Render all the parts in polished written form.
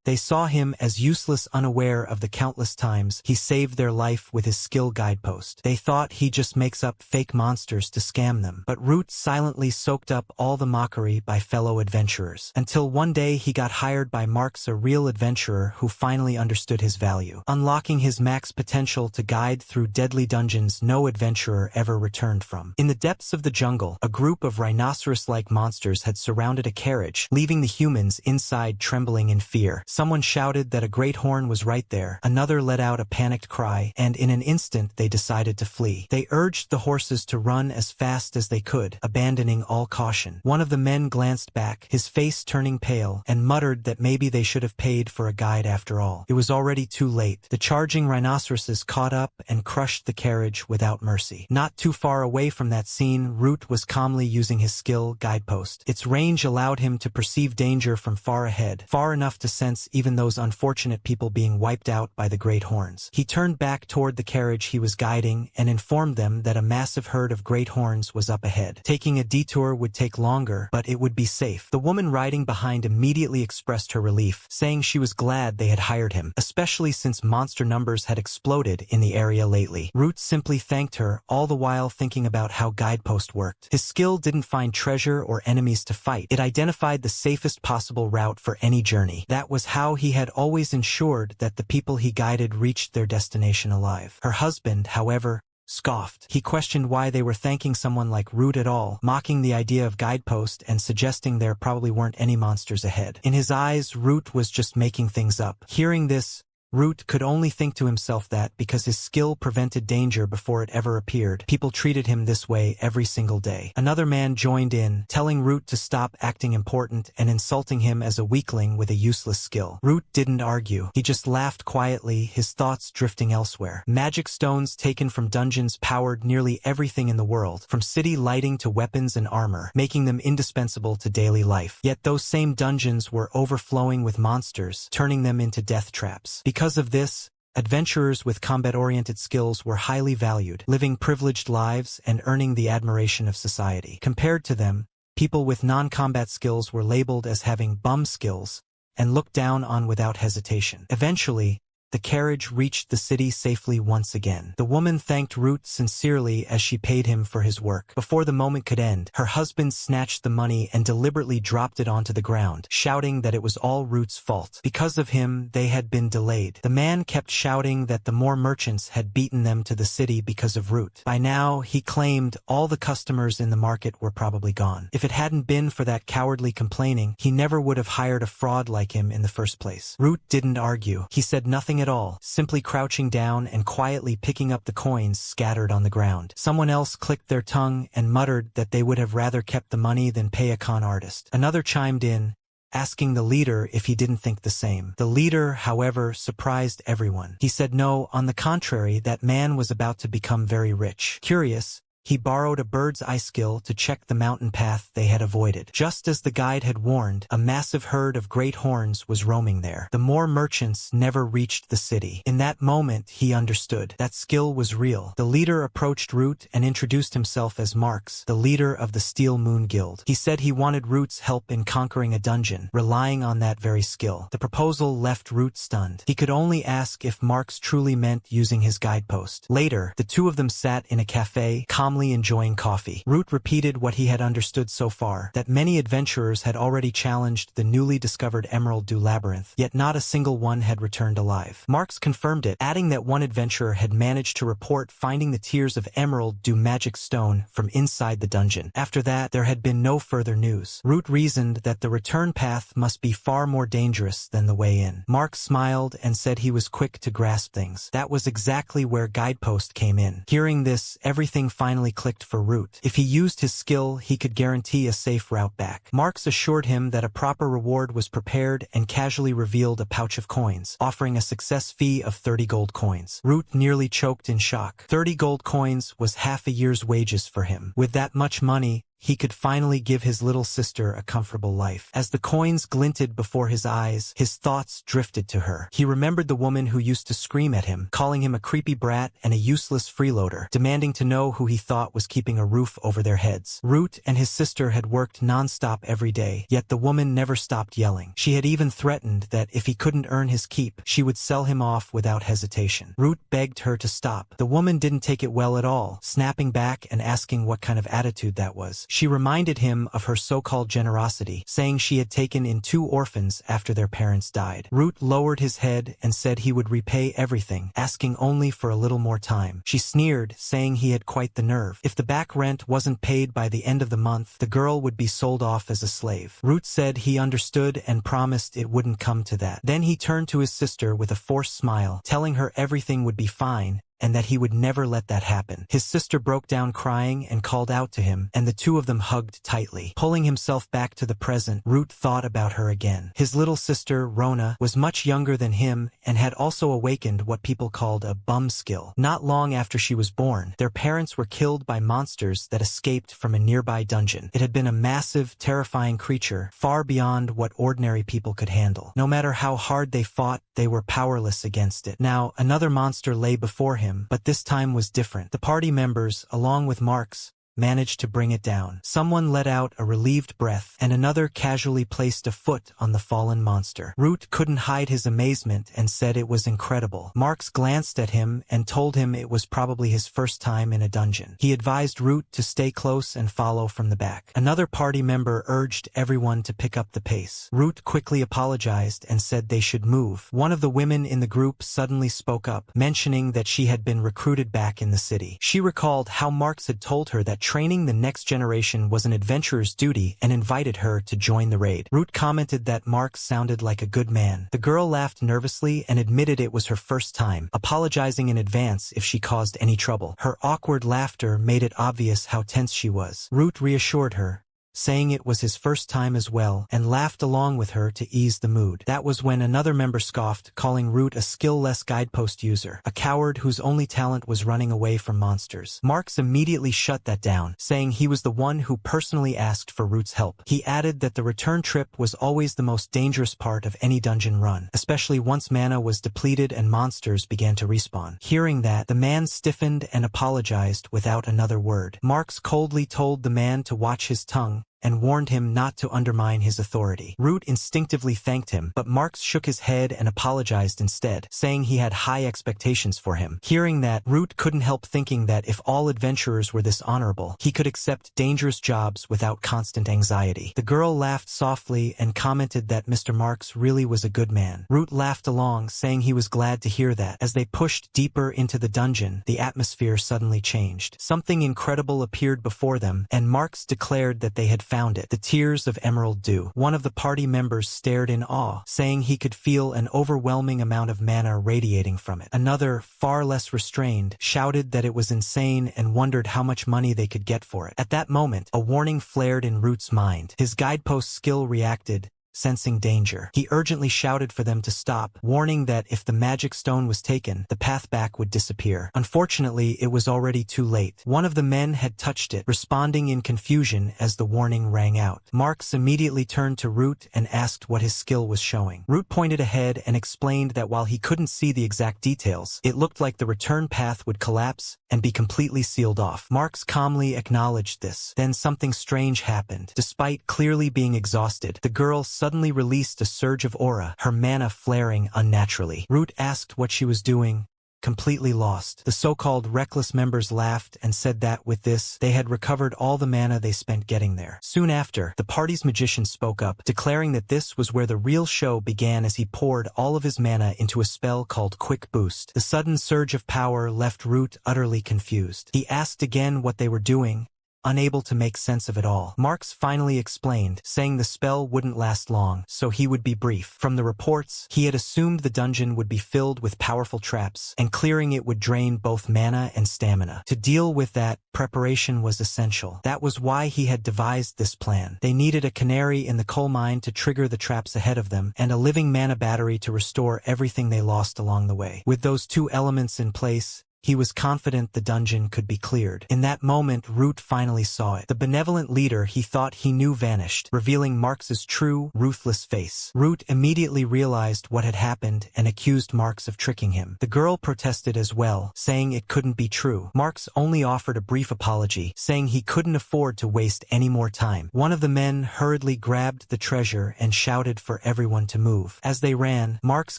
They saw him as useless, unaware of the countless times he saved their life with his skill guidepost. They thought he just makes up fake monsters to scam them. But Root silently soaked up all the mockery by fellow adventurers. Until one day he got hired by Marks, a real adventurer who finally understood his value. Unlocking his max potential to guide through deadly dungeons no adventurer ever returned from. In the depths of the jungle, a group of rhinoceros-like monsters had surrounded a carriage, leaving the humans inside trembling in fear. Someone shouted that a great horn was right there, another let out a panicked cry, and in an instant they decided to flee. They urged the horses to run as fast as they could, abandoning all caution. One of the men glanced back, his face turning pale, and muttered that maybe they should have paid for a guide after all. It was already too late. The charging rhinoceroses caught up and crushed the carriage without mercy. Not too far away from that scene, Root was calmly using his skill guidepost. Its range allowed him to perceive danger from far ahead, far enough to sense even those unfortunate people being wiped out by the great horns. He turned back toward the carriage he was guiding and informed them that a massive herd of great horns was up ahead. Taking a detour would take longer, but it would be safe. The woman riding behind immediately expressed her relief, saying she was glad they had hired him, especially since monster numbers had exploded in the area lately. Root simply thanked her, all the while thinking about how Guidepost worked. His skill didn't find treasure or enemies to fight. It identified the safest possible route for any journey. That was how he had always ensured that the people he guided reached their destination alive. Her husband, however, scoffed. He questioned why they were thanking someone like Root at all, mocking the idea of Guidepost and suggesting there probably weren't any monsters ahead. In his eyes, Root was just making things up. Hearing this, Root could only think to himself that, because his skill prevented danger before it ever appeared, people treated him this way every single day. Another man joined in, telling Root to stop acting important and insulting him as a weakling with a useless skill. Root didn't argue. He just laughed quietly, his thoughts drifting elsewhere. Magic stones taken from dungeons powered nearly everything in the world, from city lighting to weapons and armor, making them indispensable to daily life. Yet those same dungeons were overflowing with monsters, turning them into death traps. Because of this, adventurers with combat-oriented skills were highly valued, living privileged lives and earning the admiration of society. Compared to them, people with non-combat skills were labeled as having bum skills and looked down on without hesitation. Eventually, the carriage reached the city safely once again. The woman thanked Root sincerely as she paid him for his work. Before the moment could end, her husband snatched the money and deliberately dropped it onto the ground, shouting that it was all Root's fault. Because of him, they had been delayed. The man kept shouting that the more merchants had beaten them to the city because of Root. By now, he claimed all the customers in the market were probably gone. If it hadn't been for that cowardly complaining, he never would have hired a fraud like him in the first place. Root didn't argue. He said nothing at all, simply crouching down and quietly picking up the coins scattered on the ground. Someone else clicked their tongue and muttered that they would have rather kept the money than pay a con artist. Another chimed in, asking the leader if he didn't think the same. The leader, however, surprised everyone. He said no, on the contrary, that man was about to become very rich. Curious, he borrowed a bird's eye skill to check the mountain path they had avoided. Just as the guide had warned, a massive herd of great horns was roaming there. The more merchants never reached the city. In that moment, he understood. That skill was real. The leader approached Root and introduced himself as Marks, the leader of the Steel Moon Guild. He said he wanted Root's help in conquering a dungeon, relying on that very skill. The proposal left Root stunned. He could only ask if Marks truly meant using his guidepost. Later, the two of them sat in a cafe, calmly enjoying coffee. Root repeated what he had understood so far, that many adventurers had already challenged the newly discovered Emerald Dew Labyrinth, yet not a single one had returned alive. Marks confirmed it, adding that one adventurer had managed to report finding the Tears of Emerald Dew magic stone from inside the dungeon. After that, there had been no further news. Root reasoned that the return path must be far more dangerous than the way in. Marks smiled and said he was quick to grasp things. That was exactly where Guidepost came in. Hearing this, everything finally clicked for Root. If he used his skill, he could guarantee a safe route back. Marks assured him that a proper reward was prepared and casually revealed a pouch of coins, offering a success fee of 30 gold coins. Root nearly choked in shock. 30 gold coins was half a year's wages for him. With that much money, he could finally give his little sister a comfortable life. As the coins glinted before his eyes, his thoughts drifted to her. He remembered the woman who used to scream at him, calling him a creepy brat and a useless freeloader, demanding to know who he thought was keeping a roof over their heads. Root and his sister had worked non-stop every day, yet the woman never stopped yelling. She had even threatened that if he couldn't earn his keep, she would sell him off without hesitation. Root begged her to stop. The woman didn't take it well at all, snapping back and asking what kind of attitude that was. She reminded him of her so-called generosity, saying she had taken in 2 orphans after their parents died. Root lowered his head and said he would repay everything, asking only for a little more time. She sneered, saying he had quite the nerve. If the back rent wasn't paid by the end of the month, the girl would be sold off as a slave. Root said he understood and promised it wouldn't come to that. Then he turned to his sister with a forced smile, telling her everything would be fine, and that he would never let that happen. His sister broke down crying and called out to him, and the two of them hugged tightly. Pulling himself back to the present, Root thought about her again. His little sister, Rona, was much younger than him and had also awakened what people called a bum skill. Not long after she was born, their parents were killed by monsters that escaped from a nearby dungeon. It had been a massive, terrifying creature, far beyond what ordinary people could handle. No matter how hard they fought, they were powerless against it. Now, another monster lay before him, but this time was different. The party members, along with Marks, managed to bring it down. Someone let out a relieved breath, and another casually placed a foot on the fallen monster. Root couldn't hide his amazement and said it was incredible. Marks glanced at him and told him it was probably his first time in a dungeon. He advised Root to stay close and follow from the back. Another party member urged everyone to pick up the pace. Root quickly apologized and said they should move. One of the women in the group suddenly spoke up, mentioning that she had been recruited back in the city. She recalled how Marks had told her that training the next generation was an adventurer's duty and invited her to join the raid. Root commented that Marks sounded like a good man. The girl laughed nervously and admitted it was her first time, apologizing in advance if she caused any trouble. Her awkward laughter made it obvious how tense she was. Root reassured her, saying it was his first time as well, and laughed along with her to ease the mood. That was when another member scoffed, calling Root a skill-less guidepost user, a coward whose only talent was running away from monsters. Marks immediately shut that down, saying he was the one who personally asked for Root's help. He added that the return trip was always the most dangerous part of any dungeon run, especially once mana was depleted and monsters began to respawn. Hearing that, the man stiffened and apologized without another word. Marks coldly told the man to watch his tongue, and warned him not to undermine his authority. Root instinctively thanked him, but Marks shook his head and apologized instead, saying he had high expectations for him. Hearing that, Root couldn't help thinking that if all adventurers were this honorable, he could accept dangerous jobs without constant anxiety. The girl laughed softly and commented that Mr. Marks really was a good man. Root laughed along, saying he was glad to hear that. As they pushed deeper into the dungeon, the atmosphere suddenly changed. Something incredible appeared before them, and Marks declared that they had found it, the tears of emerald dew. One of the party members stared in awe, saying he could feel an overwhelming amount of mana radiating from it. Another, far less restrained, shouted that it was insane and wondered how much money they could get for it. At that moment, a warning flared in Root's mind. His guidepost skill reacted, sensing danger. He urgently shouted for them to stop, warning that if the magic stone was taken, the path back would disappear. Unfortunately, it was already too late. One of the men had touched it, responding in confusion as the warning rang out. Marks immediately turned to Root and asked what his skill was showing. Root pointed ahead and explained that while he couldn't see the exact details, it looked like the return path would collapse and be completely sealed off. Marks calmly acknowledged this. Then something strange happened. Despite clearly being exhausted, the girl suddenly released a surge of aura, her mana flaring unnaturally. Root asked what she was doing, completely lost. The so-called reckless members laughed and said that with this, they had recovered all the mana they spent getting there. Soon after, the party's magician spoke up, declaring that this was where the real show began as he poured all of his mana into a spell called Quick Boost. The sudden surge of power left Root utterly confused. He asked again what they were doing, unable to make sense of it all. Marks finally explained, saying the spell wouldn't last long, so he would be brief. From the reports, he had assumed the dungeon would be filled with powerful traps, and clearing it would drain both mana and stamina. To deal with that, preparation was essential. That was why he had devised this plan. They needed a canary in the coal mine to trigger the traps ahead of them, and a living mana battery to restore everything they lost along the way. With those two elements in place, he was confident the dungeon could be cleared. In that moment, Root finally saw it. The benevolent leader he thought he knew vanished, revealing Marx's true, ruthless face. Root immediately realized what had happened and accused Marx of tricking him. The girl protested as well, saying it couldn't be true. Marx only offered a brief apology, saying he couldn't afford to waste any more time. One of the men hurriedly grabbed the treasure and shouted for everyone to move. As they ran, Marx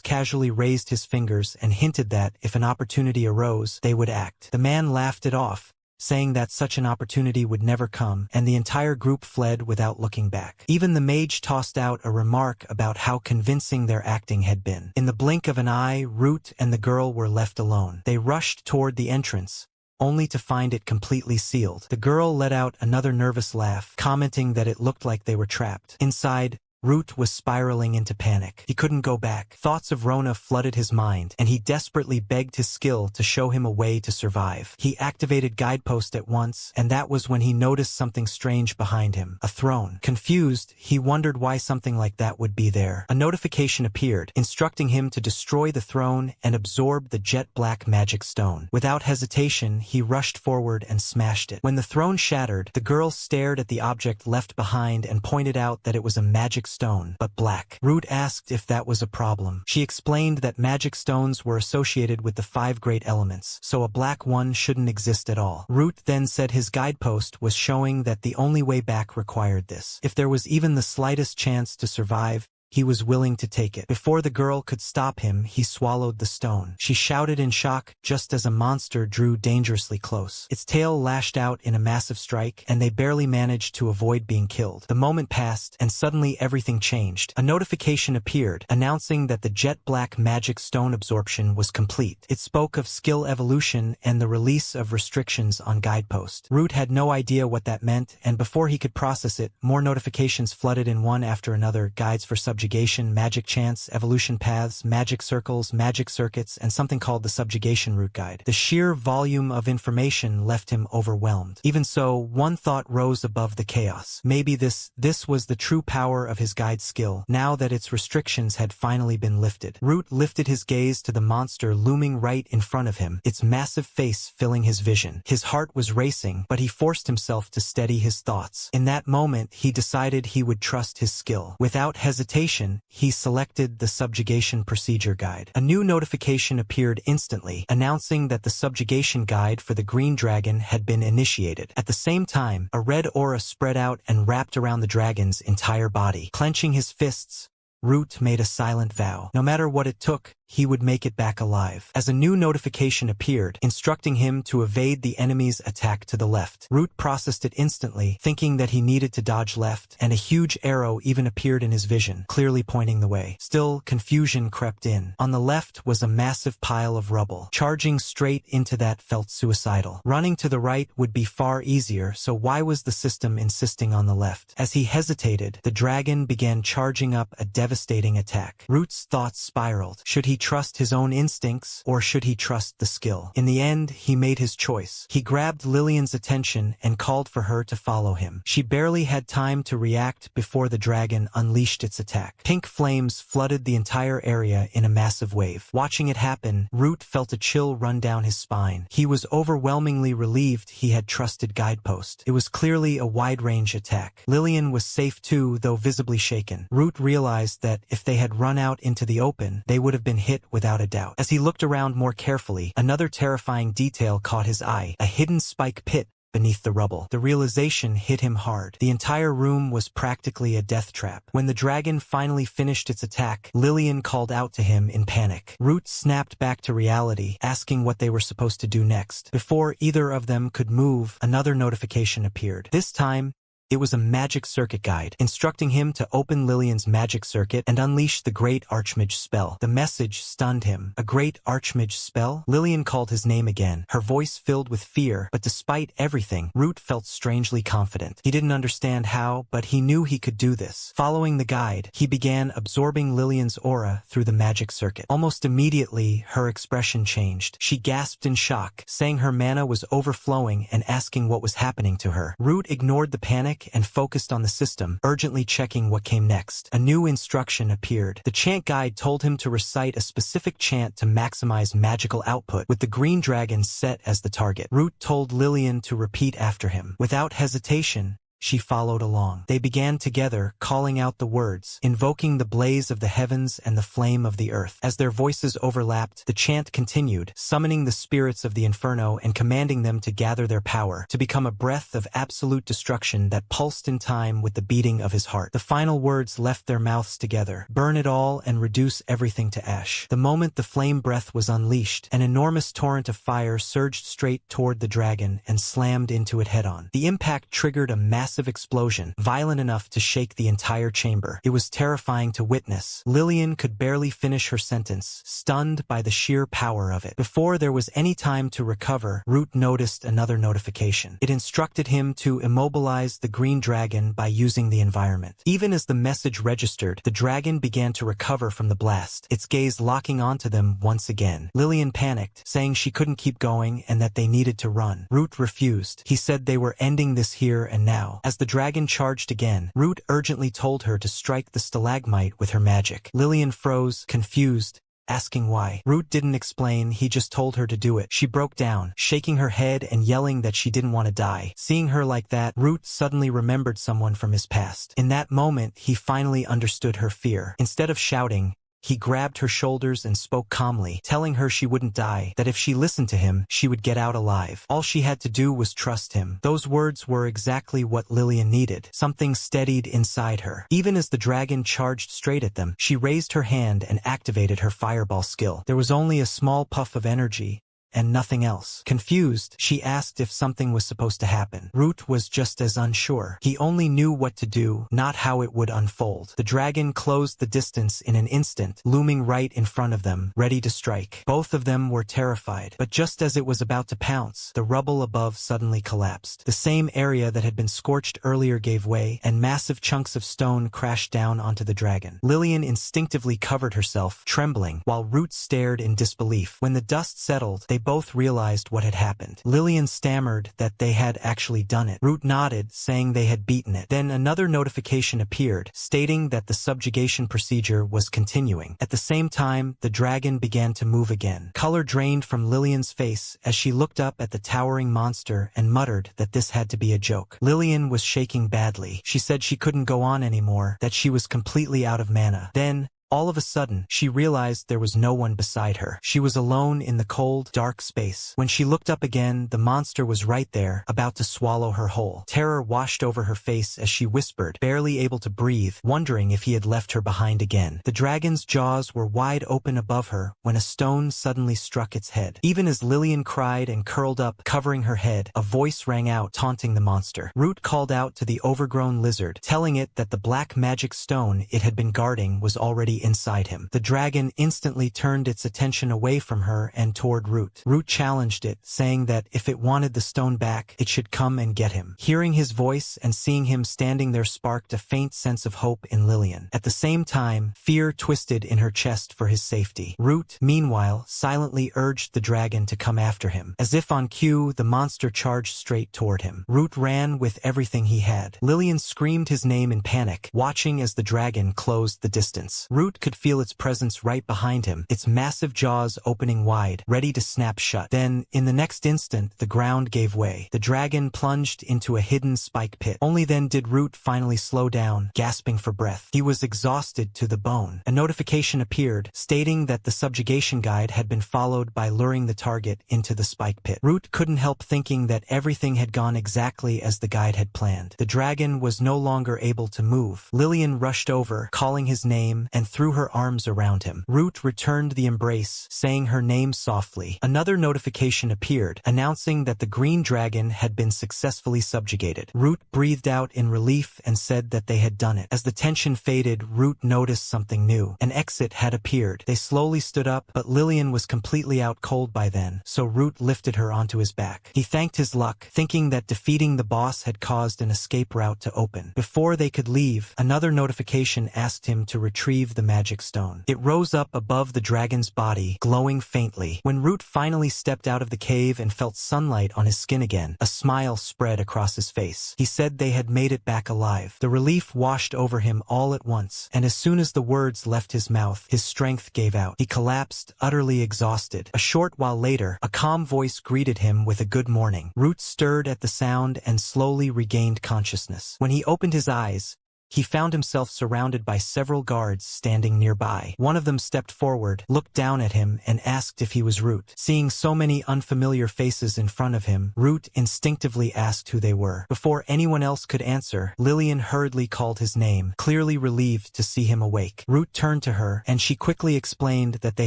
casually raised his fingers and hinted that, if an opportunity arose, they would act. The man laughed it off, saying that such an opportunity would never come, and the entire group fled without looking back. Even the mage tossed out a remark about how convincing their acting had been. In the blink of an eye, Root and the girl were left alone. They rushed toward the entrance, only to find it completely sealed. The girl let out another nervous laugh, commenting that it looked like they were trapped. Inside, Root was spiraling into panic. He couldn't go back. Thoughts of Rona flooded his mind, and he desperately begged his skill to show him a way to survive. He activated Guidepost at once, and that was when he noticed something strange behind him. A throne. Confused, he wondered why something like that would be there. A notification appeared, instructing him to destroy the throne and absorb the jet-black magic stone. Without hesitation, he rushed forward and smashed it. When the throne shattered, the girl stared at the object left behind and pointed out that it was a magic stone, but black. Root asked if that was a problem. She explained that magic stones were associated with the 5 great elements, so a black one shouldn't exist at all. Root then said his guidepost was showing that the only way back required this. If there was even the slightest chance to survive, he was willing to take it. Before the girl could stop him, he swallowed the stone. She shouted in shock just as a monster drew dangerously close. Its tail lashed out in a massive strike, and they barely managed to avoid being killed. The moment passed, and suddenly everything changed. A notification appeared, announcing that the jet-black magic stone absorption was complete. It spoke of skill evolution and the release of restrictions on Guidepost. Root had no idea what that meant, and before he could process it, more notifications flooded in one after another: guides for subjugation, magic chants, evolution paths, magic circles, magic circuits, and something called the subjugation route guide. The sheer volume of information left him overwhelmed. Even so, one thought rose above the chaos. Maybe this was the true power of his guide skill, now that its restrictions had finally been lifted. Root lifted his gaze to the monster looming right in front of him, its massive face filling his vision. His heart was racing, but he forced himself to steady his thoughts. In that moment, he decided he would trust his skill. Without hesitation, he selected the subjugation procedure guide. A new notification appeared instantly, announcing that the subjugation guide for the green dragon had been initiated. At the same time, a red aura spread out and wrapped around the dragon's entire body. Clenching his fists, Root made a silent vow. No matter what it took, he would make it back alive. As a new notification appeared, instructing him to evade the enemy's attack to the left. Root processed it instantly, thinking that he needed to dodge left, and a huge arrow even appeared in his vision, clearly pointing the way. Still, confusion crept in. On the left was a massive pile of rubble. Charging straight into that felt suicidal. Running to the right would be far easier, so why was the system insisting on the left? As he hesitated, the dragon began charging up a devastating attack. Root's thoughts spiraled. Should he trust his own instincts, or should he trust the skill? In the end, he made his choice. He grabbed Lillian's attention and called for her to follow him. She barely had time to react before the dragon unleashed its attack. Pink flames flooded the entire area in a massive wave. Watching it happen, Root felt a chill run down his spine. He was overwhelmingly relieved he had trusted Guidepost. It was clearly a wide-range attack. Lillian was safe too, though visibly shaken. Root realized that if they had run out into the open, they would have been hit without a doubt. As he looked around more carefully, another terrifying detail caught his eye: a hidden spike pit beneath the rubble. The realization hit him hard. The entire room was practically a death trap. When the dragon finally finished its attack, Lillian called out to him in panic. Root snapped back to reality, asking what they were supposed to do next. Before either of them could move, another notification appeared. This time, it was a magic circuit guide, instructing him to open Lillian's magic circuit and unleash the Great Archmage spell. The message stunned him. A Great Archmage spell? Lillian called his name again, her voice filled with fear, but despite everything, Root felt strangely confident. He didn't understand how, but he knew he could do this. Following the guide, he began absorbing Lillian's aura through the magic circuit. Almost immediately, her expression changed. She gasped in shock, saying her mana was overflowing and asking what was happening to her. Root ignored the panic panic and focused on the system, urgently checking what came next. A new instruction appeared. The chant guide told him to recite a specific chant to maximize magical output, with the green dragon set as the target. Root told Lillian to repeat after him. Without hesitation, she followed along. They began together, calling out the words, invoking the blaze of the heavens and the flame of the earth. As their voices overlapped, the chant continued, summoning the spirits of the inferno and commanding them to gather their power, to become a breath of absolute destruction that pulsed in time with the beating of his heart. The final words left their mouths together. Burn it all and reduce everything to ash. The moment the flame breath was unleashed, an enormous torrent of fire surged straight toward the dragon and slammed into it head-on. The impact triggered a massive explosion, violent enough to shake the entire chamber. It was terrifying to witness. Lillian could barely finish her sentence, stunned by the sheer power of it. Before there was any time to recover, Root noticed another notification. It instructed him to immobilize the green dragon by using the environment. Even as the message registered, the dragon began to recover from the blast, its gaze locking onto them once again. Lillian panicked, saying she couldn't keep going and that they needed to run. Root refused. He said they were ending this here and now. As the dragon charged again, Root urgently told her to strike the stalagmite with her magic. Lillian froze, confused, asking why. Root didn't explain, he just told her to do it. She broke down, shaking her head and yelling that she didn't want to die. Seeing her like that, Root suddenly remembered someone from his past. In that moment, he finally understood her fear. Instead of shouting, he grabbed her shoulders and spoke calmly, telling her she wouldn't die, that if she listened to him, she would get out alive. All she had to do was trust him. Those words were exactly what Lillian needed. Something steadied inside her. Even as the dragon charged straight at them, she raised her hand and activated her fireball skill. There was only a small puff of energy, and nothing else. Confused, she asked if something was supposed to happen. Root was just as unsure. He only knew what to do, not how it would unfold. The dragon closed the distance in an instant, looming right in front of them, ready to strike. Both of them were terrified, but just as it was about to pounce, the rubble above suddenly collapsed. The same area that had been scorched earlier gave way, and massive chunks of stone crashed down onto the dragon. Lillian instinctively covered herself, trembling, while Root stared in disbelief. When the dust settled, they both realized what had happened. Lillian stammered that they had actually done it. Root nodded, saying they had beaten it. Then another notification appeared, stating that the subjugation procedure was continuing. At the same time, the dragon began to move again. Color drained from Lillian's face as she looked up at the towering monster and muttered that this had to be a joke. Lillian was shaking badly. She said she couldn't go on anymore, that she was completely out of mana. Then, all of a sudden, she realized there was no one beside her. She was alone in the cold, dark space. When she looked up again, the monster was right there, about to swallow her whole. Terror washed over her face as she whispered, barely able to breathe, wondering if he had left her behind again. The dragon's jaws were wide open above her when a stone suddenly struck its head. Even as Lillian cried and curled up, covering her head, a voice rang out, taunting the monster. Root called out to the overgrown lizard, telling it that the black magic stone it had been guarding was already inside him. The dragon instantly turned its attention away from her and toward Root. Root challenged it, saying that if it wanted the stone back, it should come and get him. Hearing his voice and seeing him standing there sparked a faint sense of hope in Lillian. At the same time, fear twisted in her chest for his safety. Root, meanwhile, silently urged the dragon to come after him. As if on cue, the monster charged straight toward him. Root ran with everything he had. Lillian screamed his name in panic, watching as the dragon closed the distance. Root could feel its presence right behind him, its massive jaws opening wide, ready to snap shut. Then, in the next instant, the ground gave way. The dragon plunged into a hidden spike pit. Only then did Root finally slow down, gasping for breath. He was exhausted to the bone. A notification appeared, stating that the subjugation guide had been followed by luring the target into the spike pit. Root couldn't help thinking that everything had gone exactly as the guide had planned. The dragon was no longer able to move. Lillian rushed over, calling his name, and threw her arms around him. Root returned the embrace, saying her name softly. Another notification appeared, announcing that the green dragon had been successfully subjugated. Root breathed out in relief and said that they had done it. As the tension faded, Root noticed something new. An exit had appeared. They slowly stood up, but Lillian was completely out cold by then, so Root lifted her onto his back. He thanked his luck, thinking that defeating the boss had caused an escape route to open. Before they could leave, another notification asked him to retrieve the magic stone. It rose up above the dragon's body, glowing faintly. When Root finally stepped out of the cave and felt sunlight on his skin again, a smile spread across his face. He said they had made it back alive. The relief washed over him all at once, and as soon as the words left his mouth, his strength gave out. He collapsed, utterly exhausted. A short while later, a calm voice greeted him with a good morning. Root stirred at the sound and slowly regained consciousness. When he opened his eyes, he found himself surrounded by several guards standing nearby. One of them stepped forward, looked down at him, and asked if he was Root. Seeing so many unfamiliar faces in front of him, Root instinctively asked who they were. Before anyone else could answer, Lillian hurriedly called his name, clearly relieved to see him awake. Root turned to her, and she quickly explained that they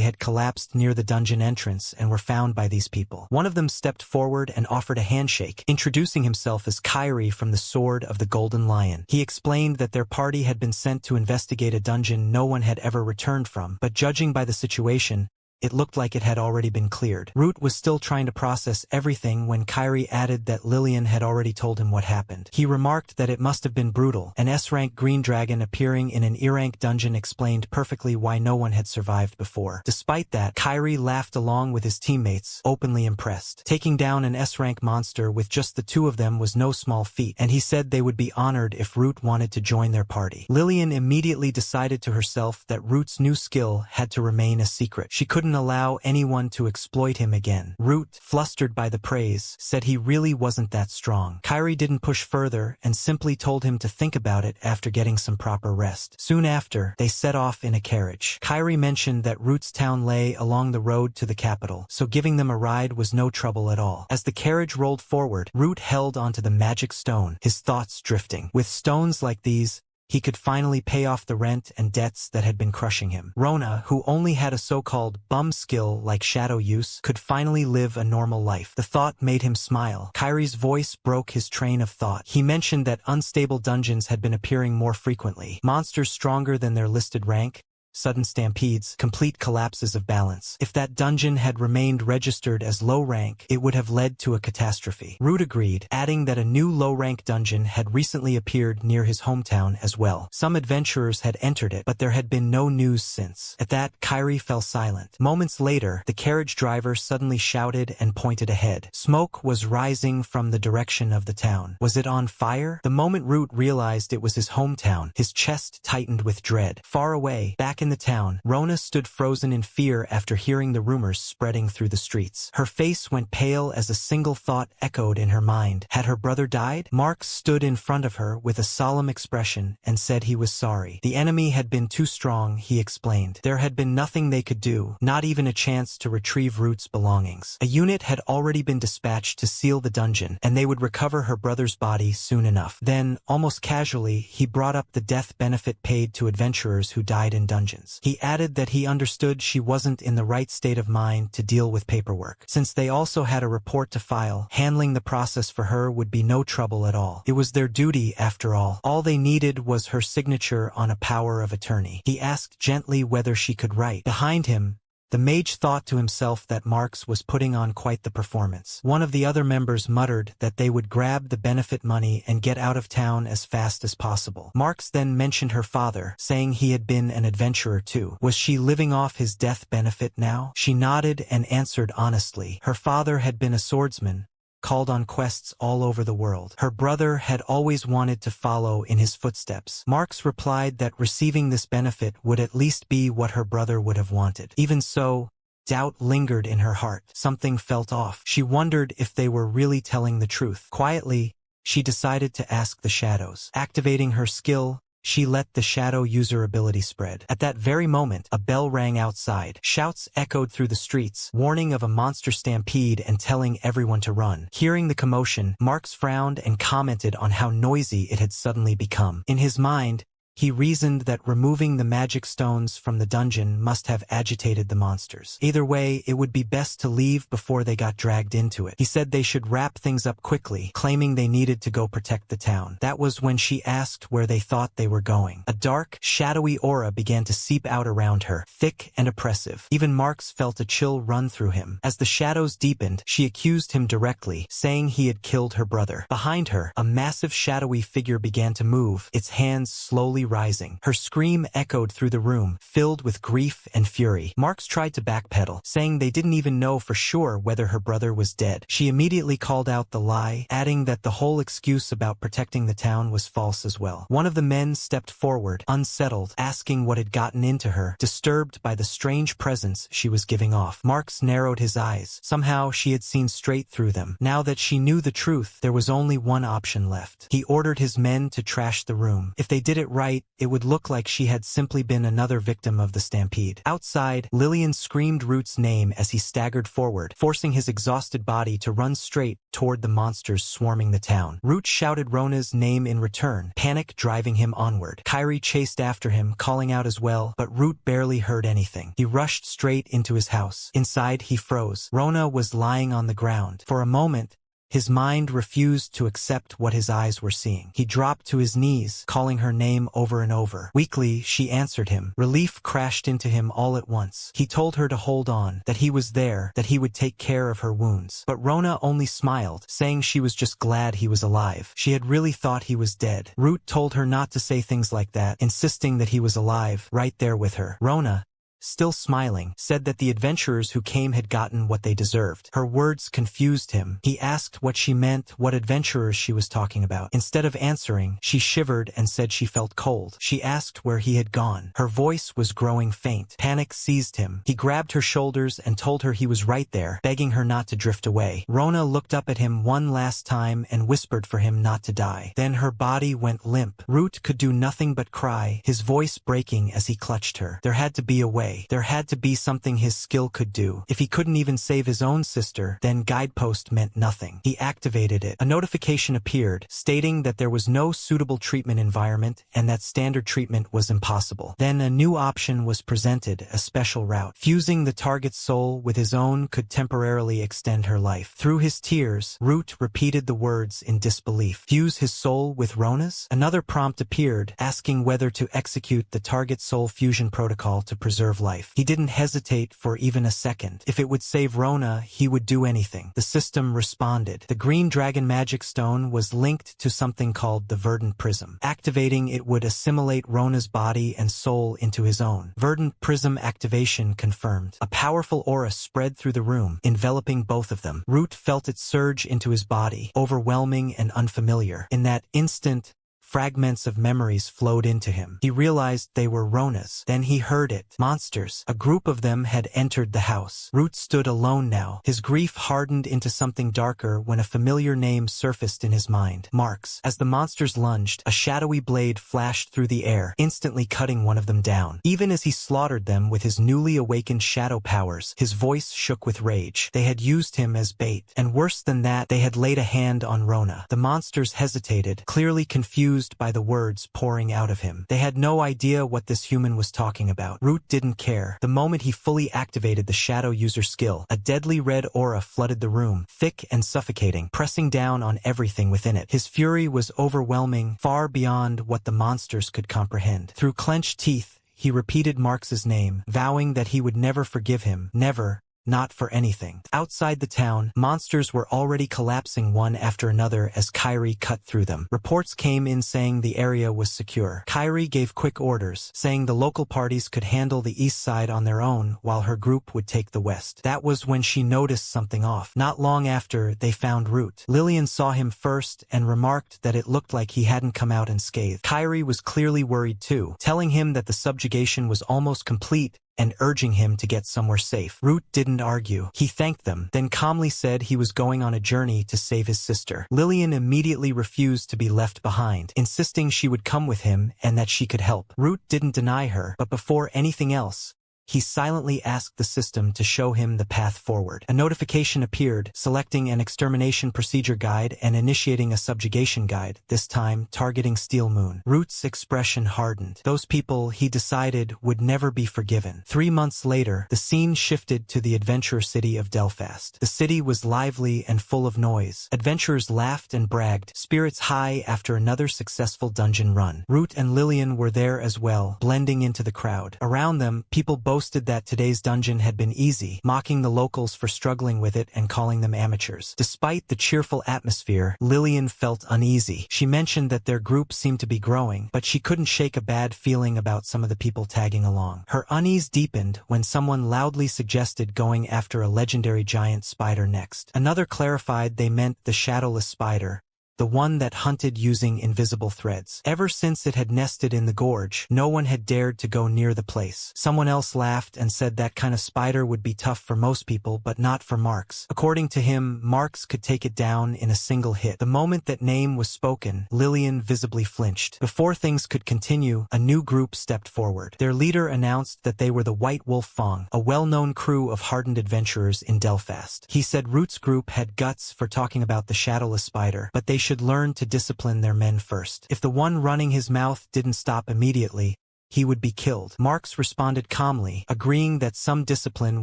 had collapsed near the dungeon entrance and were found by these people. One of them stepped forward and offered a handshake, introducing himself as Kairi from the Sword of the Golden Lion. He explained that their party had been sent to investigate a dungeon no one had ever returned from, but judging by the situation, it looked like it had already been cleared. Root was still trying to process everything when Kairi added that Lillian had already told him what happened. He remarked that it must have been brutal. An S-rank green dragon appearing in an E-rank dungeon explained perfectly why no one had survived before. Despite that, Kairi laughed along with his teammates, openly impressed. Taking down an S-rank monster with just the two of them was no small feat, and he said they would be honored if Root wanted to join their party. Lillian immediately decided to herself that Root's new skill had to remain a secret. She couldn't allow anyone to exploit him again. Root, flustered by the praise, said he really wasn't that strong. Kairi didn't push further and simply told him to think about it after getting some proper rest. Soon after, they set off in a carriage. Kairi mentioned that Root's town lay along the road to the capital, so giving them a ride was no trouble at all. As the carriage rolled forward, Root held onto the magic stone, his thoughts drifting. With stones like these, he could finally pay off the rent and debts that had been crushing him. Rona, who only had a so-called bum skill like shadow use, could finally live a normal life. The thought made him smile. Kairi's voice broke his train of thought. He mentioned that unstable dungeons had been appearing more frequently. Monsters stronger than their listed rank, sudden stampedes, complete collapses of balance. If that dungeon had remained registered as low rank, it would have led to a catastrophe. Root agreed, adding that a new low-rank dungeon had recently appeared near his hometown as well. Some adventurers had entered it, but there had been no news since. At that, Kairi fell silent. Moments later, the carriage driver suddenly shouted and pointed ahead. Smoke was rising from the direction of the town. Was it on fire? The moment Root realized it was his hometown, his chest tightened with dread. Far away, back in the town, Rona stood frozen in fear after hearing the rumors spreading through the streets. Her face went pale as a single thought echoed in her mind. Had her brother died? Mark stood in front of her with a solemn expression and said he was sorry. The enemy had been too strong, he explained. There had been nothing they could do, not even a chance to retrieve Root's belongings. A unit had already been dispatched to seal the dungeon, and they would recover her brother's body soon enough. Then, almost casually, he brought up the death benefit paid to adventurers who died in dungeons. He added that he understood she wasn't in the right state of mind to deal with paperwork. Since they also had a report to file, handling the process for her would be no trouble at all. It was their duty, after all. All they needed was her signature on a power of attorney. He asked gently whether she could write. Behind him, the mage thought to himself that Marx was putting on quite the performance. One of the other members muttered that they would grab the benefit money and get out of town as fast as possible. Marx then mentioned her father, saying he had been an adventurer too. Was she living off his death benefit now? She nodded and answered honestly. Her father had been a swordsman, called on quests all over the world. Her brother had always wanted to follow in his footsteps. Marx replied that receiving this benefit would at least be what her brother would have wanted. Even so, doubt lingered in her heart. Something felt off. She wondered if they were really telling the truth. Quietly, she decided to ask the shadows. Activating her skill, she let the shadow user ability spread. At that very moment, a bell rang outside. Shouts echoed through the streets, warning of a monster stampede and telling everyone to run. Hearing the commotion, Marx frowned and commented on how noisy it had suddenly become. In his mind, he reasoned that removing the magic stones from the dungeon must have agitated the monsters. Either way, it would be best to leave before they got dragged into it. He said they should wrap things up quickly, claiming they needed to go protect the town. That was when she asked where they thought they were going. A dark, shadowy aura began to seep out around her, thick and oppressive. Even Marx felt a chill run through him. As the shadows deepened, she accused him directly, saying he had killed her brother. Behind her, a massive shadowy figure began to move, its hands slowly rising. Her scream echoed through the room, filled with grief and fury. Marks tried to backpedal, saying they didn't even know for sure whether her brother was dead. She immediately called out the lie, adding that the whole excuse about protecting the town was false as well. One of the men stepped forward, unsettled, asking what had gotten into her, disturbed by the strange presence she was giving off. Marks narrowed his eyes. Somehow she had seen straight through them. Now that she knew the truth, there was only one option left. He ordered his men to trash the room. If they did it right, it would look like she had simply been another victim of the stampede. Outside, Lillian screamed Root's name as he staggered forward, forcing his exhausted body to run straight toward the monsters swarming the town. Root shouted Rona's name in return, panic driving him onward. Kairi chased after him, calling out as well, but Root barely heard anything. He rushed straight into his house. Inside, he froze. Rona was lying on the ground. For a moment, his mind refused to accept what his eyes were seeing. He dropped to his knees, calling her name over and over. Weakly, she answered him. Relief crashed into him all at once. He told her to hold on, that he was there, that he would take care of her wounds. But Rona only smiled, saying she was just glad he was alive. She had really thought he was dead. Root told her not to say things like that, insisting that he was alive, right there with her. Rona, still smiling, said that the adventurers who came had gotten what they deserved. Her words confused him. He asked what she meant, what adventurers she was talking about. Instead of answering, she shivered and said she felt cold. She asked where he had gone. Her voice was growing faint. Panic seized him. He grabbed her shoulders and told her he was right there, begging her not to drift away. Rona looked up at him one last time and whispered for him not to die. Then her body went limp. Root could do nothing but cry, his voice breaking as he clutched her. There had to be a way. There had to be something his skill could do. If he couldn't even save his own sister, then Guidepost meant nothing. He activated it. A notification appeared, stating that there was no suitable treatment environment and that standard treatment was impossible. Then a new option was presented, a special route. Fusing the target's soul with his own could temporarily extend her life. Through his tears, Root repeated the words in disbelief. Fuse his soul with Rona's? Another prompt appeared, asking whether to execute the target soul fusion protocol to preserve life. He didn't hesitate for even a second. If it would save Rona, he would do anything. The system responded. The green dragon magic stone was linked to something called the Verdant Prism. Activating it would assimilate Rona's body and soul into his own. Verdant Prism activation confirmed. A powerful aura spread through the room, enveloping both of them. Root felt it surge into his body, overwhelming and unfamiliar. In that instant, fragments of memories flowed into him. He realized they were Rona's. Then he heard it. Monsters. A group of them had entered the house. Root stood alone now. His grief hardened into something darker when a familiar name surfaced in his mind. Marks. As the monsters lunged, a shadowy blade flashed through the air, instantly cutting one of them down. Even as he slaughtered them with his newly awakened shadow powers, his voice shook with rage. They had used him as bait. And worse than that, they had laid a hand on Rona. The monsters hesitated, clearly confused by the words pouring out of him. They had no idea what this human was talking about. Root didn't care. The moment he fully activated the shadow user skill, a deadly red aura flooded the room, thick and suffocating, pressing down on everything within it. His fury was overwhelming, far beyond what the monsters could comprehend. Through clenched teeth, he repeated Marks's name, vowing that he would never forgive him, never, not for anything. Outside the town, monsters were already collapsing one after another as Kairi cut through them. Reports came in saying the area was secure. Kairi gave quick orders, saying the local parties could handle the east side on their own while her group would take the west. That was when she noticed something off. Not long after, they found Root. Lillian saw him first and remarked that it looked like he hadn't come out unscathed. Kairi was clearly worried too, telling him that the subjugation was almost complete and urging him to get somewhere safe. Root didn't argue. He thanked them, then calmly said he was going on a journey to save his sister. Lillian immediately refused to be left behind, insisting she would come with him and that she could help. Root didn't deny her, but before anything else, he silently asked the system to show him the path forward. A notification appeared, selecting an extermination procedure guide and initiating a subjugation guide, this time targeting Steel Moon. Root's expression hardened. Those people, he decided, would never be forgiven. 3 months later, the scene shifted to the adventure city of Delphast. The city was lively and full of noise. Adventurers laughed and bragged, spirits high after another successful dungeon run. Root and Lillian were there as well, blending into the crowd. Around them, people boasted boasted that today's dungeon had been easy, mocking the locals for struggling with it and calling them amateurs. Despite the cheerful atmosphere, Lillian felt uneasy. She mentioned that their group seemed to be growing, but she couldn't shake a bad feeling about some of the people tagging along. Her unease deepened when someone loudly suggested going after a legendary giant spider next. Another clarified they meant the shadowless spider, the one that hunted using invisible threads. Ever since it had nested in the gorge, no one had dared to go near the place. Someone else laughed and said that kind of spider would be tough for most people, but not for Marks. According to him, Marks could take it down in a single hit. The moment that name was spoken, Lillian visibly flinched. Before things could continue, a new group stepped forward. Their leader announced that they were the White Wolf Fong, a well-known crew of hardened adventurers in Belfast. He said Root's group had guts for talking about the shadowless spider, but they should learn to discipline their men first. If the one running his mouth didn't stop immediately, he would be killed. Marks responded calmly, agreeing that some discipline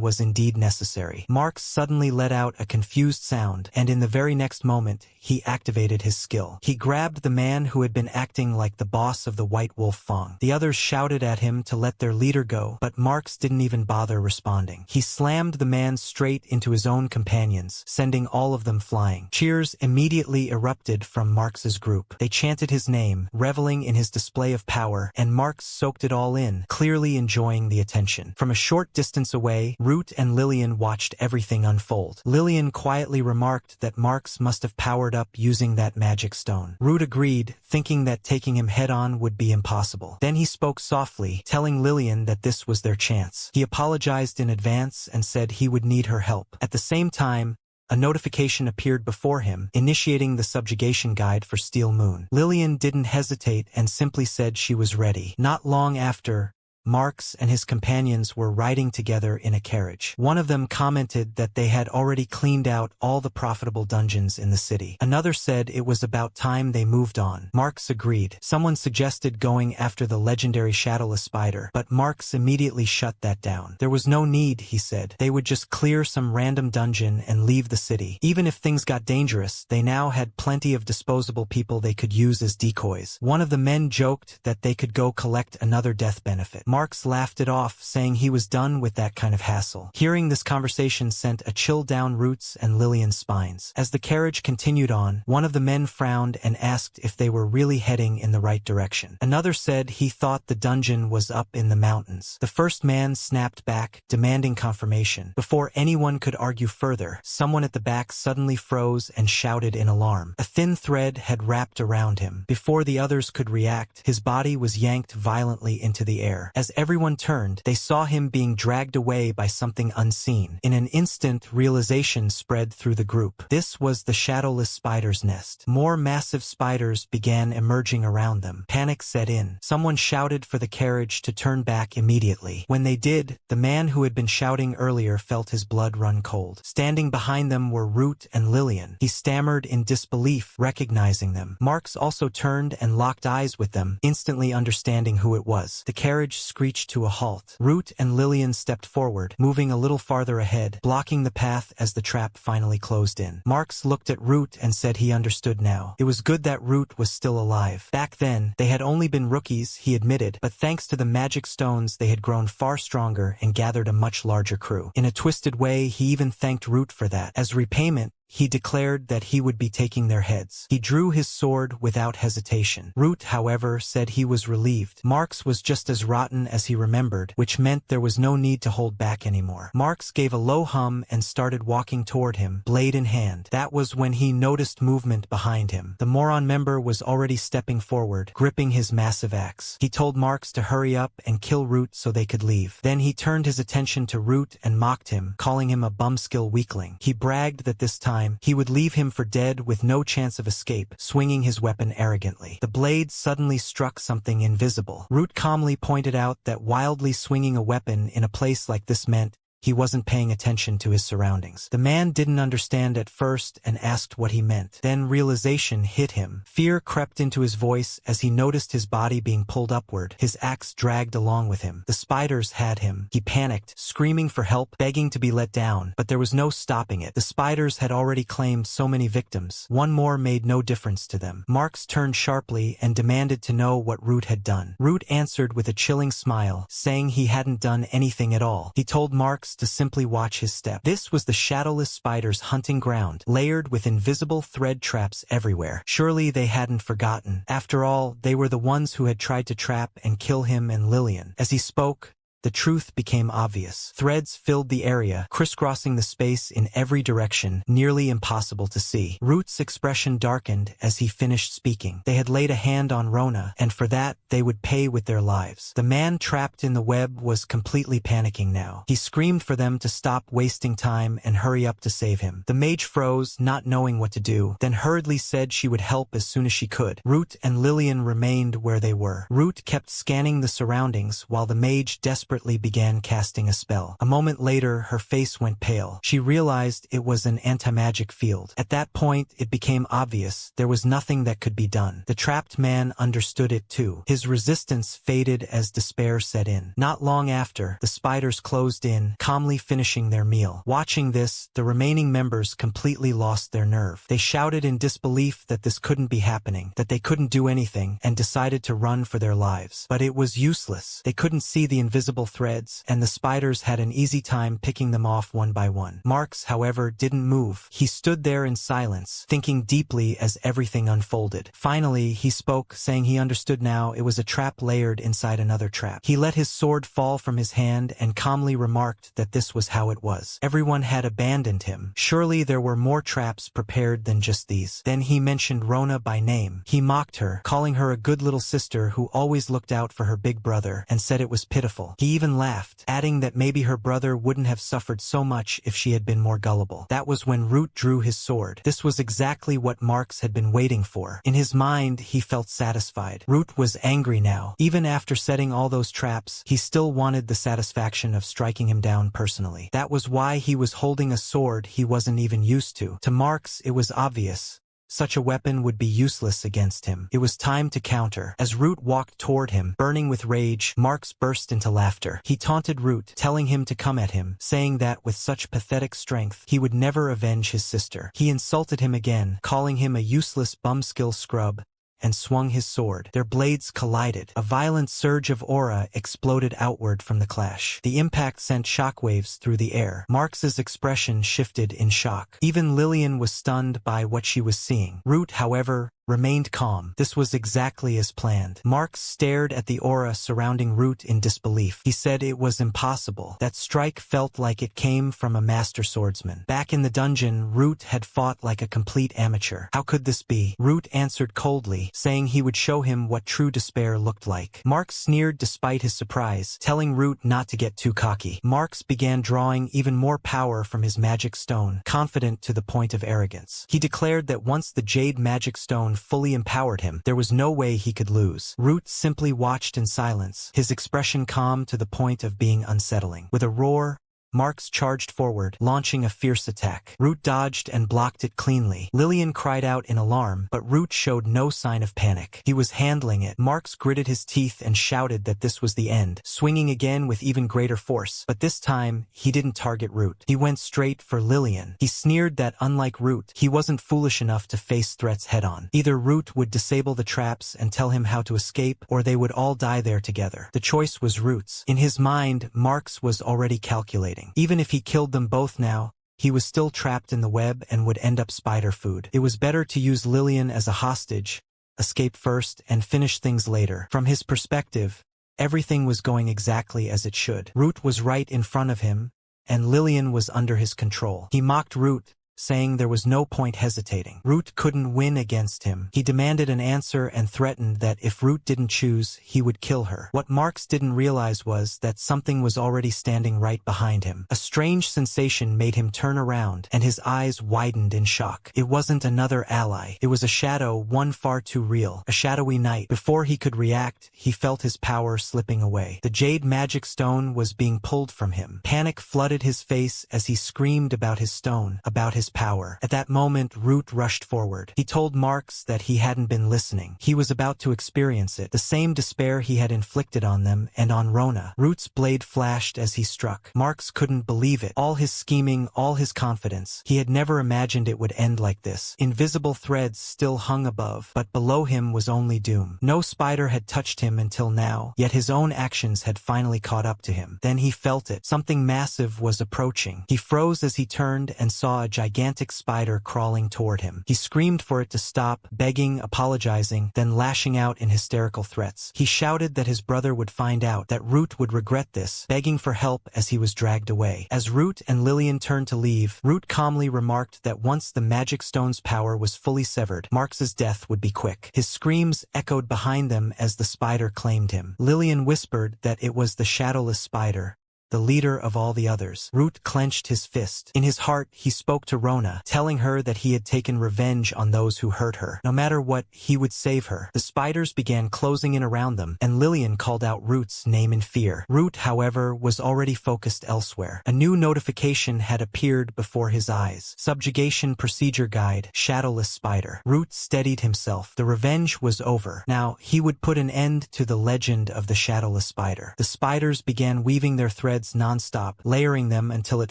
was indeed necessary. Marks suddenly let out a confused sound, and in the very next moment, he activated his skill. He grabbed the man who had been acting like the boss of the White Wolf Fong. The others shouted at him to let their leader go, but Marks didn't even bother responding. He slammed the man straight into his own companions, sending all of them flying. Cheers immediately erupted from Marks's group. They chanted his name, reveling in his display of power, and Marks soaked it all in, clearly enjoying the attention. From a short distance away, Root and Lillian watched everything unfold. Lillian quietly remarked that Marks must have powered up using that magic stone. Root agreed, thinking that taking him head-on would be impossible. Then he spoke softly, telling Lillian that this was their chance. He apologized in advance and said he would need her help. At the same time, a notification appeared before him, initiating the subjugation guide for Steel Moon. Lillian didn't hesitate and simply said she was ready. Not long after, Marks and his companions were riding together in a carriage. One of them commented that they had already cleaned out all the profitable dungeons in the city. Another said it was about time they moved on. Marks agreed. Someone suggested going after the legendary shadowless spider, but Marks immediately shut that down. There was no need, he said. They would just clear some random dungeon and leave the city. Even if things got dangerous, they now had plenty of disposable people they could use as decoys. One of the men joked that they could go collect another death benefit. Marks laughed it off, saying he was done with that kind of hassle. Hearing this conversation sent a chill down Root's and Lillian's spines. As the carriage continued on, one of the men frowned and asked if they were really heading in the right direction. Another said he thought the dungeon was up in the mountains. The first man snapped back, demanding confirmation. Before anyone could argue further, someone at the back suddenly froze and shouted in alarm. A thin thread had wrapped around him. Before the others could react, his body was yanked violently into the air. As everyone turned, they saw him being dragged away by something unseen. In an instant, realization spread through the group. This was the shadowless spider's nest. More massive spiders began emerging around them. Panic set in. Someone shouted for the carriage to turn back immediately. When they did, the man who had been shouting earlier felt his blood run cold. Standing behind them were Root and Lillian. He stammered in disbelief, recognizing them. Marks also turned and locked eyes with them, instantly understanding who it was. The carriage screeched to a halt. Root and Lillian stepped forward, moving a little farther ahead, blocking the path as the trap finally closed in. Marks looked at Root and said he understood now. It was good that Root was still alive. Back then, they had only been rookies, he admitted, but thanks to the magic stones they had grown far stronger and gathered a much larger crew. In a twisted way, he even thanked Root for that. As repayment, he declared that he would be taking their heads. He drew his sword without hesitation. Root, however, said he was relieved. Marks was just as rotten as he remembered, which meant there was no need to hold back anymore. Marks gave a low hum and started walking toward him, blade in hand. That was when he noticed movement behind him. The Moron member was already stepping forward, gripping his massive axe. He told Marks to hurry up and kill Root so they could leave. Then he turned his attention to Root and mocked him, calling him a bumskill weakling. He bragged that this time he would leave him for dead with no chance of escape, swinging his weapon arrogantly. The blade suddenly struck something invisible. Root calmly pointed out that wildly swinging a weapon in a place like this meant he wasn't paying attention to his surroundings. The man didn't understand at first and asked what he meant. Then realization hit him. Fear crept into his voice as he noticed his body being pulled upward, his axe dragged along with him. The spiders had him. He panicked, screaming for help, begging to be let down, but there was no stopping it. The spiders had already claimed so many victims. One more made no difference to them. Marks turned sharply and demanded to know what Root had done. Root answered with a chilling smile, saying he hadn't done anything at all. He told Marks to simply watch his step. This was the shadowless spiders' hunting ground, layered with invisible thread traps everywhere. Surely they hadn't forgotten. After all, they were the ones who had tried to trap and kill him and Lillian. As he spoke, the truth became obvious. Threads filled the area, crisscrossing the space in every direction, nearly impossible to see. Root's expression darkened as he finished speaking. They had laid a hand on Rona, and for that, they would pay with their lives. The man trapped in the web was completely panicking now. He screamed for them to stop wasting time and hurry up to save him. The mage froze, not knowing what to do, then hurriedly said she would help as soon as she could. Root and Lillian remained where they were. Root kept scanning the surroundings while the mage desperately began casting a spell. A moment later, her face went pale. She realized it was an anti-magic field. At that point, it became obvious there was nothing that could be done. The trapped man understood it too. His resistance faded as despair set in. Not long after, the spiders closed in, calmly finishing their meal. Watching this, the remaining members completely lost their nerve. They shouted in disbelief that this couldn't be happening, that they couldn't do anything, and decided to run for their lives. But it was useless. They couldn't see the invisible threads, and the spiders had an easy time picking them off one by one. Marks, however, didn't move. He stood there in silence, thinking deeply as everything unfolded. Finally, he spoke, saying he understood now it was a trap layered inside another trap. He let his sword fall from his hand and calmly remarked that this was how it was. Everyone had abandoned him. Surely there were more traps prepared than just these. Then he mentioned Rona by name. He mocked her, calling her a good little sister who always looked out for her big brother, and said it was pitiful. He even laughed, adding that maybe her brother wouldn't have suffered so much if she had been more gullible. That was when Root drew his sword. This was exactly what Marks had been waiting for. In his mind, he felt satisfied. Root was angry now. Even after setting all those traps, he still wanted the satisfaction of striking him down personally. That was why he was holding a sword he wasn't even used to. To Marks, it was obvious. Such a weapon would be useless against him. It was time to counter. As Root walked toward him, burning with rage, Marks burst into laughter. He taunted Root, telling him to come at him, saying that with such pathetic strength, he would never avenge his sister. He insulted him again, calling him a useless bumskill scrub, and swung his sword. Their blades collided. A violent surge of aura exploded outward from the clash. The impact sent shockwaves through the air. Marks's expression shifted in shock. Even Lillian was stunned by what she was seeing. Root, however, remained calm. This was exactly as planned. Marks stared at the aura surrounding Root in disbelief. He said it was impossible. That strike felt like it came from a master swordsman. Back in the dungeon, Root had fought like a complete amateur. How could this be? Root answered coldly, saying he would show him what true despair looked like. Marks sneered despite his surprise, telling Root not to get too cocky. Marks began drawing even more power from his magic stone, confident to the point of arrogance. He declared that once the jade magic stone fully empowered him, there was no way he could lose. Root simply watched in silence, his expression calm to the point of being unsettling. With a roar, Marks charged forward, launching a fierce attack. Root dodged and blocked it cleanly. Lillian cried out in alarm, but Root showed no sign of panic. He was handling it. Marks gritted his teeth and shouted that this was the end, swinging again with even greater force. But this time, he didn't target Root. He went straight for Lillian. He sneered that unlike Root, he wasn't foolish enough to face threats head-on. Either Root would disable the traps and tell him how to escape, or they would all die there together. The choice was Root's. In his mind, Marks was already calculating. Even if he killed them both now, he was still trapped in the web and would end up spider food. It was better to use Lillian as a hostage, escape first, and finish things later. From his perspective, everything was going exactly as it should. Root was right in front of him, and Lillian was under his control. He mocked Root, saying there was no point hesitating. Root couldn't win against him. He demanded an answer and threatened that if Root didn't choose, he would kill her. What Marks didn't realize was that something was already standing right behind him. A strange sensation made him turn around, and his eyes widened in shock. It wasn't another ally. It was a shadow, one far too real. A shadowy knight. Before he could react, he felt his power slipping away. The jade magic stone was being pulled from him. Panic flooded his face as he screamed about his stone, about his power. At that moment, Root rushed forward. He told Marks that he hadn't been listening. He was about to experience it, the same despair he had inflicted on them and on Rona. Root's blade flashed as he struck. Marks couldn't believe it. All his scheming, all his confidence. He had never imagined it would end like this. Invisible threads still hung above, but below him was only doom. No spider had touched him until now, yet his own actions had finally caught up to him. Then he felt it. Something massive was approaching. He froze as he turned and saw a gigantic spider crawling toward him. He screamed for it to stop, begging, apologizing, then lashing out in hysterical threats. He shouted that his brother would find out, that Root would regret this, begging for help as he was dragged away. As Root and Lillian turned to leave, Root calmly remarked that once the magic stone's power was fully severed, Marks's death would be quick. His screams echoed behind them as the spider claimed him. Lillian whispered that it was the shadowless spider, the leader of all the others. Root clenched his fist. In his heart, he spoke to Rona, telling her that he had taken revenge on those who hurt her. No matter what, he would save her. The spiders began closing in around them, and Lillian called out Root's name in fear. Root, however, was already focused elsewhere. A new notification had appeared before his eyes. Subjugation Procedure Guide, Shadowless Spider. Root steadied himself. The revenge was over. Now, he would put an end to the legend of the Shadowless Spider. The spiders began weaving their threads non-stop, layering them until it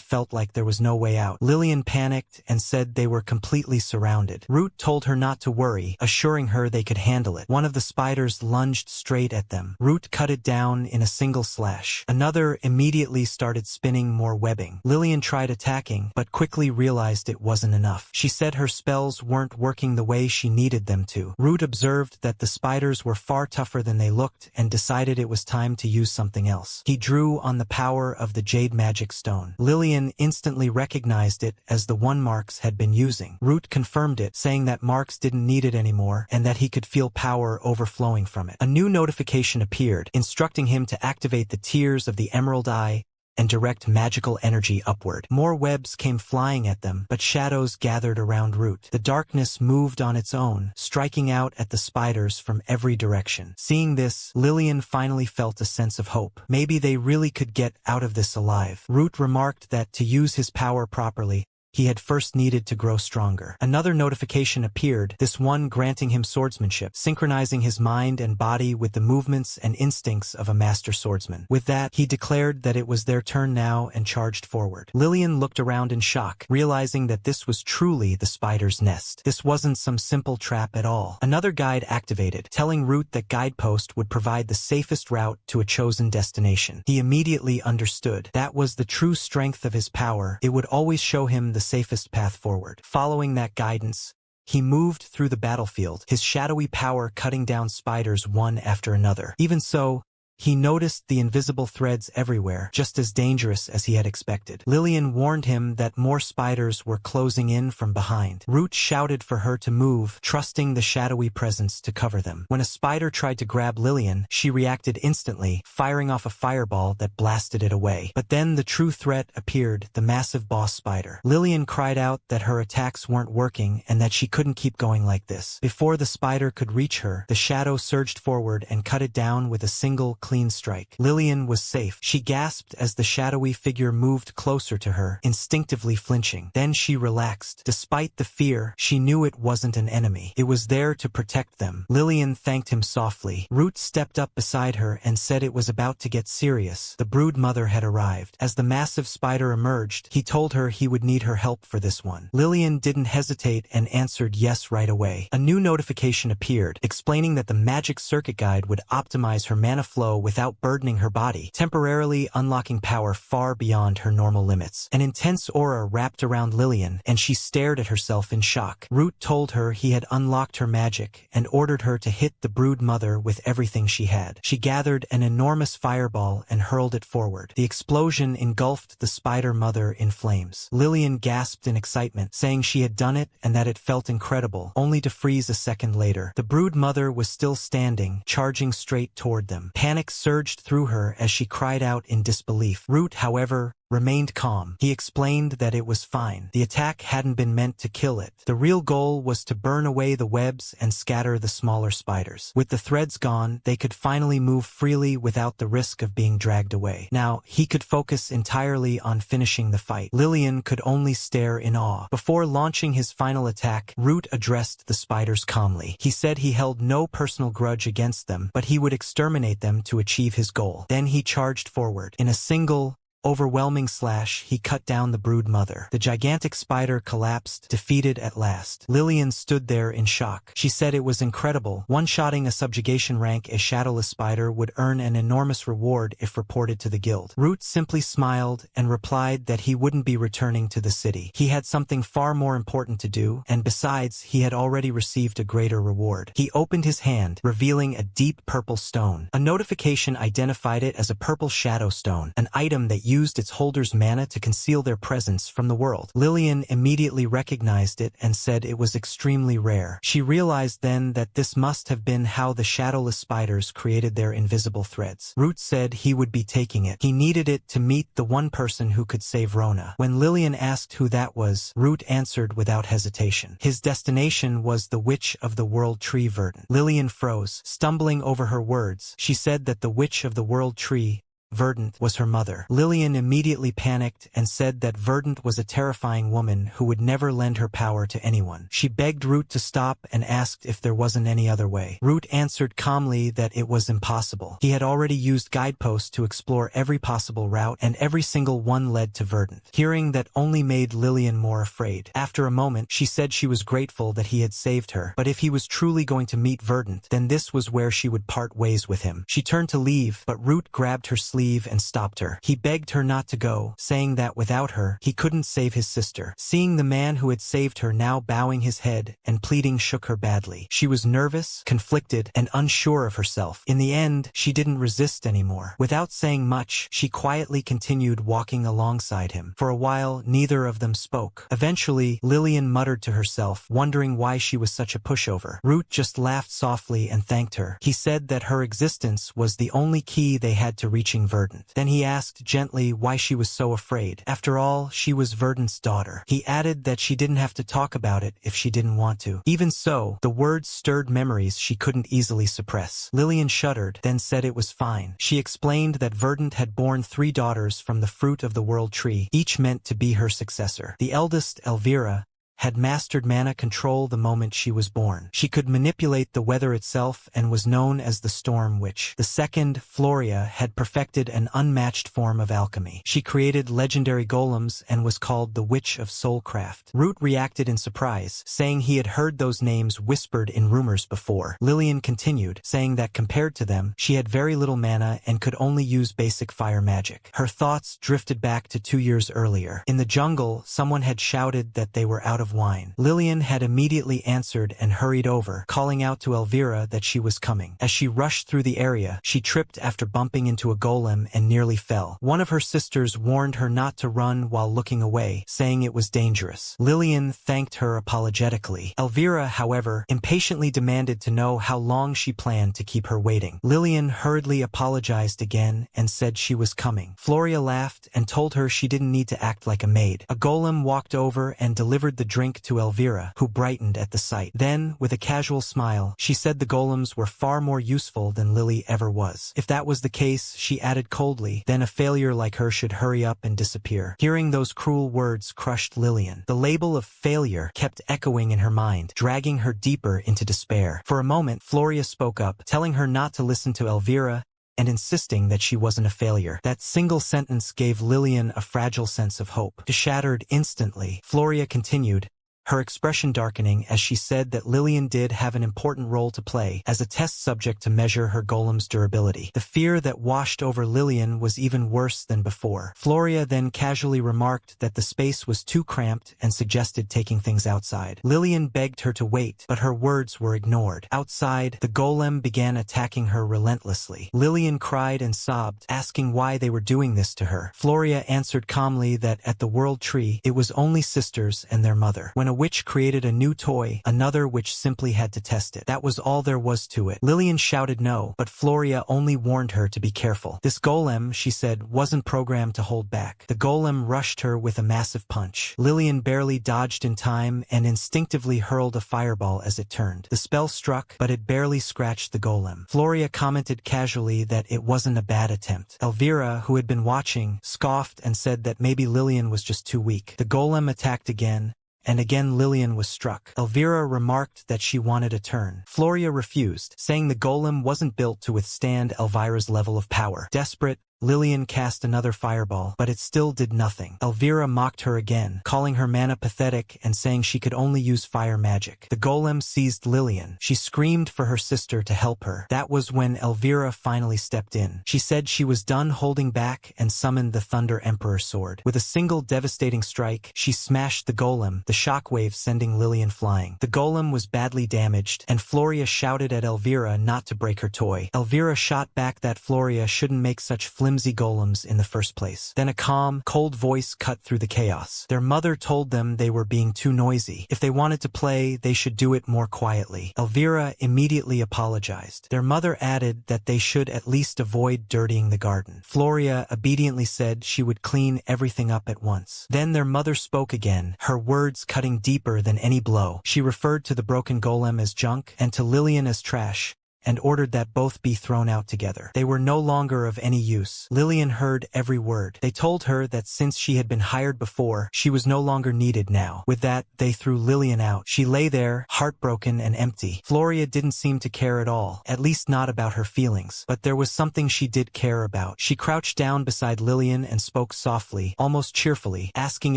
felt like there was no way out. Lillian panicked and said they were completely surrounded. Root told her not to worry, assuring her they could handle it. One of the spiders lunged straight at them. Root cut it down in a single slash. Another immediately started spinning more webbing. Lillian tried attacking, but quickly realized it wasn't enough. She said her spells weren't working the way she needed them to. Root observed that the spiders were far tougher than they looked and decided it was time to use something else. He drew on the power of the jade magic stone. Lillian instantly recognized it as the one Marks had been using. Root confirmed it, saying that Marks didn't need it anymore and that he could feel power overflowing from it. A new notification appeared, instructing him to activate the Tears of the Emerald Eye and direct magical energy upward. More webs came flying at them, but shadows gathered around Root. The darkness moved on its own, striking out at the spiders from every direction. Seeing this, Lillian finally felt a sense of hope. Maybe they really could get out of this alive. Root remarked that to use his power properly, he had first needed to grow stronger. Another notification appeared, this one granting him swordsmanship, synchronizing his mind and body with the movements and instincts of a master swordsman. With that, he declared that it was their turn now and charged forward. Lillian looked around in shock, realizing that this was truly the spider's nest. This wasn't some simple trap at all. Another guide activated, telling Root that Guidepost would provide the safest route to a chosen destination. He immediately understood. That was the true strength of his power. It would always show him the safest path forward. Following that guidance, he moved through the battlefield, his shadowy power cutting down spiders one after another. Even so, he noticed the invisible threads everywhere, just as dangerous as he had expected. Lillian warned him that more spiders were closing in from behind. Root shouted for her to move, trusting the shadowy presence to cover them. When a spider tried to grab Lillian, she reacted instantly, firing off a fireball that blasted it away. But then the true threat appeared, the massive boss spider. Lillian cried out that her attacks weren't working and that she couldn't keep going like this. Before the spider could reach her, the shadow surged forward and cut it down with a single clean strike. Lillian was safe. She gasped as the shadowy figure moved closer to her, instinctively flinching. Then she relaxed. Despite the fear, she knew it wasn't an enemy. It was there to protect them. Lillian thanked him softly. Root stepped up beside her and said it was about to get serious. The brood mother had arrived. As the massive spider emerged, he told her he would need her help for this one. Lillian didn't hesitate and answered yes right away. A new notification appeared, explaining that the magic circuit guide would optimize her mana flow without burdening her body, temporarily unlocking power far beyond her normal limits. An intense aura wrapped around Lillian, and she stared at herself in shock. Root told her he had unlocked her magic and ordered her to hit the brood mother with everything she had. She gathered an enormous fireball and hurled it forward. The explosion engulfed the spider mother in flames. Lillian gasped in excitement, saying she had done it and that it felt incredible, only to freeze a second later. The brood mother was still standing, charging straight toward them. Panic surged through her as she cried out in disbelief. Root, however, remained calm. He explained that it was fine. The attack hadn't been meant to kill it. The real goal was to burn away the webs and scatter the smaller spiders. With the threads gone, they could finally move freely without the risk of being dragged away. Now, he could focus entirely on finishing the fight. Lillian could only stare in awe. Before launching his final attack, Root addressed the spiders calmly. He said he held no personal grudge against them, but he would exterminate them to achieve his goal. Then he charged forward. In a single, overwhelming slash, he cut down the brood mother. The gigantic spider collapsed, defeated at last. Lillian stood there in shock. She said it was incredible. One-shotting a subjugation rank as shadowless spider would earn an enormous reward if reported to the guild. Root simply smiled and replied that he wouldn't be returning to the city. He had something far more important to do, and besides, he had already received a greater reward. He opened his hand, revealing a deep purple stone. A notification identified it as a purple shadow stone, an item that used its holder's mana to conceal their presence from the world. Lillian immediately recognized it and said it was extremely rare. She realized then that this must have been how the shadowless spiders created their invisible threads. Root said he would be taking it. He needed it to meet the one person who could save Rona. When Lillian asked who that was, Root answered without hesitation. His destination was the Witch of the World Tree Verdant. Lillian froze, stumbling over her words. She said that the Witch of the World Tree Verdant was her mother. Lillian immediately panicked and said that Verdant was a terrifying woman who would never lend her power to anyone. She begged Root to stop and asked if there wasn't any other way. Root answered calmly that it was impossible. He had already used guideposts to explore every possible route, and every single one led to Verdant. Hearing that only made Lillian more afraid. After a moment, she said she was grateful that he had saved her, but if he was truly going to meet Verdant, then this was where she would part ways with him. She turned to leave, but Root grabbed her sleeve and stopped her. He begged her not to go, saying that without her, he couldn't save his sister. Seeing the man who had saved her now bowing his head and pleading shook her badly. She was nervous, conflicted, and unsure of herself. In the end, she didn't resist anymore. Without saying much, she quietly continued walking alongside him. For a while, neither of them spoke. Eventually, Lillian muttered to herself, wondering why she was such a pushover. Root just laughed softly and thanked her. He said that her existence was the only key they had to reaching Verdant. Then he asked gently why she was so afraid. After all, she was Verdant's daughter. He added that she didn't have to talk about it if she didn't want to. Even so, the words stirred memories she couldn't easily suppress. Lillian shuddered, then said it was fine. She explained that Verdant had borne 3 daughters from the fruit of the world tree, each meant to be her successor. The eldest, Elvira, had mastered mana control the moment she was born. She could manipulate the weather itself and was known as the Storm Witch. The second, Floria, had perfected an unmatched form of alchemy. She created legendary golems and was called the Witch of Soulcraft. Root reacted in surprise, saying he had heard those names whispered in rumors before. Lillian continued, saying that compared to them, she had very little mana and could only use basic fire magic. Her thoughts drifted back to 2 years earlier. In the jungle, someone had shouted that they were out of wine. Lillian had immediately answered and hurried over, calling out to Elvira that she was coming. As she rushed through the area, she tripped after bumping into a golem and nearly fell. One of her sisters warned her not to run while looking away, saying it was dangerous. Lillian thanked her apologetically. Elvira, however, impatiently demanded to know how long she planned to keep her waiting. Lillian hurriedly apologized again and said she was coming. Floria laughed and told her she didn't need to act like a maid. A golem walked over and delivered the drink to Elvira, who brightened at the sight. Then, with a casual smile, she said the golems were far more useful than Lily ever was. If that was the case, she added coldly, then a failure like her should hurry up and disappear. Hearing those cruel words crushed Lillian. The label of failure kept echoing in her mind, dragging her deeper into despair. For a moment, Floria spoke up, telling her not to listen to Elvira and insisting that she wasn't a failure. That single sentence gave Lillian a fragile sense of hope. Shattered instantly, Floria continued, her expression darkening as she said that Lillian did have an important role to play as a test subject to measure her golem's durability. The fear that washed over Lillian was even worse than before. Floria then casually remarked that the space was too cramped and suggested taking things outside. Lillian begged her to wait, but her words were ignored. Outside, the golem began attacking her relentlessly. Lillian cried and sobbed, asking why they were doing this to her. Floria answered calmly that at the World Tree, it was only sisters and their mother. When a witch created a new toy, another witch simply had to test it. That was all there was to it. Lillian shouted no, but Floria only warned her to be careful. This golem, she said, wasn't programmed to hold back. The golem rushed her with a massive punch. Lillian barely dodged in time and instinctively hurled a fireball as it turned. The spell struck, but it barely scratched the golem. Floria commented casually that it wasn't a bad attempt. Elvira, who had been watching, scoffed and said that maybe Lillian was just too weak. The golem attacked again, and again Lillian was struck. Elvira remarked that she wanted a turn. Floria refused, saying the golem wasn't built to withstand Elvira's level of power. Desperate, Lillian cast another fireball, but it still did nothing. Elvira mocked her again, calling her mana pathetic and saying she could only use fire magic. The golem seized Lillian. She screamed for her sister to help her. That was when Elvira finally stepped in. She said she was done holding back and summoned the Thunder Emperor sword. With a single devastating strike, she smashed the golem, the shockwave sending Lillian flying. The golem was badly damaged, and Floria shouted at Elvira not to break her toy. Elvira shot back that Floria shouldn't make such flimsy golems in the first place. Then a calm, cold voice cut through the chaos. Their mother told them they were being too noisy. If they wanted to play, they should do it more quietly. Elvira immediately apologized. Their mother added that they should at least avoid dirtying the garden. Floria obediently said she would clean everything up at once. Then their mother spoke again, her words cutting deeper than any blow. She referred to the broken golem as junk and to Lillian as trash, and ordered that both be thrown out together. They were no longer of any use. Lillian heard every word. They told her that since she had been hired before, she was no longer needed now. With that, they threw Lillian out. She lay there, heartbroken and empty. Floria didn't seem to care at all, at least not about her feelings. But there was something she did care about. She crouched down beside Lillian and spoke softly, almost cheerfully, asking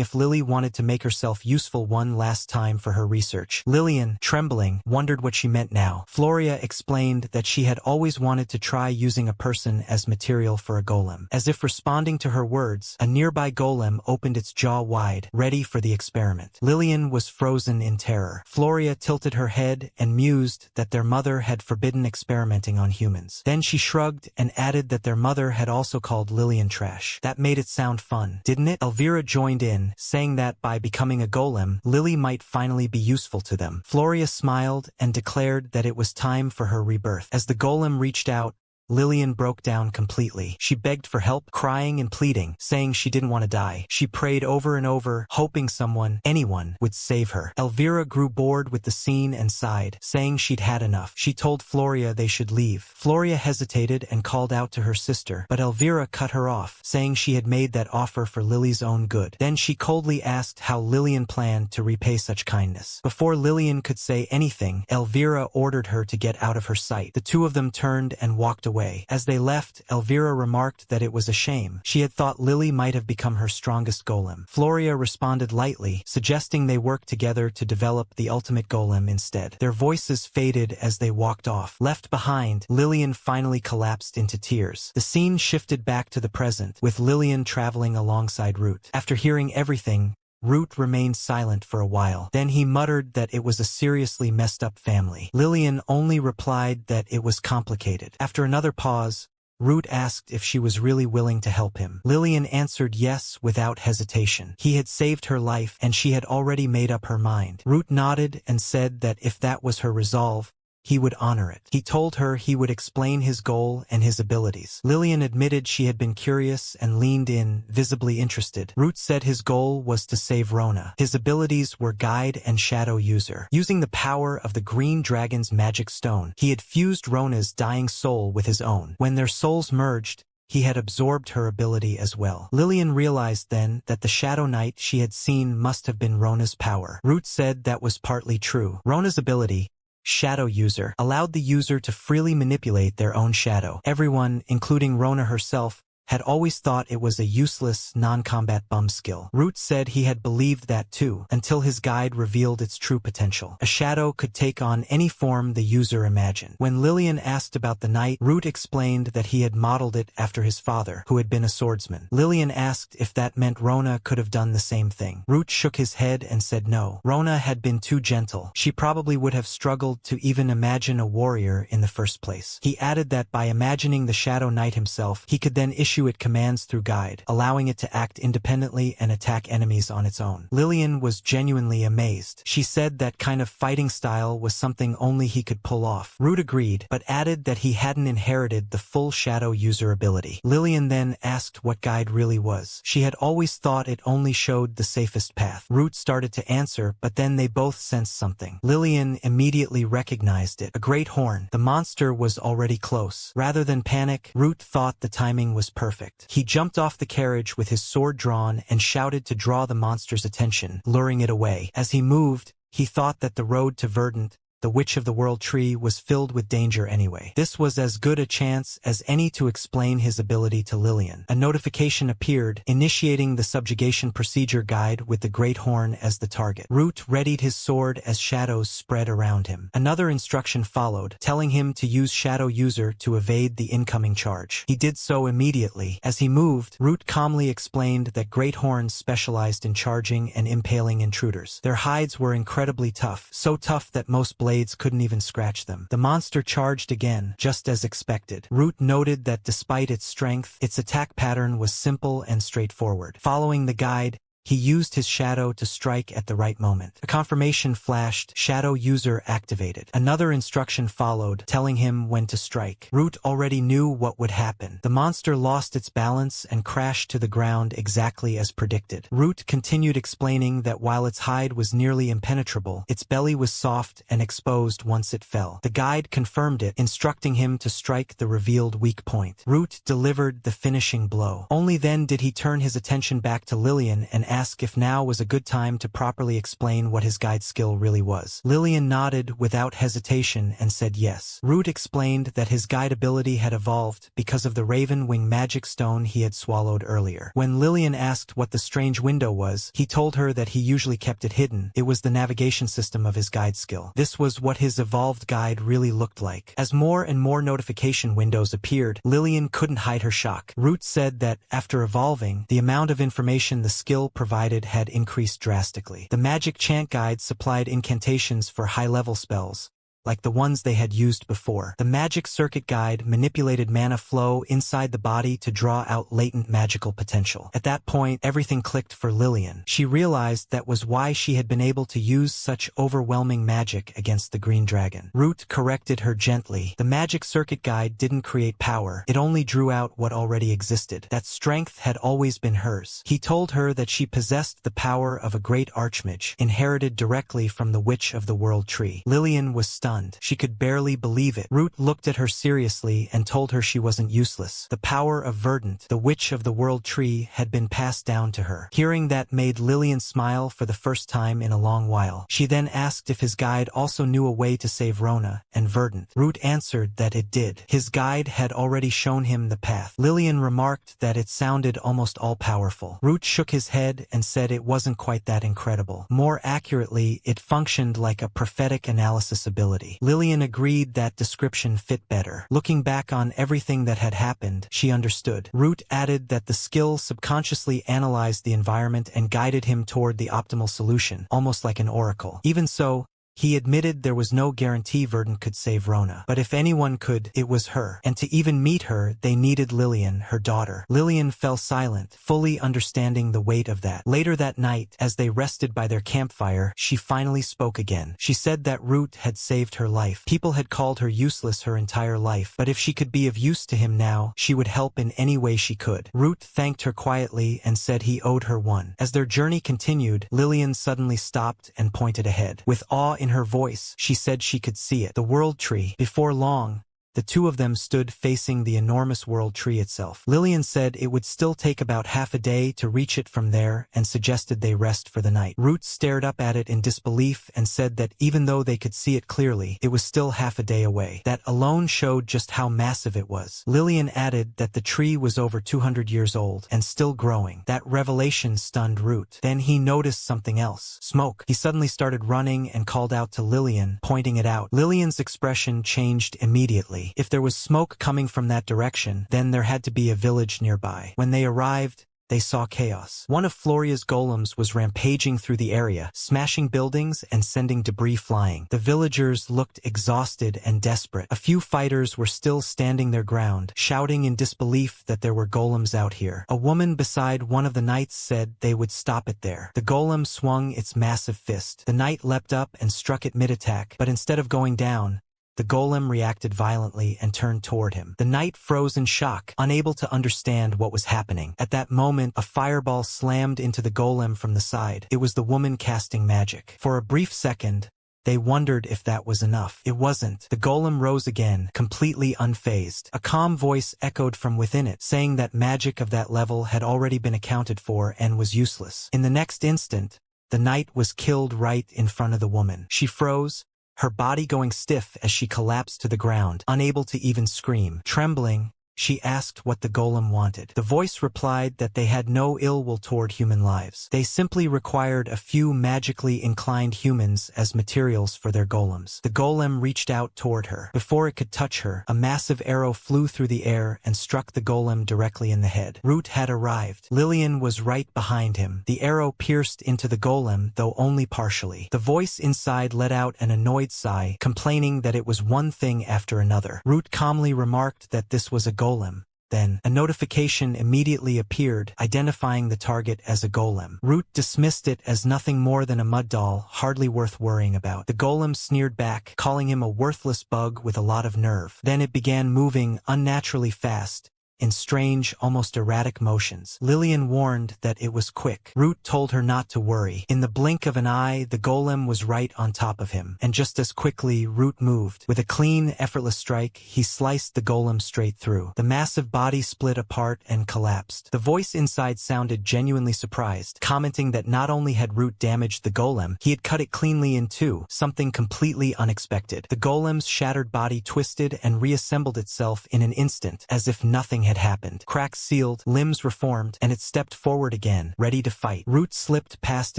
if Lily wanted to make herself useful one last time for her research. Lillian, trembling, wondered what she meant now. Floria explained that she had always wanted to try using a person as material for a golem. As if responding to her words, a nearby golem opened its jaw wide, ready for the experiment. Lillian was frozen in terror. Floria tilted her head and mused that their mother had forbidden experimenting on humans. Then she shrugged and added that their mother had also called Lillian trash. That made it sound fun, didn't it? Elvira joined in, saying that by becoming a golem, Lily might finally be useful to them. Floria smiled and declared that it was time for her rebirth. As the golem reached out, Lillian broke down completely. She begged for help, crying and pleading, saying she didn't want to die. She prayed over and over, hoping someone, anyone, would save her. Elvira grew bored with the scene and sighed, saying she'd had enough. She told Floria they should leave. Floria hesitated and called out to her sister, but Elvira cut her off, saying she had made that offer for Lily's own good. Then she coldly asked how Lillian planned to repay such kindness. Before Lillian could say anything, Elvira ordered her to get out of her sight. The two of them turned and walked away. As they left, Elvira remarked that it was a shame. She had thought Lily might have become her strongest golem. Floria responded lightly, suggesting they work together to develop the ultimate golem instead. Their voices faded as they walked off. Left behind, Lillian finally collapsed into tears. The scene shifted back to the present, with Lillian traveling alongside Root. After hearing everything, Root remained silent for a while. Then he muttered that it was a seriously messed up family. Lillian only replied that it was complicated. After another pause, Root asked if she was really willing to help him. Lillian answered yes without hesitation. He had saved her life, and she had already made up her mind. Root nodded and said that if that was her resolve, he would honor it. He told her he would explain his goal and his abilities. Lillian admitted she had been curious and leaned in, visibly interested. Root said his goal was to save Rona. His abilities were Guide and Shadow User. Using the power of the Green Dragon's magic stone, he had fused Rona's dying soul with his own. When their souls merged, he had absorbed her ability as well. Lillian realized then that the Shadow Knight she had seen must have been Rona's power. Root said that was partly true. Rona's ability, Shadow User, allowed the user to freely manipulate their own shadow. Everyone, including Rona herself, had always thought it was a useless, non-combat bum skill. Root said he had believed that too, until his guide revealed its true potential. A shadow could take on any form the user imagined. When Lillian asked about the knight, Root explained that he had modeled it after his father, who had been a swordsman. Lillian asked if that meant Rona could have done the same thing. Root shook his head and said no. Rona had been too gentle. She probably would have struggled to even imagine a warrior in the first place. He added that by imagining the Shadow Knight himself, he could then issue it commands through guide, allowing it to act independently and attack enemies on its own. Lillian was genuinely amazed. She said that kind of fighting style was something only he could pull off. Root agreed, but added that he hadn't inherited the full Shadow user ability. Lillian then asked what guide really was. She had always thought it only showed the safest path. Root started to answer, but then they both sensed something. Lillian immediately recognized it. A great horn. The monster was already close. Rather than panic, Root thought the timing was perfect. He jumped off the carriage with his sword drawn and shouted to draw the monster's attention, luring it away. As he moved, he thought that the road to Verdant, the Witch of the World Tree, was filled with danger anyway. This was as good a chance as any to explain his ability to Lillian. A notification appeared, initiating the subjugation procedure guide with the Great Horn as the target. Root readied his sword as shadows spread around him. Another instruction followed, telling him to use Shadow User to evade the incoming charge. He did so immediately. As he moved, Root calmly explained that Great Horns specialized in charging and impaling intruders. Their hides were incredibly tough, so tough that most blades couldn't even scratch them. The monster charged again, just as expected. Root noted that despite its strength, its attack pattern was simple and straightforward. Following the guide, he used his shadow to strike at the right moment. A confirmation flashed, Shadow User activated. Another instruction followed, telling him when to strike. Root already knew what would happen. The monster lost its balance and crashed to the ground exactly as predicted. Root continued explaining that while its hide was nearly impenetrable, its belly was soft and exposed once it fell. The guide confirmed it, instructing him to strike the revealed weak point. Root delivered the finishing blow. Only then did he turn his attention back to Lillian and ask if now was a good time to properly explain what his guide skill really was. Lillian nodded without hesitation and said yes. Root explained that his guide ability had evolved because of the Raven Wing magic stone he had swallowed earlier. When Lillian asked what the strange window was, he told her that he usually kept it hidden. It was the navigation system of his guide skill. This was what his evolved guide really looked like. As more and more notification windows appeared, Lillian couldn't hide her shock. Root said that, after evolving, the amount of information the skill provided had increased drastically. The magic chant guide supplied incantations for high-level spells, like the ones they had used before. The magic circuit guide manipulated mana flow inside the body to draw out latent magical potential. At that point, everything clicked for Lillian. She realized that was why she had been able to use such overwhelming magic against the green dragon. Root corrected her gently. The magic circuit guide didn't create power, it only drew out what already existed. That strength had always been hers. He told her that she possessed the power of a great archmage, inherited directly from the Witch of the World Tree. Lillian was stunned. She could barely believe it. Root looked at her seriously and told her she wasn't useless. The power of Verdant, the Witch of the World Tree, had been passed down to her. Hearing that made Lillian smile for the first time in a long while. She then asked if his guide also knew a way to save Rona and Verdant. Root answered that it did. His guide had already shown him the path. Lillian remarked that it sounded almost all-powerful. Root shook his head and said it wasn't quite that incredible. More accurately, it functioned like a prophetic analysis ability. Lillian agreed that description fit better. Looking back on everything that had happened, she understood. Root added that the skill subconsciously analyzed the environment and guided him toward the optimal solution, almost like an oracle. Even so, he admitted there was no guarantee Verdant could save Rona. But if anyone could, it was her. And to even meet her, they needed Lillian, her daughter. Lillian fell silent, fully understanding the weight of that. Later that night, as they rested by their campfire, she finally spoke again. She said that Root had saved her life. People had called her useless her entire life, but if she could be of use to him now, she would help in any way she could. Root thanked her quietly and said he owed her one. As their journey continued, Lillian suddenly stopped and pointed ahead. With awe in her voice, she said she could see it. The World Tree. Before long, The two of them stood facing the enormous world tree itself. Lillian said it would still take about half a day to reach it from there and suggested they rest for the night. Root stared up at it in disbelief and said that even though they could see it clearly, it was still half a day away. That alone showed just how massive it was. Lillian added that the tree was over 200 years old and still growing. That revelation stunned Root. Then he noticed something else. Smoke. He suddenly started running and called out to Lillian, pointing it out. Lillian's expression changed immediately. If there was smoke coming from that direction, then there had to be a village nearby. When they arrived, they saw chaos. One of Floria's golems was rampaging through the area, smashing buildings and sending debris flying. The villagers looked exhausted and desperate. A few fighters were still standing their ground, shouting in disbelief that there were golems out here. A woman beside one of the knights said they would stop it there. The golem swung its massive fist. The knight leapt up and struck it mid-attack, but instead of going down, the golem reacted violently and turned toward him. The knight froze in shock, unable to understand what was happening. At that moment, a fireball slammed into the golem from the side. It was the woman casting magic. For a brief second, they wondered if that was enough. It wasn't. The golem rose again, completely unfazed. A calm voice echoed from within it, saying that magic of that level had already been accounted for and was useless. In the next instant, the knight was killed right in front of the woman. She froze, her body going stiff as she collapsed to the ground, unable to even scream. Trembling, she asked what the golem wanted. The voice replied that they had no ill will toward human lives. They simply required a few magically inclined humans as materials for their golems. The golem reached out toward her. Before it could touch her, a massive arrow flew through the air and struck the golem directly in the head. Root had arrived. Lillian was right behind him. The arrow pierced into the golem, though only partially. The voice inside let out an annoyed sigh, complaining that it was one thing after another. Root calmly remarked that this was a golem. Then, a notification immediately appeared, identifying the target as a golem. Root dismissed it as nothing more than a mud doll, hardly worth worrying about. The golem sneered back, calling him a worthless bug with a lot of nerve. Then it began moving unnaturally fast, in strange, almost erratic motions. Lillian warned that it was quick. Root told her not to worry. In the blink of an eye, the golem was right on top of him, and just as quickly, Root moved. With a clean, effortless strike, he sliced the golem straight through. The massive body split apart and collapsed. The voice inside sounded genuinely surprised, commenting that not only had Root damaged the golem, he had cut it cleanly in two, something completely unexpected. The golem's shattered body twisted and reassembled itself in an instant, as if nothing had happened. Cracks sealed, limbs reformed, and it stepped forward again, ready to fight. Root slipped past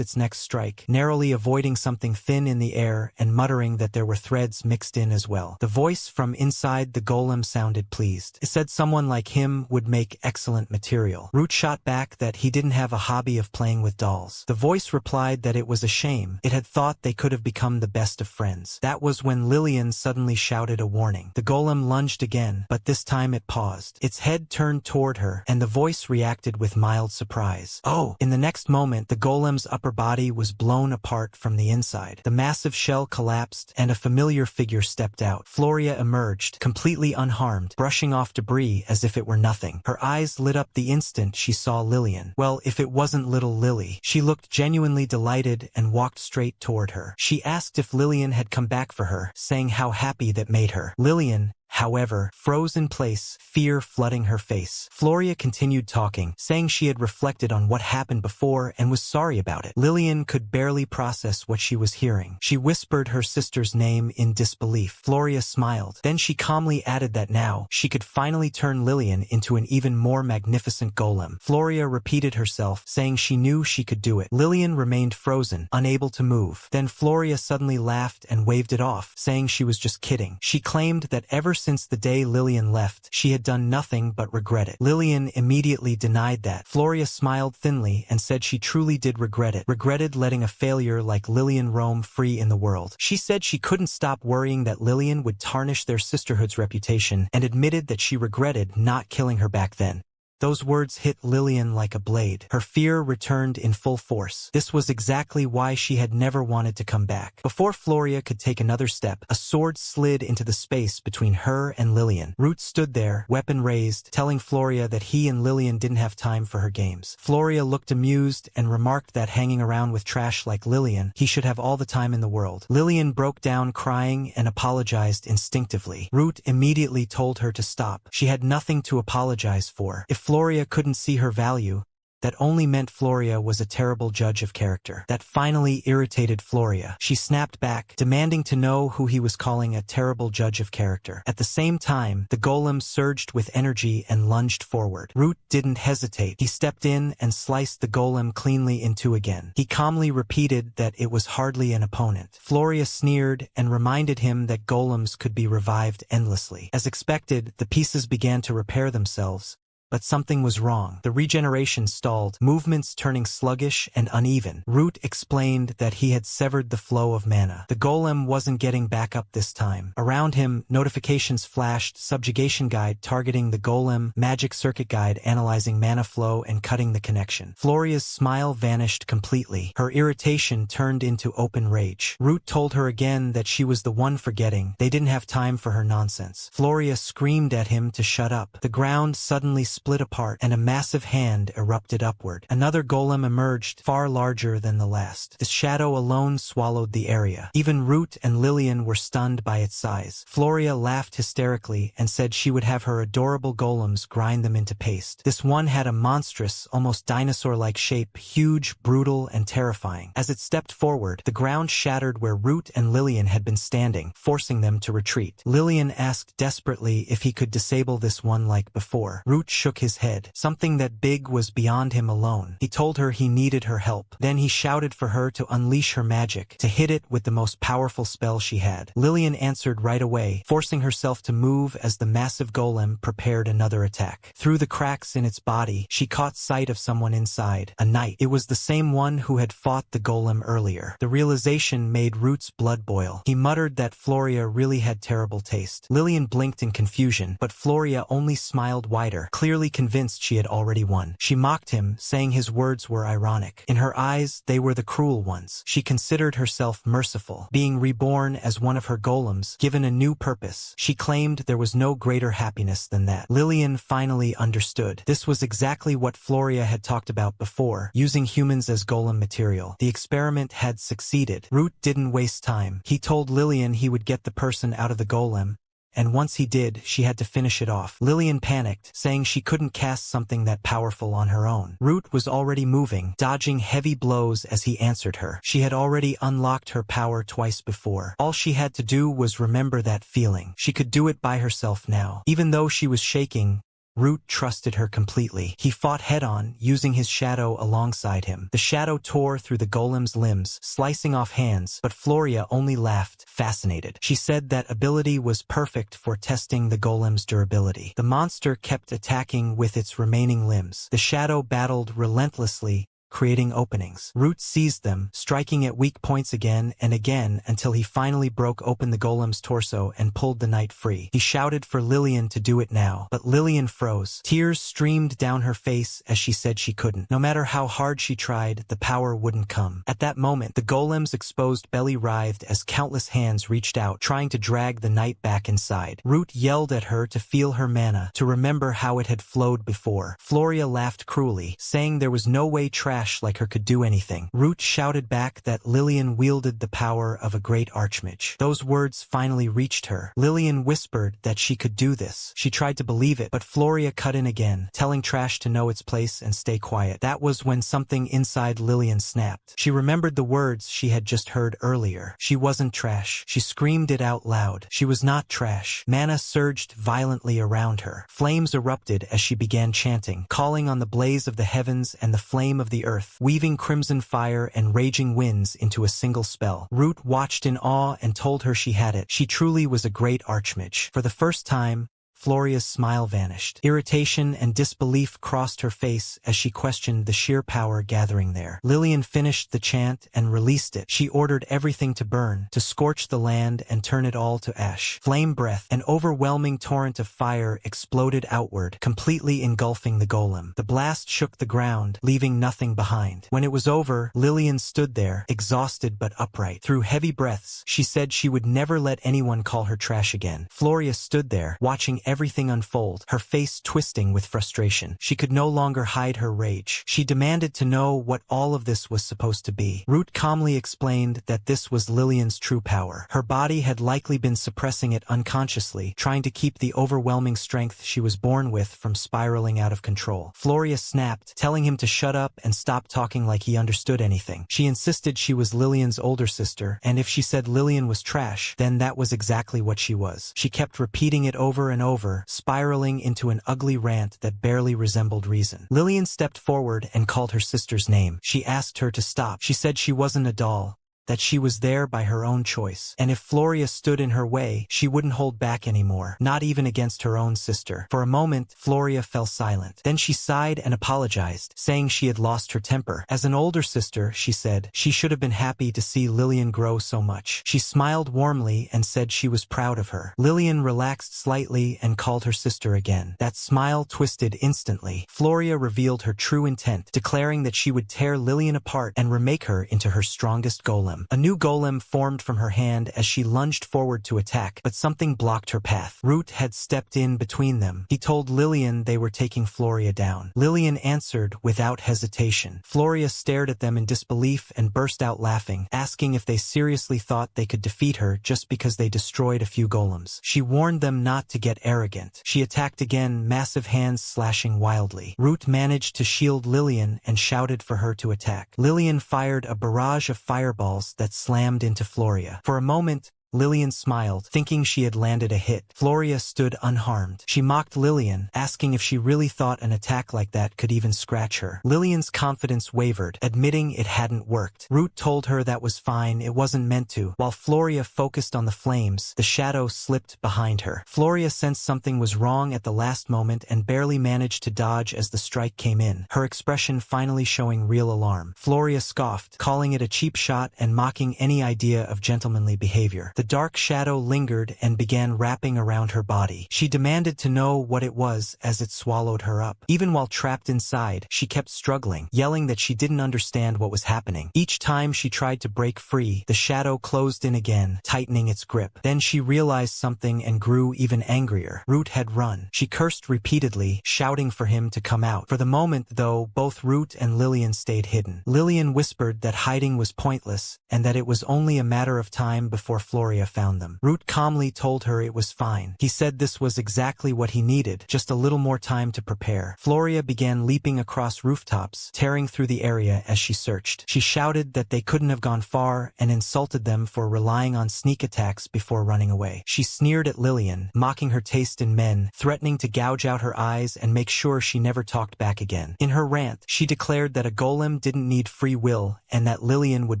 its next strike, narrowly avoiding something thin in the air and muttering that there were threads mixed in as well. The voice from inside the golem sounded pleased. It said someone like him would make excellent material. Root shot back that he didn't have a hobby of playing with dolls. The voice replied that it was a shame. It had thought they could have become the best of friends. That was when Lillian suddenly shouted a warning. The golem lunged again, but this time it paused. Its head turned toward her, and the voice reacted with mild surprise. Oh! In the next moment, the golem's upper body was blown apart from the inside. The massive shell collapsed, and a familiar figure stepped out. Floria emerged, completely unharmed, brushing off debris as if it were nothing. Her eyes lit up the instant she saw Lillian. Well, if it wasn't little Lily. She looked genuinely delighted and walked straight toward her. She asked if Lillian had come back for her, saying how happy that made her. Lillian, however, froze in place, fear flooding her face. Floria continued talking, saying she had reflected on what happened before and was sorry about it. Lillian could barely process what she was hearing. She whispered her sister's name in disbelief. Floria smiled. Then she calmly added that now, she could finally turn Lillian into an even more magnificent golem. Floria repeated herself, saying she knew she could do it. Lillian remained frozen, unable to move. Then Floria suddenly laughed and waved it off, saying she was just kidding. She claimed that ever since the day Lillian left, she had done nothing but regret it. Lillian immediately denied that. Floria smiled thinly and said she truly did regret it, regretted letting a failure like Lillian roam free in the world. She said she couldn't stop worrying that Lillian would tarnish their sisterhood's reputation and admitted that she regretted not killing her back then. Those words hit Lillian like a blade. Her fear returned in full force. This was exactly why she had never wanted to come back. Before Floria could take another step, a sword slid into the space between her and Lillian. Root stood there, weapon raised, telling Floria that he and Lillian didn't have time for her games. Floria looked amused and remarked that hanging around with trash like Lillian, he should have all the time in the world. Lillian broke down crying and apologized instinctively. Root immediately told her to stop. She had nothing to apologize for. If Floria couldn't see her value, that only meant Floria was a terrible judge of character. That finally irritated Floria. She snapped back, demanding to know who he was calling a terrible judge of character. At the same time, the golem surged with energy and lunged forward. Root didn't hesitate. He stepped in and sliced the golem cleanly in two again. He calmly repeated that it was hardly an opponent. Floria sneered and reminded him that golems could be revived endlessly. As expected, the pieces began to repair themselves. But something was wrong. The regeneration stalled, movements turning sluggish and uneven. Root explained that he had severed the flow of mana. The golem wasn't getting back up this time. Around him, notifications flashed: subjugation guide targeting the golem, magic circuit guide analyzing mana flow and cutting the connection. Floria's smile vanished completely. Her irritation turned into open rage. Root told her again that she was the one forgetting. They didn't have time for her nonsense. Floria screamed at him to shut up. The ground suddenly split apart, and a massive hand erupted upward. Another golem emerged, far larger than the last. The shadow alone swallowed the area. Even Root and Lillian were stunned by its size. Floria laughed hysterically and said she would have her adorable golems grind them into paste. This one had a monstrous, almost dinosaur-like shape, huge, brutal, and terrifying. As it stepped forward, the ground shattered where Root and Lillian had been standing, forcing them to retreat. Lillian asked desperately if he could disable this one like before. Root shook his head. Something that big was beyond him alone. He told her he needed her help. Then he shouted for her to unleash her magic, to hit it with the most powerful spell she had. Lillian answered right away, forcing herself to move as the massive golem prepared another attack. Through the cracks in its body, she caught sight of someone inside, a knight. It was the same one who had fought the golem earlier. The realization made Root's blood boil. He muttered that Floria really had terrible taste. Lillian blinked in confusion, but Floria only smiled wider, clearly convinced she had already won. She mocked him, saying his words were ironic. In her eyes, they were the cruel ones. She considered herself merciful, being reborn as one of her golems, given a new purpose. She claimed there was no greater happiness than that. Lillian finally understood. This was exactly what Floria had talked about before, using humans as golem material. The experiment had succeeded. Root didn't waste time. He told Lillian he would get the person out of the golem, and once he did, she had to finish it off. Lillian panicked, saying she couldn't cast something that powerful on her own. Root was already moving, dodging heavy blows as he answered her. She had already unlocked her power twice before. All she had to do was remember that feeling. She could do it by herself now. Even though she was shaking, Root trusted her completely. He fought head-on, using his shadow alongside him. The shadow tore through the golem's limbs, slicing off hands, but Floria only laughed, fascinated. She said that ability was perfect for testing the golem's durability. The monster kept attacking with its remaining limbs. The shadow battled relentlessly, creating openings. Root seized them, striking at weak points again and again until he finally broke open the golem's torso and pulled the knight free. He shouted for Lillian to do it now, but Lillian froze. Tears streamed down her face as she said she couldn't. No matter how hard she tried, the power wouldn't come. At that moment, the golem's exposed belly writhed as countless hands reached out, trying to drag the knight back inside. Root yelled at her to feel her mana, to remember how it had flowed before. Floria laughed cruelly, saying there was no way trash like her could do anything. Root shouted back that Lillian wielded the power of a great archmage. Those words finally reached her. Lillian whispered that she could do this. She tried to believe it, but Floria cut in again, telling trash to know its place and stay quiet. That was when something inside Lillian snapped. She remembered the words she had just heard earlier. She wasn't trash. She screamed it out loud. She was not trash. Mana surged violently around her. Flames erupted as she began chanting, calling on the blaze of the heavens and the flame of the earth, weaving crimson fire and raging winds into a single spell. Root watched in awe and told her she had it. She truly was a great archmage. For the first time, Floria's smile vanished. Irritation and disbelief crossed her face as she questioned the sheer power gathering there. Lillian finished the chant and released it. She ordered everything to burn, to scorch the land and turn it all to ash. Flame breath, an overwhelming torrent of fire exploded outward, completely engulfing the golem. The blast shook the ground, leaving nothing behind. When it was over, Lillian stood there, exhausted but upright. Through heavy breaths, she said she would never let anyone call her trash again. Floria stood there, watching everything unfold, her face twisting with frustration. She could no longer hide her rage. She demanded to know what all of this was supposed to be. Root calmly explained that this was Lillian's true power. Her body had likely been suppressing it unconsciously, trying to keep the overwhelming strength she was born with from spiraling out of control. Floria snapped, telling him to shut up and stop talking like he understood anything. She insisted she was Lillian's older sister, and if she said Lillian was trash, then that was exactly what she was. She kept repeating it over and over, spiraling into an ugly rant that barely resembled reason. Lillian stepped forward and called her sister's name. She asked her to stop. She said she wasn't a doll, that she was there by her own choice. And if Floria stood in her way, she wouldn't hold back anymore, not even against her own sister. For a moment, Floria fell silent. Then she sighed and apologized, saying she had lost her temper. As an older sister, she said, she should have been happy to see Lillian grow so much. She smiled warmly and said she was proud of her. Lillian relaxed slightly and called her sister again. That smile twisted instantly. Floria revealed her true intent, declaring that she would tear Lillian apart and remake her into her strongest golem. A new golem formed from her hand as she lunged forward to attack, but something blocked her path. Root had stepped in between them. He told Lillian they were taking Floria down. Lillian answered without hesitation. Floria stared at them in disbelief and burst out laughing, asking if they seriously thought they could defeat her just because they destroyed a few golems. She warned them not to get arrogant. She attacked again, massive hands slashing wildly. Root managed to shield Lillian and shouted for her to attack. Lillian fired a barrage of fireballs that slammed into Floria. For a moment, Lillian smiled, thinking she had landed a hit. Floria stood unharmed. She mocked Lillian, asking if she really thought an attack like that could even scratch her. Lillian's confidence wavered, admitting it hadn't worked. Root told her that was fine, it wasn't meant to. While Floria focused on the flames, the shadow slipped behind her. Floria sensed something was wrong at the last moment and barely managed to dodge as the strike came in, her expression finally showing real alarm. Floria scoffed, calling it a cheap shot and mocking any idea of gentlemanly behavior. The dark shadow lingered and began wrapping around her body. She demanded to know what it was as it swallowed her up. Even while trapped inside, she kept struggling, yelling that she didn't understand what was happening. Each time she tried to break free, the shadow closed in again, tightening its grip. Then she realized something and grew even angrier. Root had run. She cursed repeatedly, shouting for him to come out. For the moment, though, both Root and Lillian stayed hidden. Lillian whispered that hiding was pointless and that it was only a matter of time before Floria found them. Root calmly told her it was fine. He said this was exactly what he needed, just a little more time to prepare. Floria began leaping across rooftops, tearing through the area as she searched. She shouted that they couldn't have gone far and insulted them for relying on sneak attacks before running away. She sneered at Lillian, mocking her taste in men, threatening to gouge out her eyes and make sure she never talked back again. In her rant, she declared that a golem didn't need free will and that Lillian would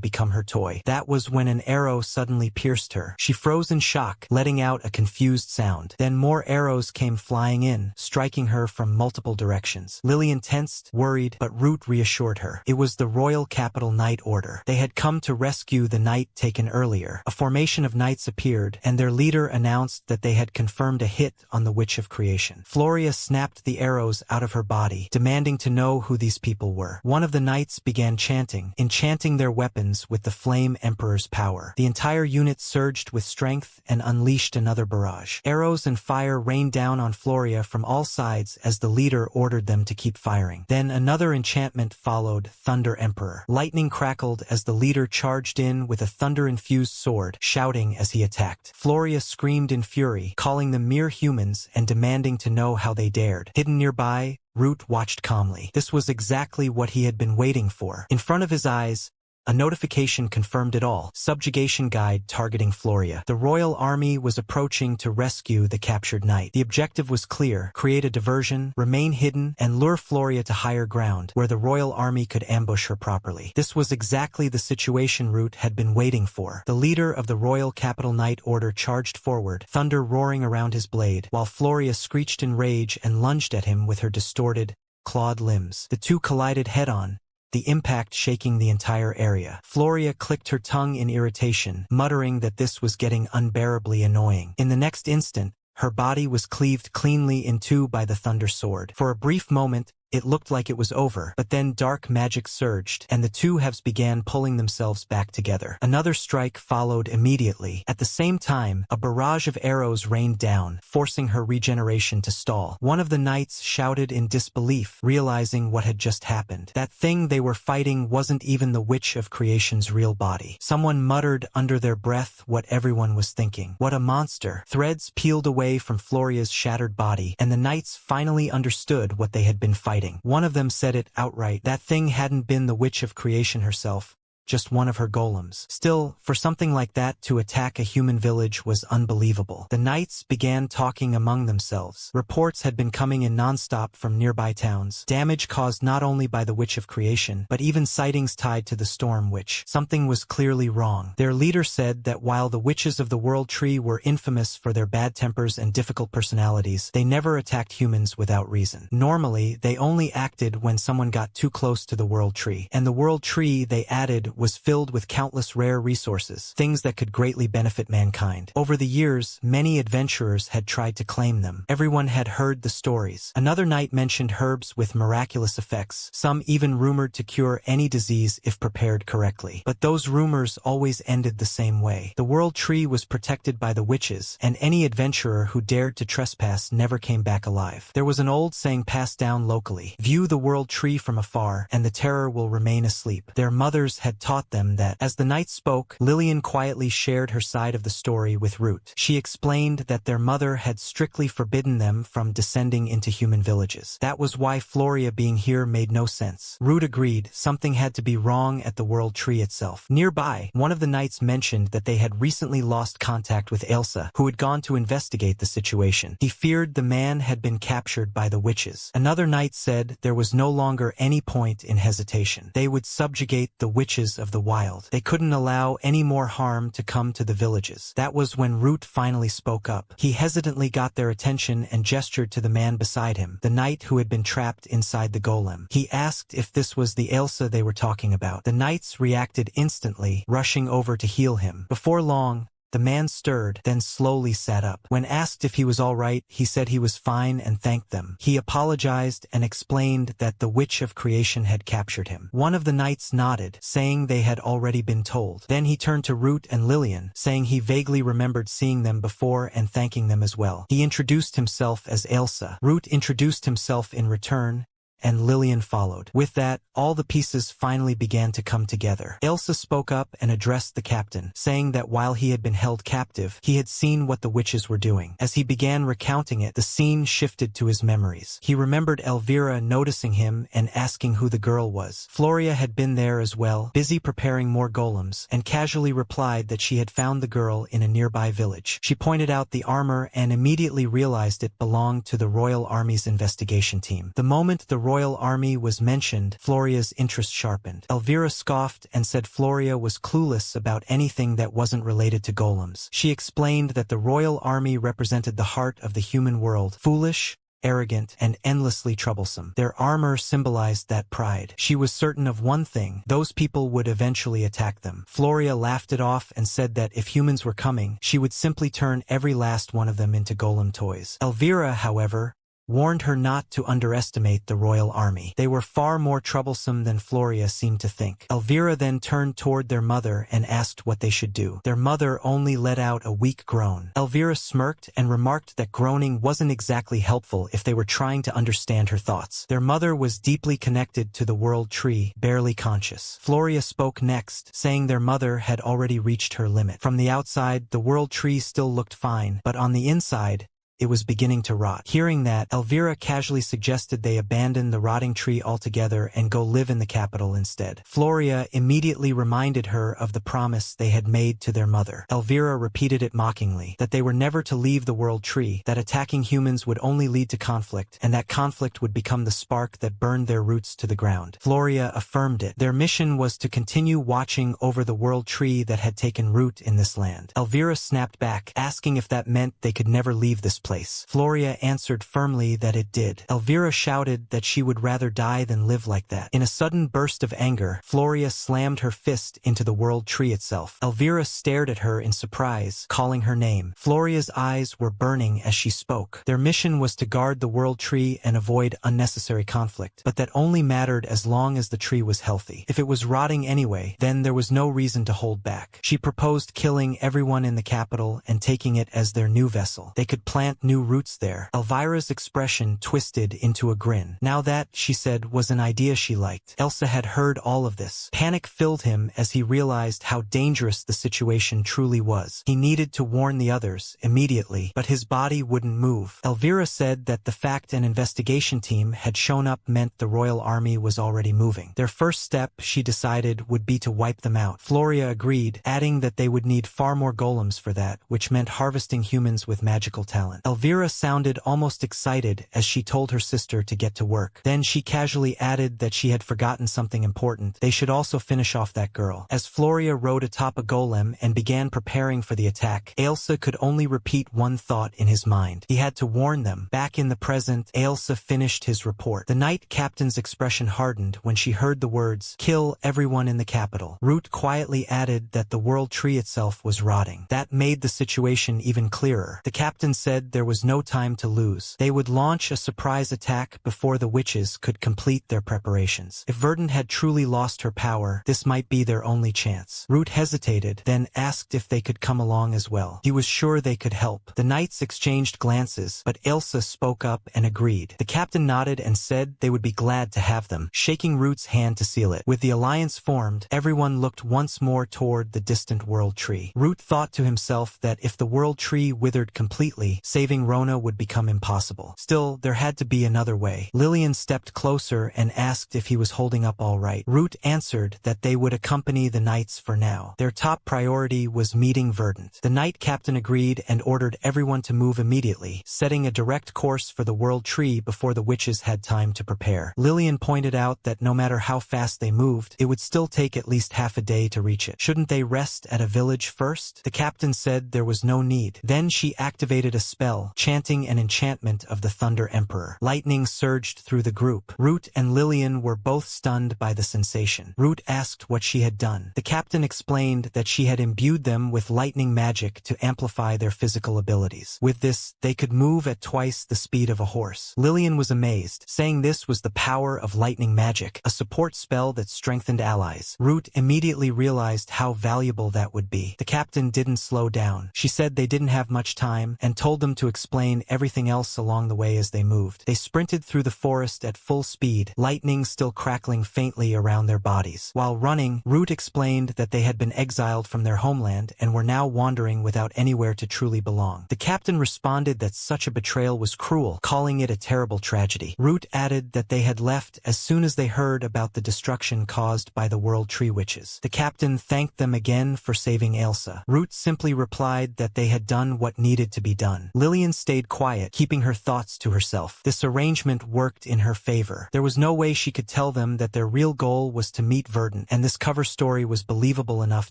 become her toy. That was when an arrow suddenly pierced her. She froze in shock, letting out a confused sound. Then more arrows came flying in, striking her from multiple directions. Lillian tensed, worried, but Root reassured her. It was the Royal Capital Knight Order. They had come to rescue the knight taken earlier. A formation of knights appeared, and their leader announced that they had confirmed a hit on the Witch of Creation. Floria snapped the arrows out of her body, demanding to know who these people were. One of the knights began chanting, enchanting their weapons with the Flame Emperor's power. The entire unit surged with strength and unleashed another barrage. Arrows and fire rained down on Floria from all sides as the leader ordered them to keep firing. Then another enchantment followed, Thunder Emperor. Lightning crackled as the leader charged in with a thunder-infused sword, shouting as he attacked. Floria screamed in fury, calling them mere humans and demanding to know how they dared. Hidden nearby, Root watched calmly. This was exactly what he had been waiting for. In front of his eyes, a notification confirmed it all. Subjugation guide targeting Floria. The royal army was approaching to rescue the captured knight. The objective was clear: create a diversion, remain hidden, and lure Floria to higher ground, where the royal army could ambush her properly. This was exactly the situation Root had been waiting for. The leader of the royal capital knight order charged forward, thunder roaring around his blade, while Floria screeched in rage and lunged at him with her distorted, clawed limbs. The two collided head-on, the impact shaking the entire area. Floria clicked her tongue in irritation, muttering that this was getting unbearably annoying. In the next instant, her body was cleaved cleanly in two by the thunder sword. For a brief moment, it looked like it was over, but then dark magic surged, and the two halves began pulling themselves back together. Another strike followed immediately. At the same time, a barrage of arrows rained down, forcing her regeneration to stall. One of the knights shouted in disbelief, realizing what had just happened. That thing they were fighting wasn't even the Witch of Creation's real body. Someone muttered under their breath what everyone was thinking. What a monster! Threads peeled away from Floria's shattered body, and the knights finally understood what they had been fighting. One of them said it outright. That thing hadn't been the Witch of Creation herself, just one of her golems. Still, for something like that to attack a human village was unbelievable. The knights began talking among themselves. Reports had been coming in non-stop from nearby towns. Damage caused not only by the Witch of Creation, but even sightings tied to the Storm Witch. Something was clearly wrong. Their leader said that while the witches of the World Tree were infamous for their bad tempers and difficult personalities, they never attacked humans without reason. Normally, they only acted when someone got too close to the World Tree. And the World Tree, they added, was filled with countless rare resources, things that could greatly benefit mankind. Over the years, many adventurers had tried to claim them. Everyone had heard the stories. Another knight mentioned herbs with miraculous effects, some even rumored to cure any disease if prepared correctly. But those rumors always ended the same way. The World Tree was protected by the witches, and any adventurer who dared to trespass never came back alive. There was an old saying passed down locally: view the World Tree from afar, and the terror will remain asleep. Their mothers had taught them that. As the knight spoke, Lillian quietly shared her side of the story with Root. She explained that their mother had strictly forbidden them from descending into human villages. That was why Floria being here made no sense. Root agreed. Something had to be wrong at the World Tree itself. Nearby, one of the knights mentioned that they had recently lost contact with Elsa, who had gone to investigate the situation. He feared the man had been captured by the witches. Another knight said there was no longer any point in hesitation. They would subjugate the witches of the wild. They couldn't allow any more harm to come to the villages. That was when Root finally spoke up. He hesitantly got their attention and gestured to the man beside him, the knight who had been trapped inside the golem. He asked if this was the Elsa they were talking about. The knights reacted instantly, rushing over to heal him. Before long, the man stirred, then slowly sat up. When asked if he was all right, he said he was fine and thanked them. He apologized and explained that the Witch of Creation had captured him. One of the knights nodded, saying they had already been told. Then he turned to Root and Lillian, saying he vaguely remembered seeing them before and thanking them as well. He introduced himself as Elsa. Root introduced himself in return, and Lillian followed. With that, all the pieces finally began to come together. Elsa spoke up and addressed the captain, saying that while he had been held captive, he had seen what the witches were doing. As he began recounting it, the scene shifted to his memories. He remembered Elvira noticing him and asking who the girl was. Floria had been there as well, busy preparing more golems, and casually replied that she had found the girl in a nearby village. She pointed out the armor and immediately realized it belonged to the Royal Army's investigation team. The moment the Royal Army was mentioned, Floria's interest sharpened. Elvira scoffed and said Floria was clueless about anything that wasn't related to golems. She explained that the Royal Army represented the heart of the human world, foolish, arrogant, and endlessly troublesome. Their armor symbolized that pride. She was certain of one thing: those people would eventually attack them. Floria laughed it off and said that if humans were coming, she would simply turn every last one of them into golem toys. Elvira, however, warned her not to underestimate the Royal Army. They were far more troublesome than Floria seemed to think. Elvira then turned toward their mother and asked what they should do. Their mother only let out a weak groan. Elvira smirked and remarked that groaning wasn't exactly helpful if they were trying to understand her thoughts. Their mother was deeply connected to the World Tree, barely conscious. Floria spoke next, saying their mother had already reached her limit. From the outside, the World Tree still looked fine, but on the inside, it was beginning to rot. Hearing that, Elvira casually suggested they abandon the rotting tree altogether and go live in the capital instead. Floria immediately reminded her of the promise they had made to their mother. Elvira repeated it mockingly, that they were never to leave the world tree, that attacking humans would only lead to conflict, and that conflict would become the spark that burned their roots to the ground. Floria affirmed it. Their mission was to continue watching over the world tree that had taken root in this land. Elvira snapped back, asking if that meant they could never leave this place. Floria answered firmly that it did. Elvira shouted that she would rather die than live like that. In a sudden burst of anger, Floria slammed her fist into the world tree itself. Elvira stared at her in surprise, calling her name. Floria's eyes were burning as she spoke. Their mission was to guard the world tree and avoid unnecessary conflict, but that only mattered as long as the tree was healthy. If it was rotting anyway, then there was no reason to hold back. She proposed killing everyone in the capital and taking it as their new vessel. They could plant new roots there. Elvira's expression twisted into a grin. Now that, she said, was an idea she liked. Elsa had heard all of this. Panic filled him as he realized how dangerous the situation truly was. He needed to warn the others immediately, but his body wouldn't move. Elvira said that the fact an investigation team had shown up meant the royal army was already moving. Their first step, she decided, would be to wipe them out. Floria agreed, adding that they would need far more golems for that, which meant harvesting humans with magical talent. Elvira sounded almost excited as she told her sister to get to work. Then she casually added that she had forgotten something important. They should also finish off that girl. As Floria rode atop a golem and began preparing for the attack, Ailsa could only repeat one thought in his mind. He had to warn them. Back in the present, Ailsa finished his report. The knight captain's expression hardened when she heard the words, "Kill everyone in the capital." Root quietly added that the world tree itself was rotting. That made the situation even clearer. The captain said there was no time to lose. They would launch a surprise attack before the witches could complete their preparations. If Verdant had truly lost her power, this might be their only chance. Root hesitated, then asked if they could come along as well. He was sure they could help. The knights exchanged glances, but Ailsa spoke up and agreed. The captain nodded and said they would be glad to have them, shaking Root's hand to seal it. With the alliance formed, everyone looked once more toward the distant world tree. Root thought to himself that if the world tree withered completely, saving Rona would become impossible. Still, there had to be another way. Lillian stepped closer and asked if he was holding up all right. Root answered that they would accompany the knights for now. Their top priority was meeting Verdant. The knight captain agreed and ordered everyone to move immediately, setting a direct course for the world tree before the witches had time to prepare. Lillian pointed out that no matter how fast they moved, it would still take at least half a day to reach it. Shouldn't they rest at a village first? The captain said there was no need. Then she activated a spell, chanting an enchantment of the Thunder Emperor. Lightning surged through the group. Root and Lillian were both stunned by the sensation. Root asked what she had done. The captain explained that she had imbued them with lightning magic to amplify their physical abilities. With this, they could move at twice the speed of a horse. Lillian was amazed, saying this was the power of lightning magic, a support spell that strengthened allies. Root immediately realized how valuable that would be. The captain didn't slow down. She said they didn't have much time and told them to explain everything else along the way as they moved. They sprinted through the forest at full speed, lightning still crackling faintly around their bodies. While running, Root explained that they had been exiled from their homeland and were now wandering without anywhere to truly belong. The captain responded that such a betrayal was cruel, calling it a terrible tragedy. Root added that they had left as soon as they heard about the destruction caused by the World Tree Witches. The captain thanked them again for saving Ailsa. Root simply replied that they had done what needed to be done. Lillian stayed quiet, keeping her thoughts to herself. This arrangement worked in her favor. There was no way she could tell them that their real goal was to meet Verdant, and this cover story was believable enough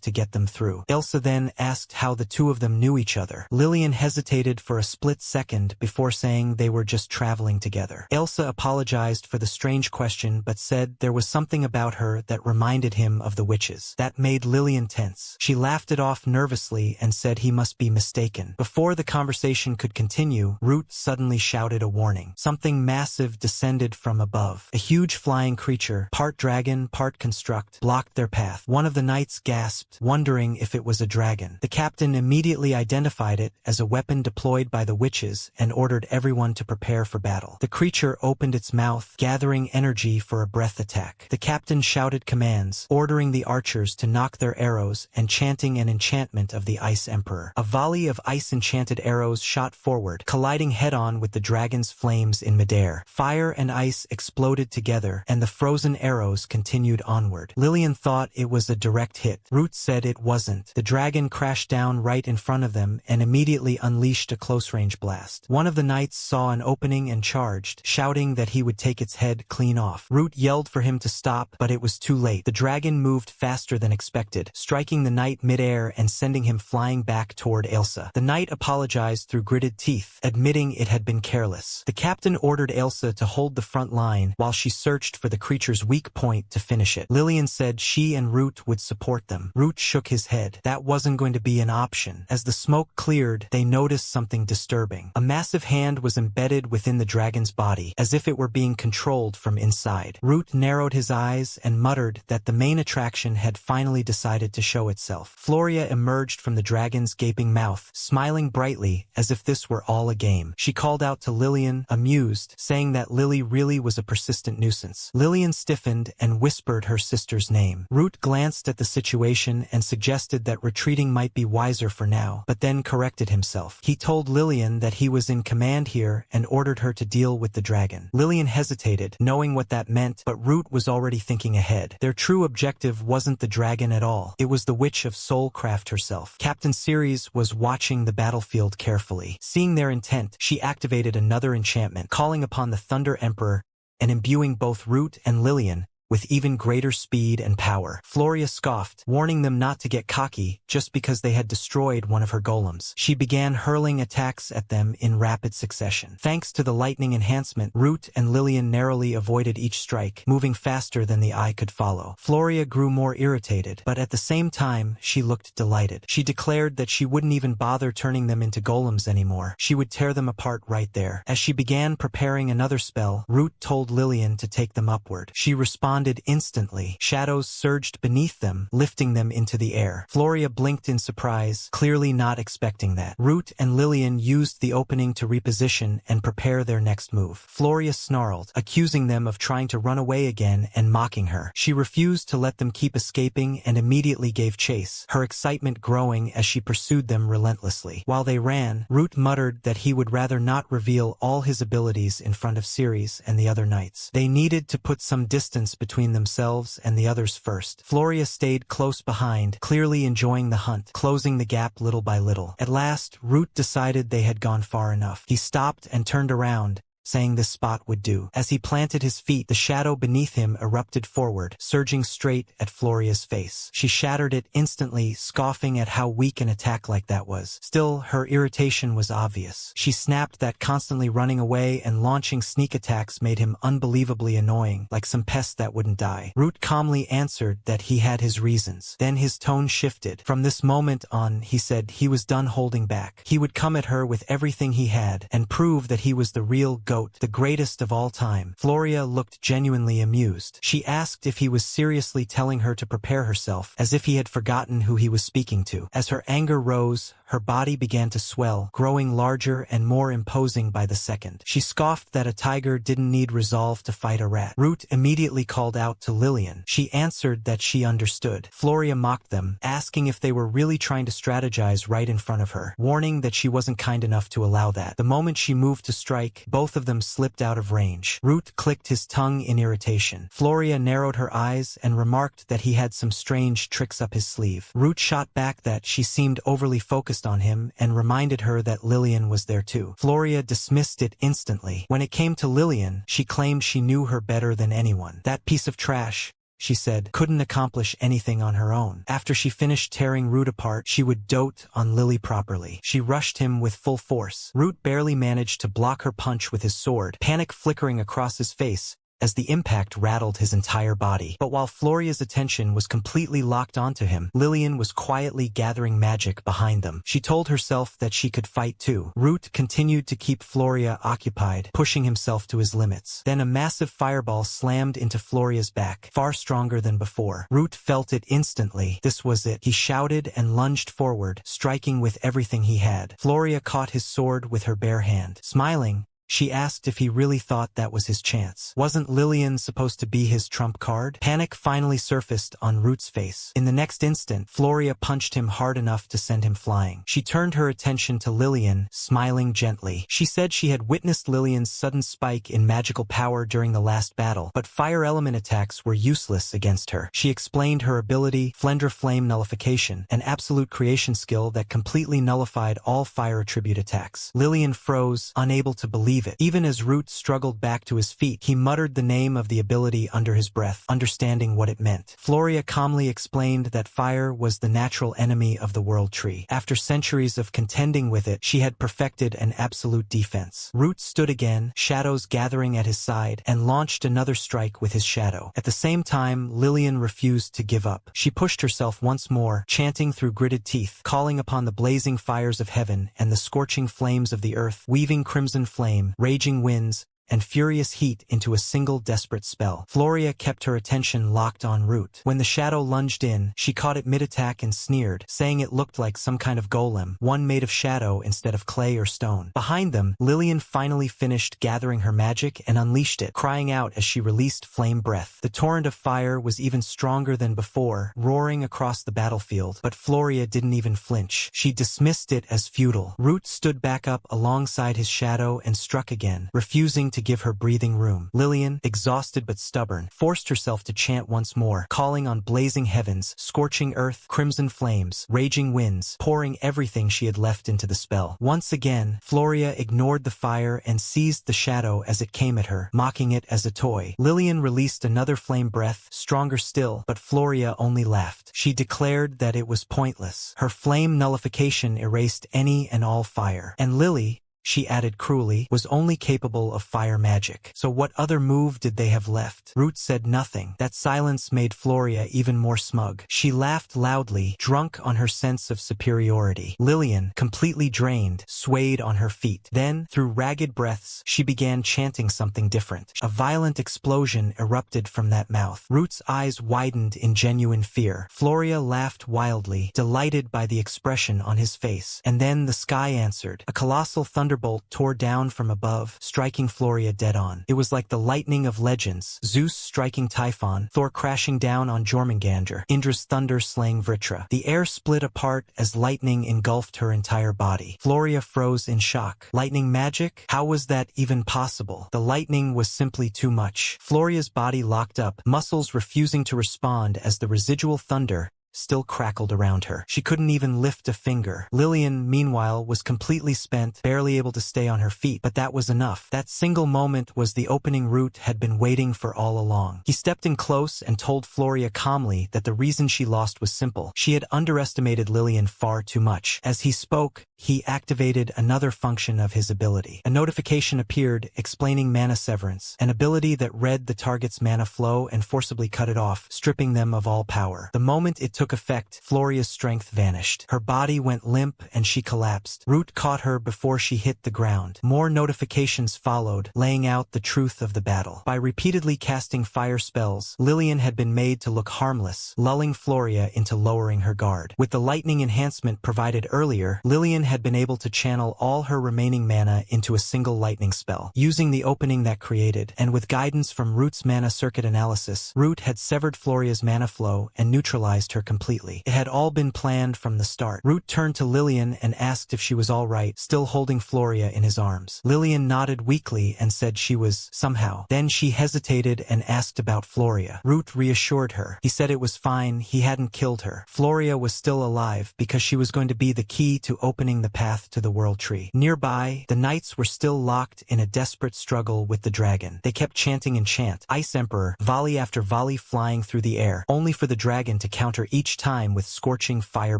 to get them through. Ailsa then asked how the two of them knew each other. Lillian hesitated for a split second before saying they were just traveling together. Ailsa apologized for the strange question but said there was something about her that reminded him of the witches. That made Lillian tense. She laughed it off nervously and said he must be mistaken. Before the conversation could continue, Root suddenly shouted a warning. Something massive descended from above. A huge flying creature, part dragon, part construct, blocked their path. One of the knights gasped, wondering if it was a dragon. The captain immediately identified it as a weapon deployed by the witches and ordered everyone to prepare for battle. The creature opened its mouth, gathering energy for a breath attack. The captain shouted commands, ordering the archers to knock their arrows and chanting an enchantment of the Ice Emperor. A volley of ice-enchanted arrows shot shot forward, colliding head-on with the dragon's flames in midair. Fire and ice exploded together, and the frozen arrows continued onward. Lillian thought it was a direct hit. Root said it wasn't. The dragon crashed down right in front of them and immediately unleashed a close-range blast. One of the knights saw an opening and charged, shouting that he would take its head clean off. Root yelled for him to stop, but it was too late. The dragon moved faster than expected, striking the knight mid-air and sending him flying back toward Ailsa. The knight apologized through gritted teeth, admitting it had been careless. The captain ordered Ailsa to hold the front line while she searched for the creature's weak point to finish it. Lillian said she and Root would support them. Root shook his head. That wasn't going to be an option. As the smoke cleared, they noticed something disturbing. A massive hand was embedded within the dragon's body, as if it were being controlled from inside. Root narrowed his eyes and muttered that the main attraction had finally decided to show itself. Floria emerged from the dragon's gaping mouth, smiling brightly as if this were all a game. She called out to Lillian, amused, saying that Lily really was a persistent nuisance. Lillian stiffened and whispered her sister's name. Root glanced at the situation and suggested that retreating might be wiser for now, but then corrected himself. He told Lillian that he was in command here and ordered her to deal with the dragon. Lillian hesitated, knowing what that meant, but Root was already thinking ahead. Their true objective wasn't the dragon at all. It was the Witch of Soulcraft herself. Captain Ceres was watching the battlefield carefully. Seeing their intent, she activated another enchantment, calling upon the Thunder Emperor and imbuing both Root and Lillian with even greater speed and power. Floria scoffed, warning them not to get cocky just because they had destroyed one of her golems. She began hurling attacks at them in rapid succession. Thanks to the lightning enhancement, Root and Lillian narrowly avoided each strike, moving faster than the eye could follow. Floria grew more irritated, but at the same time, she looked delighted. She declared that she wouldn't even bother turning them into golems anymore. She would tear them apart right there. As she began preparing another spell, Root told Lillian to take them upward. She responded instantly. Shadows surged beneath them, lifting them into the air. Floria blinked in surprise, clearly not expecting that. Root and Lillian used the opening to reposition and prepare their next move. Floria snarled, accusing them of trying to run away again and mocking her. She refused to let them keep escaping and immediately gave chase, her excitement growing as she pursued them relentlessly. While they ran, Root muttered that he would rather not reveal all his abilities in front of Ceres and the other knights. They needed to put some distance between themselves and the others first. Floria stayed close behind, clearly enjoying the hunt, closing the gap little by little. At last, Root decided they had gone far enough. He stopped and turned around, saying this spot would do. As he planted his feet, the shadow beneath him erupted forward, surging straight at Floria's face. She shattered it instantly, scoffing at how weak an attack like that was. Still, her irritation was obvious. She snapped that constantly running away and launching sneak attacks made him unbelievably annoying, like some pest that wouldn't die. Root calmly answered that he had his reasons. Then his tone shifted. From this moment on, he said he was done holding back. He would come at her with everything he had and prove that he was the real goat, the greatest of all time. Floria looked genuinely amused. She asked if he was seriously telling her to prepare herself, as if he had forgotten who he was speaking to. As her anger rose, her body began to swell, growing larger and more imposing by the second. She scoffed that a tiger didn't need resolve to fight a rat. Root immediately called out to Lillian. She answered that she understood. Floria mocked them, asking if they were really trying to strategize right in front of her, warning that she wasn't kind enough to allow that. The moment she moved to strike, both of them slipped out of range. Root clicked his tongue in irritation. Floria narrowed her eyes and remarked that he had some strange tricks up his sleeve. Root shot back that she seemed overly focused on him and reminded her that Lillian was there too. Floria dismissed it instantly. When it came to Lillian, she claimed she knew her better than anyone. That piece of trash, she said, couldn't accomplish anything on her own. After she finished tearing Root apart, she would dote on Lily properly. She rushed him with full force. Root barely managed to block her punch with his sword, panic flickering across his face as the impact rattled his entire body. But while Floria's attention was completely locked onto him, Lillian was quietly gathering magic behind them. She told herself that she could fight too. Root continued to keep Floria occupied, pushing himself to his limits. Then a massive fireball slammed into Floria's back, far stronger than before. Root felt it instantly. This was it. He shouted and lunged forward, striking with everything he had. Floria caught his sword with her bare hand. Smiling, She asked if he really thought that was his chance. Wasn't Lillian supposed to be his trump card? Panic finally surfaced on Root's face. In the next instant, Floria punched him hard enough to send him flying. She turned her attention to Lillian, smiling gently. She said she had witnessed Lillian's sudden spike in magical power during the last battle, but fire element attacks were useless against her. She explained her ability, Flendra Flame Nullification, an absolute creation skill that completely nullified all fire attribute attacks. Lillian froze, unable to believe it. Even as Root struggled back to his feet, he muttered the name of the ability under his breath, understanding what it meant. Floria calmly explained that fire was the natural enemy of the World Tree. After centuries of contending with it, she had perfected an absolute defense. Root stood again, shadows gathering at his side, and launched another strike with his shadow. At the same time, Lillian refused to give up. She pushed herself once more, chanting through gritted teeth, calling upon the blazing fires of heaven and the scorching flames of the earth, weaving crimson flame, raging winds, and furious heat into a single desperate spell. Floria kept her attention locked on Root. When the shadow lunged in, she caught it mid-attack and sneered, saying it looked like some kind of golem, one made of shadow instead of clay or stone. Behind them, Lillian finally finished gathering her magic and unleashed it, crying out as she released flame breath. The torrent of fire was even stronger than before, roaring across the battlefield, but Floria didn't even flinch. She dismissed it as futile. Root stood back up alongside his shadow and struck again, refusing to give her breathing room. Lillian, exhausted but stubborn, forced herself to chant once more, calling on blazing heavens, scorching earth, crimson flames, raging winds, pouring everything she had left into the spell. Once again, Floria ignored the fire and seized the shadow as it came at her, mocking it as a toy. Lillian released another flame breath, stronger still, but Floria only laughed. She declared that it was pointless. Her flame nullification erased any and all fire. And Lily, she added cruelly, was only capable of fire magic. So what other move did they have left? Root said nothing. That silence made Floria even more smug. She laughed loudly, drunk on her sense of superiority. Lillian, completely drained, swayed on her feet. Then, through ragged breaths, she began chanting something different. A violent explosion erupted from that mouth. Root's eyes widened in genuine fear. Floria laughed wildly, delighted by the expression on his face. And then the sky answered. A colossal thunderbolt tore down from above, striking Floria dead on. It was like the lightning of legends, Zeus striking Typhon, Thor crashing down on Jormungandr, Indra's thunder slaying Vritra. The air split apart as lightning engulfed her entire body. Floria froze in shock. Lightning magic? How was that even possible? The lightning was simply too much. Floria's body locked up, muscles refusing to respond as the residual thunder still crackled around her. She couldn't even lift a finger. Lillian, meanwhile, was completely spent, barely able to stay on her feet, but that was enough. That single moment was the opening Root had been waiting for all along. He stepped in close and told Floria calmly that the reason she lost was simple. She had underestimated Lillian far too much. As he spoke, he activated another function of his ability. A notification appeared explaining mana severance, an ability that read the target's mana flow and forcibly cut it off, stripping them of all power. The moment it took effect, Floria's strength vanished. Her body went limp and she collapsed. Root caught her before she hit the ground. More notifications followed, laying out the truth of the battle. By repeatedly casting fire spells, Lillian had been made to look harmless, lulling Floria into lowering her guard. With the lightning enhancement provided earlier, Lillian had been able to channel all her remaining mana into a single lightning spell. Using the opening that created, and with guidance from Root's mana circuit analysis, Root had severed Floria's mana flow and neutralized her completely. It had all been planned from the start. Root turned to Lillian and asked if she was all right, still holding Floria in his arms. Lillian nodded weakly and said she was, somehow. Then she hesitated and asked about Floria. Root reassured her. He said it was fine, he hadn't killed her. Floria was still alive because she was going to be the key to opening the path to the World Tree. Nearby, the knights were still locked in a desperate struggle with the dragon. They kept chanting in chant, Ice Emperor, volley after volley flying through the air, only for the dragon to counter each time with scorching fire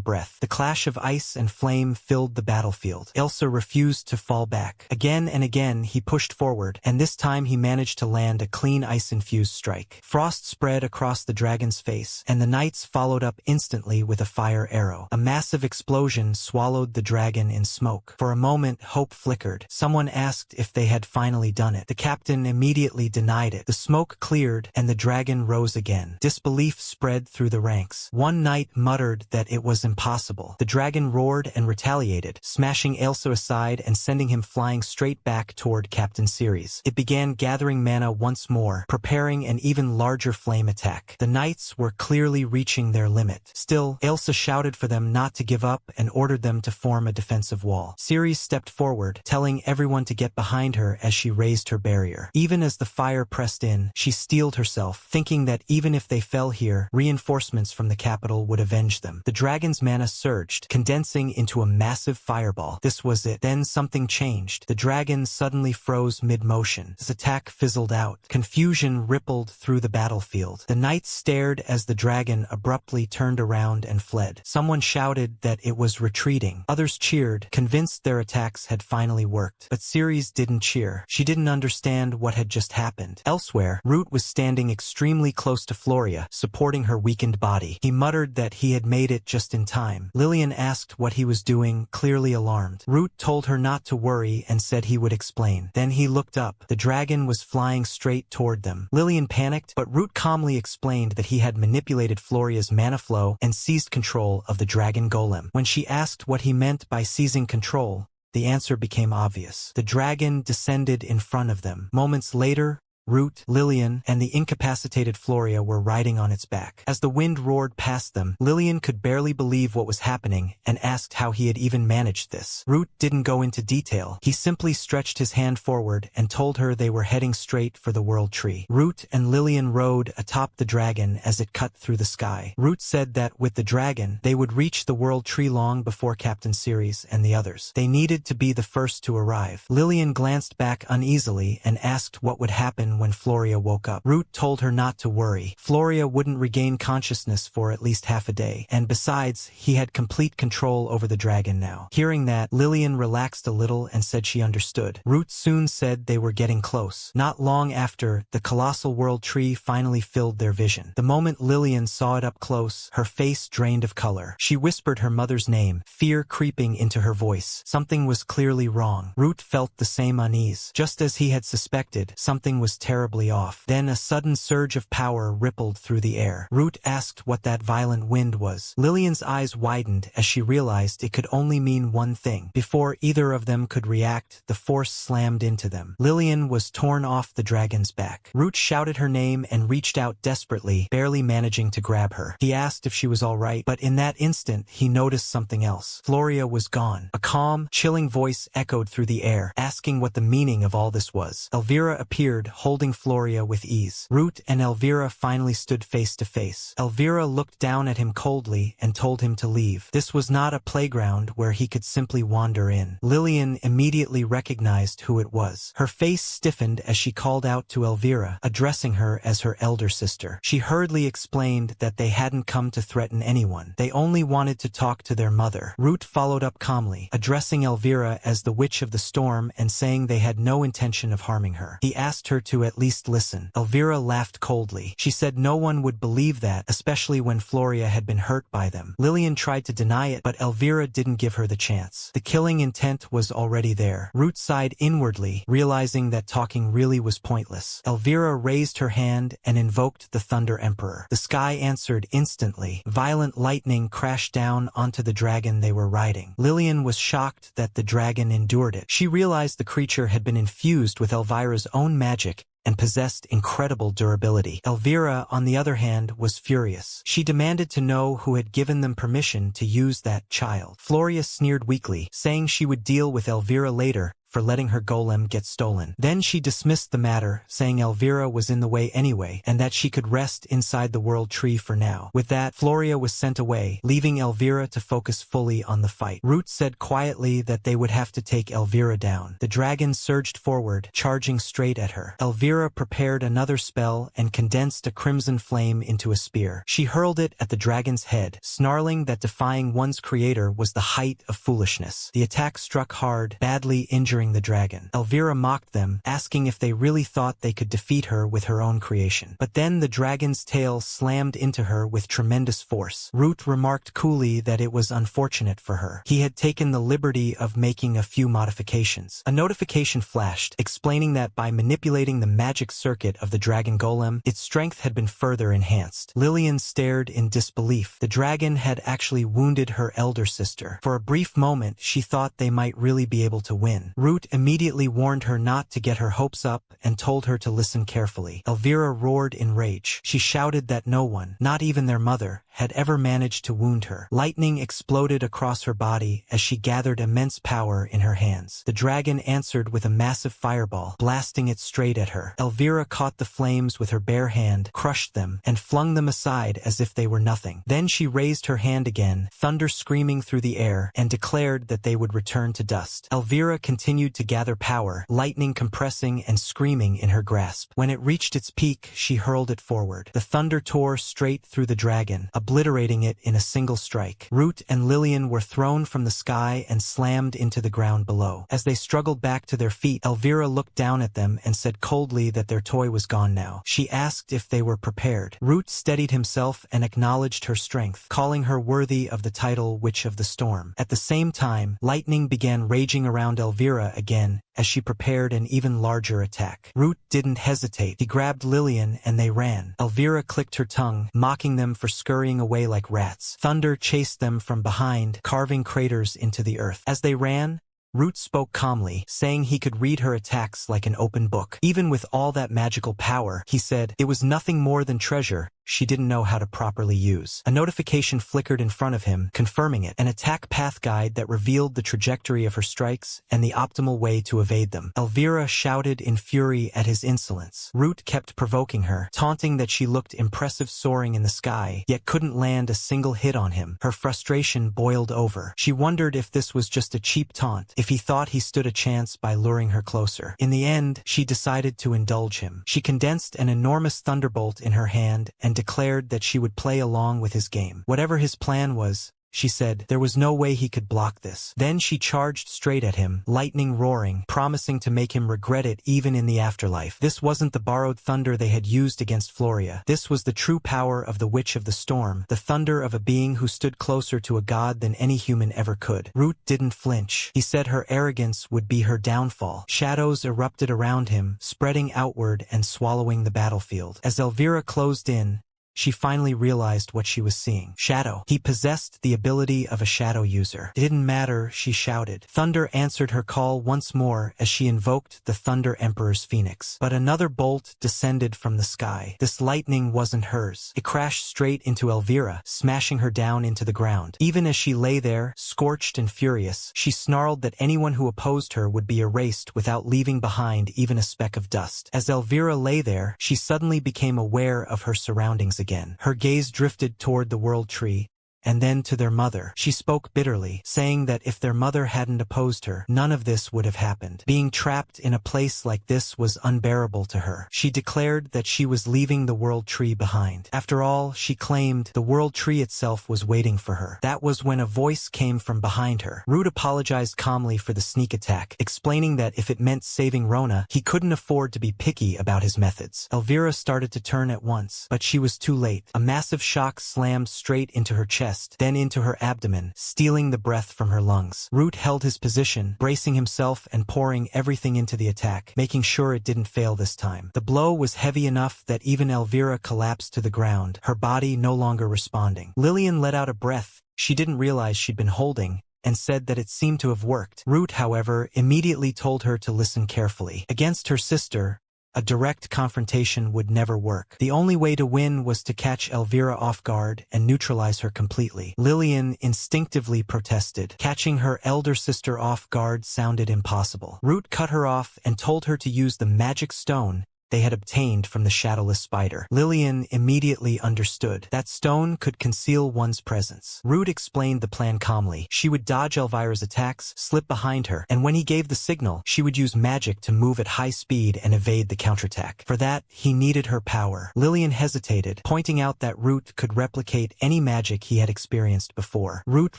breath. The clash of ice and flame filled the battlefield. Elsa refused to fall back. Again and again he pushed forward, and this time he managed to land a clean ice-infused strike. Frost spread across the dragon's face, and the knights followed up instantly with a fire arrow. A massive explosion swallowed the dragon dragon in smoke. For a moment, hope flickered. Someone asked if they had finally done it. The captain immediately denied it. The smoke cleared, and the dragon rose again. Disbelief spread through the ranks. One knight muttered that it was impossible. The dragon roared and retaliated, smashing Ailsa aside and sending him flying straight back toward Captain Ceres. It began gathering mana once more, preparing an even larger flame attack. The knights were clearly reaching their limit. Still, Ailsa shouted for them not to give up and ordered them to form a defensive wall. Ceres stepped forward, telling everyone to get behind her as she raised her barrier. Even as the fire pressed in, she steeled herself, thinking that even if they fell here, reinforcements from the capital would avenge them. The dragon's mana surged, condensing into a massive fireball. This was it. Then something changed. The dragon suddenly froze mid-motion. His attack fizzled out. Confusion rippled through the battlefield. The knights stared as the dragon abruptly turned around and fled. Someone shouted that it was retreating. Others cheered, convinced their attacks had finally worked. But Ceres didn't cheer. She didn't understand what had just happened. Elsewhere, Root was standing extremely close to Floria, supporting her weakened body. He muttered that he had made it just in time. Lillian asked what he was doing, clearly alarmed. Root told her not to worry and said he would explain. Then he looked up. The dragon was flying straight toward them. Lillian panicked, but Root calmly explained that he had manipulated Floria's mana flow and seized control of the dragon golem. When she asked what he meant by seizing control, the answer became obvious. The dragon descended in front of them. Moments later, Root, Lillian, and the incapacitated Floria were riding on its back. As the wind roared past them, Lillian could barely believe what was happening and asked how he had even managed this. Root didn't go into detail. He simply stretched his hand forward and told her they were heading straight for the World Tree. Root and Lillian rode atop the dragon as it cut through the sky. Root said that with the dragon, they would reach the World Tree long before Captain Ceres and the others. They needed to be the first to arrive. Lillian glanced back uneasily and asked what would happen when Floria woke up. Root told her not to worry. Floria wouldn't regain consciousness for at least half a day, and besides, he had complete control over the dragon now. Hearing that, Lillian relaxed a little and said she understood. Root soon said they were getting close. Not long after, the colossal World Tree finally filled their vision. The moment Lillian saw it up close, her face drained of color. She whispered her mother's name, fear creeping into her voice. Something was clearly wrong. Root felt the same unease. Just as he had suspected, something was terribly off. Then a sudden surge of power rippled through the air. Root asked what that violent wind was. Lillian's eyes widened as she realized it could only mean one thing. Before either of them could react, the force slammed into them. Lillian was torn off the dragon's back. Root shouted her name and reached out desperately, barely managing to grab her. He asked if she was all right, but in that instant, he noticed something else. Floria was gone. A calm, chilling voice echoed through the air, asking what the meaning of all this was. Elvira appeared, holding Floria with ease. Root and Elvira finally stood face to face. Elvira looked down at him coldly and told him to leave. This was not a playground where he could simply wander in. Lillian immediately recognized who it was. Her face stiffened as she called out to Elvira, addressing her as her elder sister. She hurriedly explained that they hadn't come to threaten anyone. They only wanted to talk to their mother. Root followed up calmly, addressing Elvira as the Witch of the Storm and saying they had no intention of harming her. He asked her to at least listen. Elvira laughed coldly. She said no one would believe that, especially when Floria had been hurt by them. Lillian tried to deny it, but Elvira didn't give her the chance. The killing intent was already there. Root sighed inwardly, realizing that talking really was pointless. Elvira raised her hand and invoked the Thunder Emperor. The sky answered instantly. Violent lightning crashed down onto the dragon they were riding. Lillian was shocked that the dragon endured it. She realized the creature had been infused with Elvira's own magic and possessed incredible durability. Elvira, on the other hand, was furious. She demanded to know who had given them permission to use that child. Floria sneered weakly, saying she would deal with Elvira later for letting her golem get stolen. Then she dismissed the matter, saying Elvira was in the way anyway, and that she could rest inside the World Tree for now. With that, Floria was sent away, leaving Elvira to focus fully on the fight. Root said quietly that they would have to take Elvira down. The dragon surged forward, charging straight at her. Elvira prepared another spell and condensed a crimson flame into a spear. She hurled it at the dragon's head, snarling that defying one's creator was the height of foolishness. The attack struck hard, badly injuring fearing the dragon. Elvira mocked them, asking if they really thought they could defeat her with her own creation. But then the dragon's tail slammed into her with tremendous force. Root remarked coolly that it was unfortunate for her. He had taken the liberty of making a few modifications. A notification flashed, explaining that by manipulating the magic circuit of the dragon golem, its strength had been further enhanced. Lillian stared in disbelief. The dragon had actually wounded her elder sister. For a brief moment, she thought they might really be able to win. Root immediately warned her not to get her hopes up and told her to listen carefully. Elvira roared in rage. She shouted that no one, not even their mother, had ever managed to wound her. Lightning exploded across her body as she gathered immense power in her hands. The dragon answered with a massive fireball, blasting it straight at her. Elvira caught the flames with her bare hand, crushed them, and flung them aside as if they were nothing. Then she raised her hand again, thunder screaming through the air, and declared that they would return to dust. Elvira continued to gather power, lightning compressing and screaming in her grasp. When it reached its peak, she hurled it forward. The thunder tore straight through the dragon, obliterating it in a single strike. Root and Lillian were thrown from the sky and slammed into the ground below. As they struggled back to their feet, Elvira looked down at them and said coldly that their toy was gone now. She asked if they were prepared. Root steadied himself and acknowledged her strength, calling her worthy of the title Witch of the Storm. At the same time, lightning began raging around Elvira again as she prepared an even larger attack. Root didn't hesitate. He grabbed Lillian and they ran. Elvira clicked her tongue, mocking them for scurrying away like rats. Thunder chased them from behind, carving craters into the earth. As they ran, Root spoke calmly, saying he could read her attacks like an open book. Even with all that magical power, he said, it was nothing more than treasure she didn't know how to properly use. A notification flickered in front of him, confirming it, an attack path guide that revealed the trajectory of her strikes and the optimal way to evade them. Elvira shouted in fury at his insolence. Root kept provoking her, taunting that she looked impressive soaring in the sky, yet couldn't land a single hit on him. Her frustration boiled over. She wondered if this was just a cheap taunt, if he thought he stood a chance by luring her closer. In the end, she decided to indulge him. She condensed an enormous thunderbolt in her hand and declared that she would play along with his game. Whatever his plan was, she said, there was no way he could block this. Then she charged straight at him, lightning roaring, promising to make him regret it even in the afterlife. This wasn't the borrowed thunder they had used against Floria. This was the true power of the Witch of the Storm, the thunder of a being who stood closer to a god than any human ever could. Root didn't flinch. He said her arrogance would be her downfall. Shadows erupted around him, spreading outward and swallowing the battlefield. As Elvira closed in, she finally realized what she was seeing. Shadow. He possessed the ability of a shadow user. It didn't matter, she shouted. Thunder answered her call once more as she invoked the Thunder Emperor's Phoenix. But another bolt descended from the sky. This lightning wasn't hers. It crashed straight into Elvira, smashing her down into the ground. Even as she lay there, scorched and furious, she snarled that anyone who opposed her would be erased without leaving behind even a speck of dust. As Elvira lay there, she suddenly became aware of her surroundings again. Her gaze drifted toward the world tree, and then to their mother. She spoke bitterly, saying that if their mother hadn't opposed her, none of this would have happened. Being trapped in a place like this was unbearable to her. She declared that she was leaving the world tree behind. After all, she claimed the world tree itself was waiting for her. That was when a voice came from behind her. Root apologized calmly for the sneak attack, explaining that if it meant saving Rona, he couldn't afford to be picky about his methods. Elvira started to turn at once, but she was too late. A massive shock slammed straight into her chest, then into her abdomen, stealing the breath from her lungs. Root held his position, bracing himself and pouring everything into the attack, making sure it didn't fail this time. The blow was heavy enough that even Elvira collapsed to the ground, her body no longer responding. Lillian let out a breath she didn't realize she'd been holding, and said that it seemed to have worked. Root, however, immediately told her to listen carefully. Against her sister, a direct confrontation would never work. The only way to win was to catch Elvira off guard and neutralize her completely. Lillian instinctively protested. Catching her elder sister off guard sounded impossible. Root cut her off and told her to use the magic stone they had obtained from the shadowless spider. Lillian immediately understood. That stone could conceal one's presence. Root explained the plan calmly. She would dodge Elvira's attacks, slip behind her, and when he gave the signal, she would use magic to move at high speed and evade the counterattack. For that, he needed her power. Lillian hesitated, pointing out that Root could replicate any magic he had experienced before. Root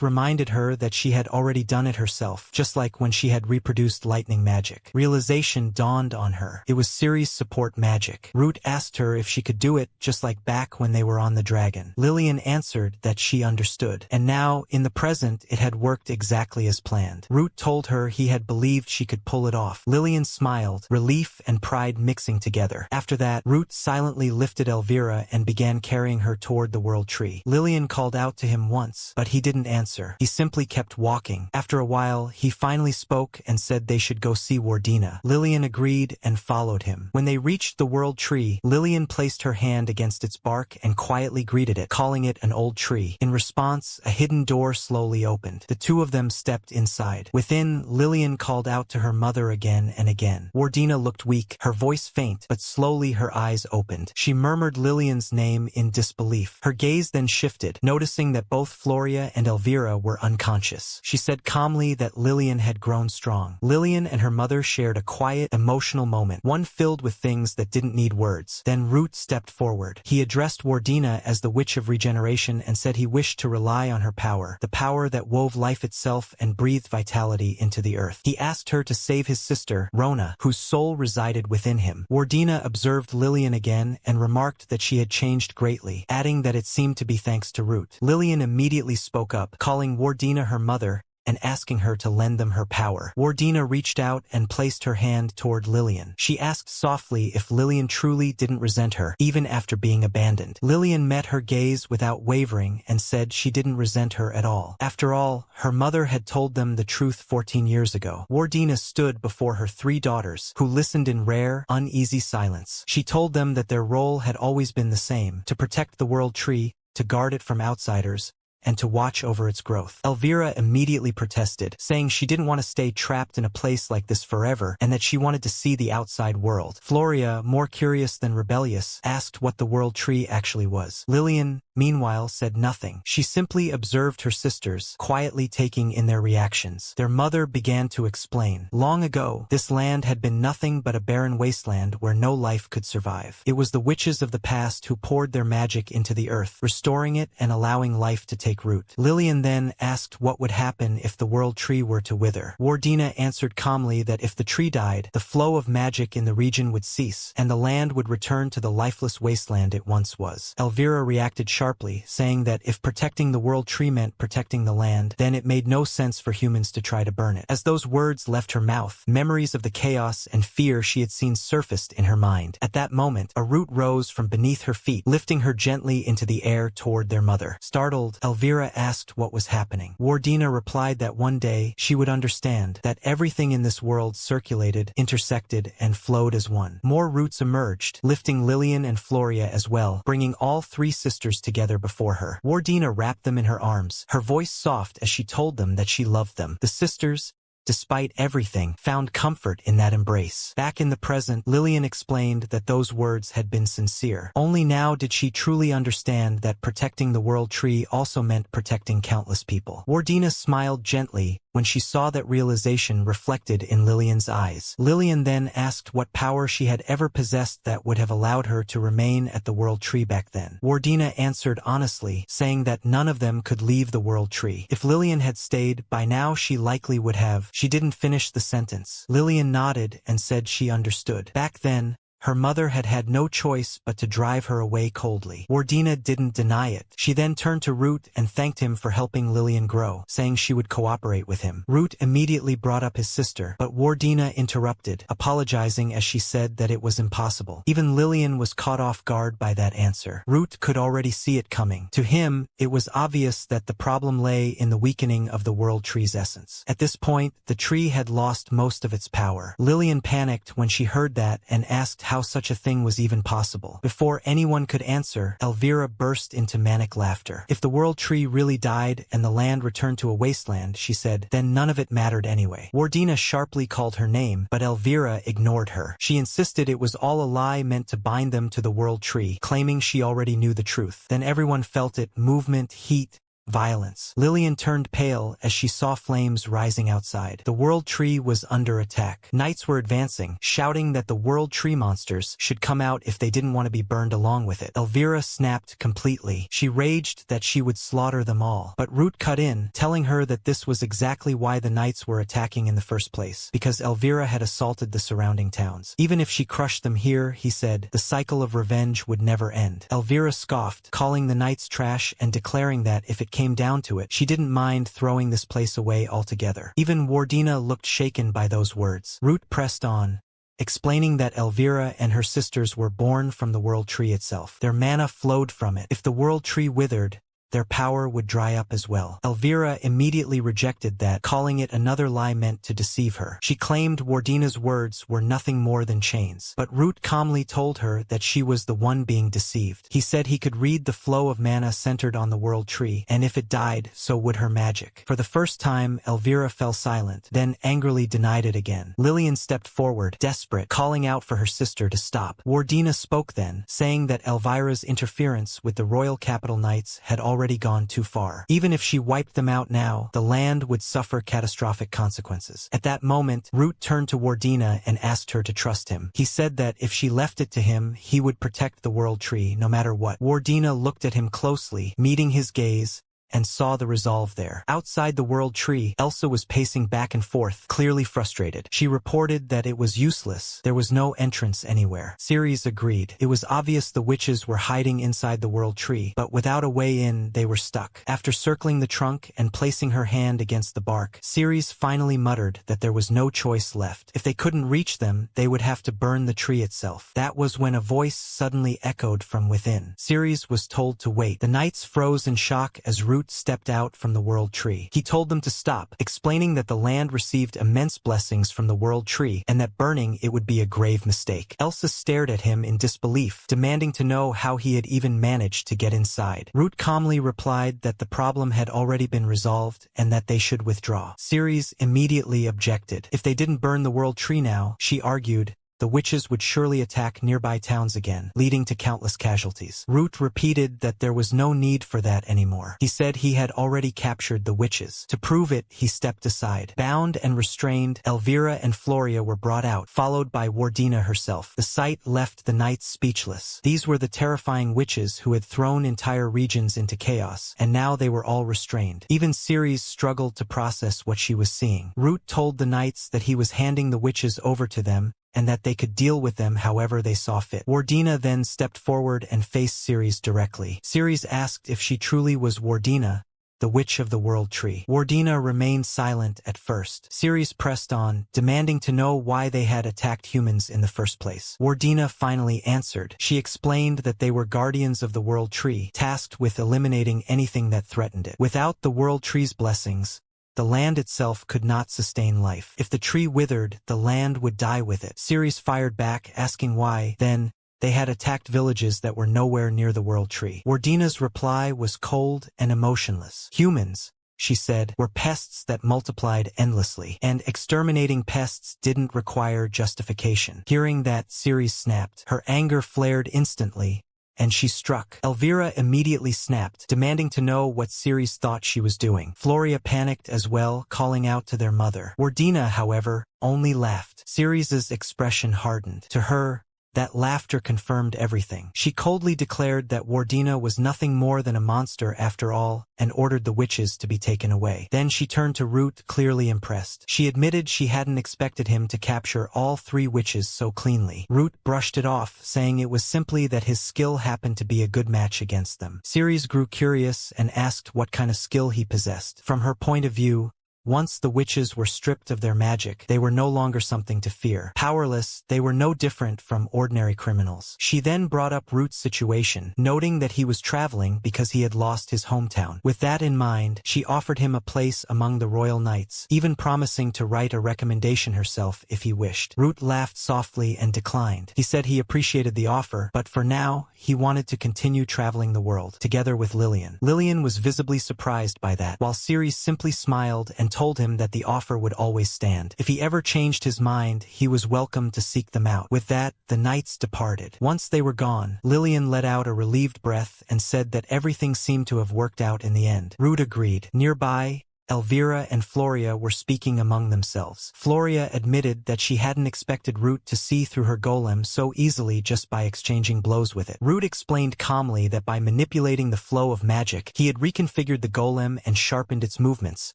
reminded her that she had already done it herself, just like when she had reproduced lightning magic. Realization dawned on her. It was Ciri's support magic. Root asked her if she could do it just like back when they were on the dragon. Lillian answered that she understood. And now, in the present, it had worked exactly as planned. Root told her he had believed she could pull it off. Lillian smiled, relief and pride mixing together. After that, Root silently lifted Elvira and began carrying her toward the world tree. Lillian called out to him once, but he didn't answer. He simply kept walking. After a while, he finally spoke and said they should go see Wardina. Lillian agreed and followed him. When they reached the world tree, Lillian placed her hand against its bark and quietly greeted it, calling it an old tree. In response, a hidden door slowly opened. The two of them stepped inside. Within, Lillian called out to her mother again and again. Wardina looked weak, her voice faint, but slowly her eyes opened. She murmured Lillian's name in disbelief. Her gaze then shifted, noticing that both Floria and Elvira were unconscious. She said calmly that Lillian had grown strong. Lillian and her mother shared a quiet, emotional moment, one filled with things that didn't need words. Then Root stepped forward. He addressed Wardina as the Witch of Regeneration and said he wished to rely on her power, the power that wove life itself and breathed vitality into the earth. He asked her to save his sister, Rona, whose soul resided within him. Wardina observed Lillian again and remarked that she had changed greatly, adding that it seemed to be thanks to Root. Lillian immediately spoke up, calling Wardina her mother and asking her to lend them her power. Wardina reached out and placed her hand toward Lillian. She asked softly if Lillian truly didn't resent her, even after being abandoned. Lillian met her gaze without wavering and said she didn't resent her at all. After all, her mother had told them the truth 14 years ago. Wardina stood before her three daughters, who listened in rare, uneasy silence. She told them that their role had always been the same: to protect the world tree, to guard it from outsiders, and to watch over its growth. Elvira immediately protested, saying she didn't want to stay trapped in a place like this forever and that she wanted to see the outside world. Floria, more curious than rebellious, asked what the world tree actually was. Lillian, meanwhile, said nothing. She simply observed her sisters, quietly taking in their reactions. Their mother began to explain. Long ago, this land had been nothing but a barren wasteland where no life could survive. It was the witches of the past who poured their magic into the earth, restoring it and allowing life to take root. Lillian then asked what would happen if the world tree were to wither. Wardina answered calmly that if the tree died, the flow of magic in the region would cease, and the land would return to the lifeless wasteland it once was. Elvira reacted sharply, saying that if protecting the world tree meant protecting the land, then it made no sense for humans to try to burn it. As those words left her mouth, memories of the chaos and fear she had seen surfaced in her mind. At that moment, a root rose from beneath her feet, lifting her gently into the air toward their mother. Startled, Elvira asked what was happening. Wardina replied that one day she would understand, that everything in this world circulated, intersected, and flowed as one. More roots emerged, lifting Lillian and Floria as well, bringing all three sisters together before her. Wardina wrapped them in her arms, her voice soft as she told them that she loved them. The sisters, despite everything, found comfort in that embrace. Back in the present, Lillian explained that those words had been sincere. Only now did she truly understand that protecting the world tree also meant protecting countless people. Wardina smiled gently when she saw that realization reflected in Lillian's eyes. Lillian then asked what power she had ever possessed that would have allowed her to remain at the world tree back then. Wardina answered honestly, saying that none of them could leave the world tree. If Lillian had stayed, by now she likely would have. She didn't finish the sentence. Lillian nodded and said she understood. Back then, her mother had had no choice but to drive her away coldly. Wardina didn't deny it. She then turned to Root and thanked him for helping Lillian grow, saying she would cooperate with him. Root immediately brought up his sister, but Wardina interrupted, apologizing as she said that it was impossible. Even Lillian was caught off guard by that answer. Root could already see it coming. To him, it was obvious that the problem lay in the weakening of the world tree's essence. At this point, the tree had lost most of its power. Lillian panicked when she heard that and asked how how such a thing was even possible. Before anyone could answer, Elvira burst into manic laughter. If the world tree really died and the land returned to a wasteland, she said, then none of it mattered anyway. Wardina sharply called her name, but Elvira ignored her. She insisted it was all a lie meant to bind them to the world tree, claiming she already knew the truth. Then everyone felt it: movement, heat, violence. Lillian turned pale as she saw flames rising outside. The world tree was under attack. Knights were advancing, shouting that the world tree monsters should come out if they didn't want to be burned along with it. Elvira snapped completely. She raged that she would slaughter them all. But Root cut in, telling her that this was exactly why the knights were attacking in the first place, because Elvira had assaulted the surrounding towns. Even if she crushed them here, he said, the cycle of revenge would never end. Elvira scoffed, calling the knights trash and declaring that if it came down to it, she didn't mind throwing this place away altogether. Even Wardina looked shaken by those words. Root pressed on, explaining that Elvira and her sisters were born from the world tree itself. Their mana flowed from it. If the world tree withered, their power would dry up as well. Elvira immediately rejected that, calling it another lie meant to deceive her. She claimed Wardina's words were nothing more than chains. But Root calmly told her that she was the one being deceived. He said he could read the flow of mana centered on the world tree, and if it died, so would her magic. For the first time, Elvira fell silent, then angrily denied it again. Lillian stepped forward, desperate, calling out for her sister to stop. Wardina spoke then, saying that Elvira's interference with the Royal Capital Knights had already gone too far. Even if she wiped them out now, the land would suffer catastrophic consequences. At that moment, Root turned to Wardina and asked her to trust him. He said that if she left it to him, he would protect the world tree no matter what. Wardina looked at him closely, meeting his gaze, and saw the resolve there. Outside the world tree, Elsa was pacing back and forth, clearly frustrated. She reported that it was useless. There was no entrance anywhere. Ceres agreed. It was obvious the witches were hiding inside the world tree, but without a way in, they were stuck. After circling the trunk and placing her hand against the bark, Ceres finally muttered that there was no choice left. If they couldn't reach them, they would have to burn the tree itself. That was when a voice suddenly echoed from within. Ceres was told to wait. The knights froze in shock as Root stepped out from the world tree. He told them to stop, explaining that the land received immense blessings from the world tree and that burning it would be a grave mistake. Elsa stared at him in disbelief, demanding to know how he had even managed to get inside. Root calmly replied that the problem had already been resolved and that they should withdraw. Ceres immediately objected. If they didn't burn the world tree now, she argued, the witches would surely attack nearby towns again, leading to countless casualties. Root repeated that there was no need for that anymore. He said he had already captured the witches. To prove it, he stepped aside. Bound and restrained, Elvira and Floria were brought out, followed by Wardina herself. The sight left the knights speechless. These were the terrifying witches who had thrown entire regions into chaos, and now they were all restrained. Even Ceres struggled to process what she was seeing. Root told the knights that he was handing the witches over to them, and that they could deal with them however they saw fit. Wardina then stepped forward and faced Ceres directly. Ceres asked if she truly was Wardina, the witch of the world tree. Wardina remained silent at first. Ceres pressed on, demanding to know why they had attacked humans in the first place. Wardina finally answered. She explained that they were guardians of the world tree, tasked with eliminating anything that threatened it. Without the world tree's blessings, the land itself could not sustain life. If the tree withered, the land would die with it. Ceres fired back, asking why. Then, they had attacked villages that were nowhere near the world tree. Wardina's reply was cold and emotionless. Humans, she said, were pests that multiplied endlessly, and exterminating pests didn't require justification. Hearing that, Ceres snapped. Her anger flared instantly, and she struck. Elvira immediately snapped, demanding to know what Ceres thought she was doing. Floria panicked as well, calling out to their mother. Wardina, however, only laughed. Ceres's expression hardened. To her, that laughter confirmed everything. She coldly declared that Wardina was nothing more than a monster after all, and ordered the witches to be taken away. Then she turned to Root, clearly impressed. She admitted she hadn't expected him to capture all 3 witches so cleanly. Root brushed it off, saying it was simply that his skill happened to be a good match against them. Ceres grew curious and asked what kind of skill he possessed. From her point of view, Once the witches were stripped of their magic, they were no longer something to fear. Powerless, they were no different from ordinary criminals. She then brought up Root's situation, noting that he was traveling because he had lost his hometown. With that in mind, she offered him a place among the royal knights, even promising to write a recommendation herself if he wished. Root laughed softly and declined. He said he appreciated the offer, but for now, he wanted to continue traveling the world, together with Lillian. Lillian was visibly surprised by that, while Ceres simply smiled and told him that the offer would always stand. If he ever changed his mind, he was welcome to seek them out. With that, the knights departed. Once they were gone, Lillian let out a relieved breath and said that everything seemed to have worked out in the end. Root agreed. Nearby, Elvira and Floria were speaking among themselves. Floria admitted that she hadn't expected Root to see through her golem so easily just by exchanging blows with it. Root explained calmly that by manipulating the flow of magic, he had reconfigured the golem and sharpened its movements,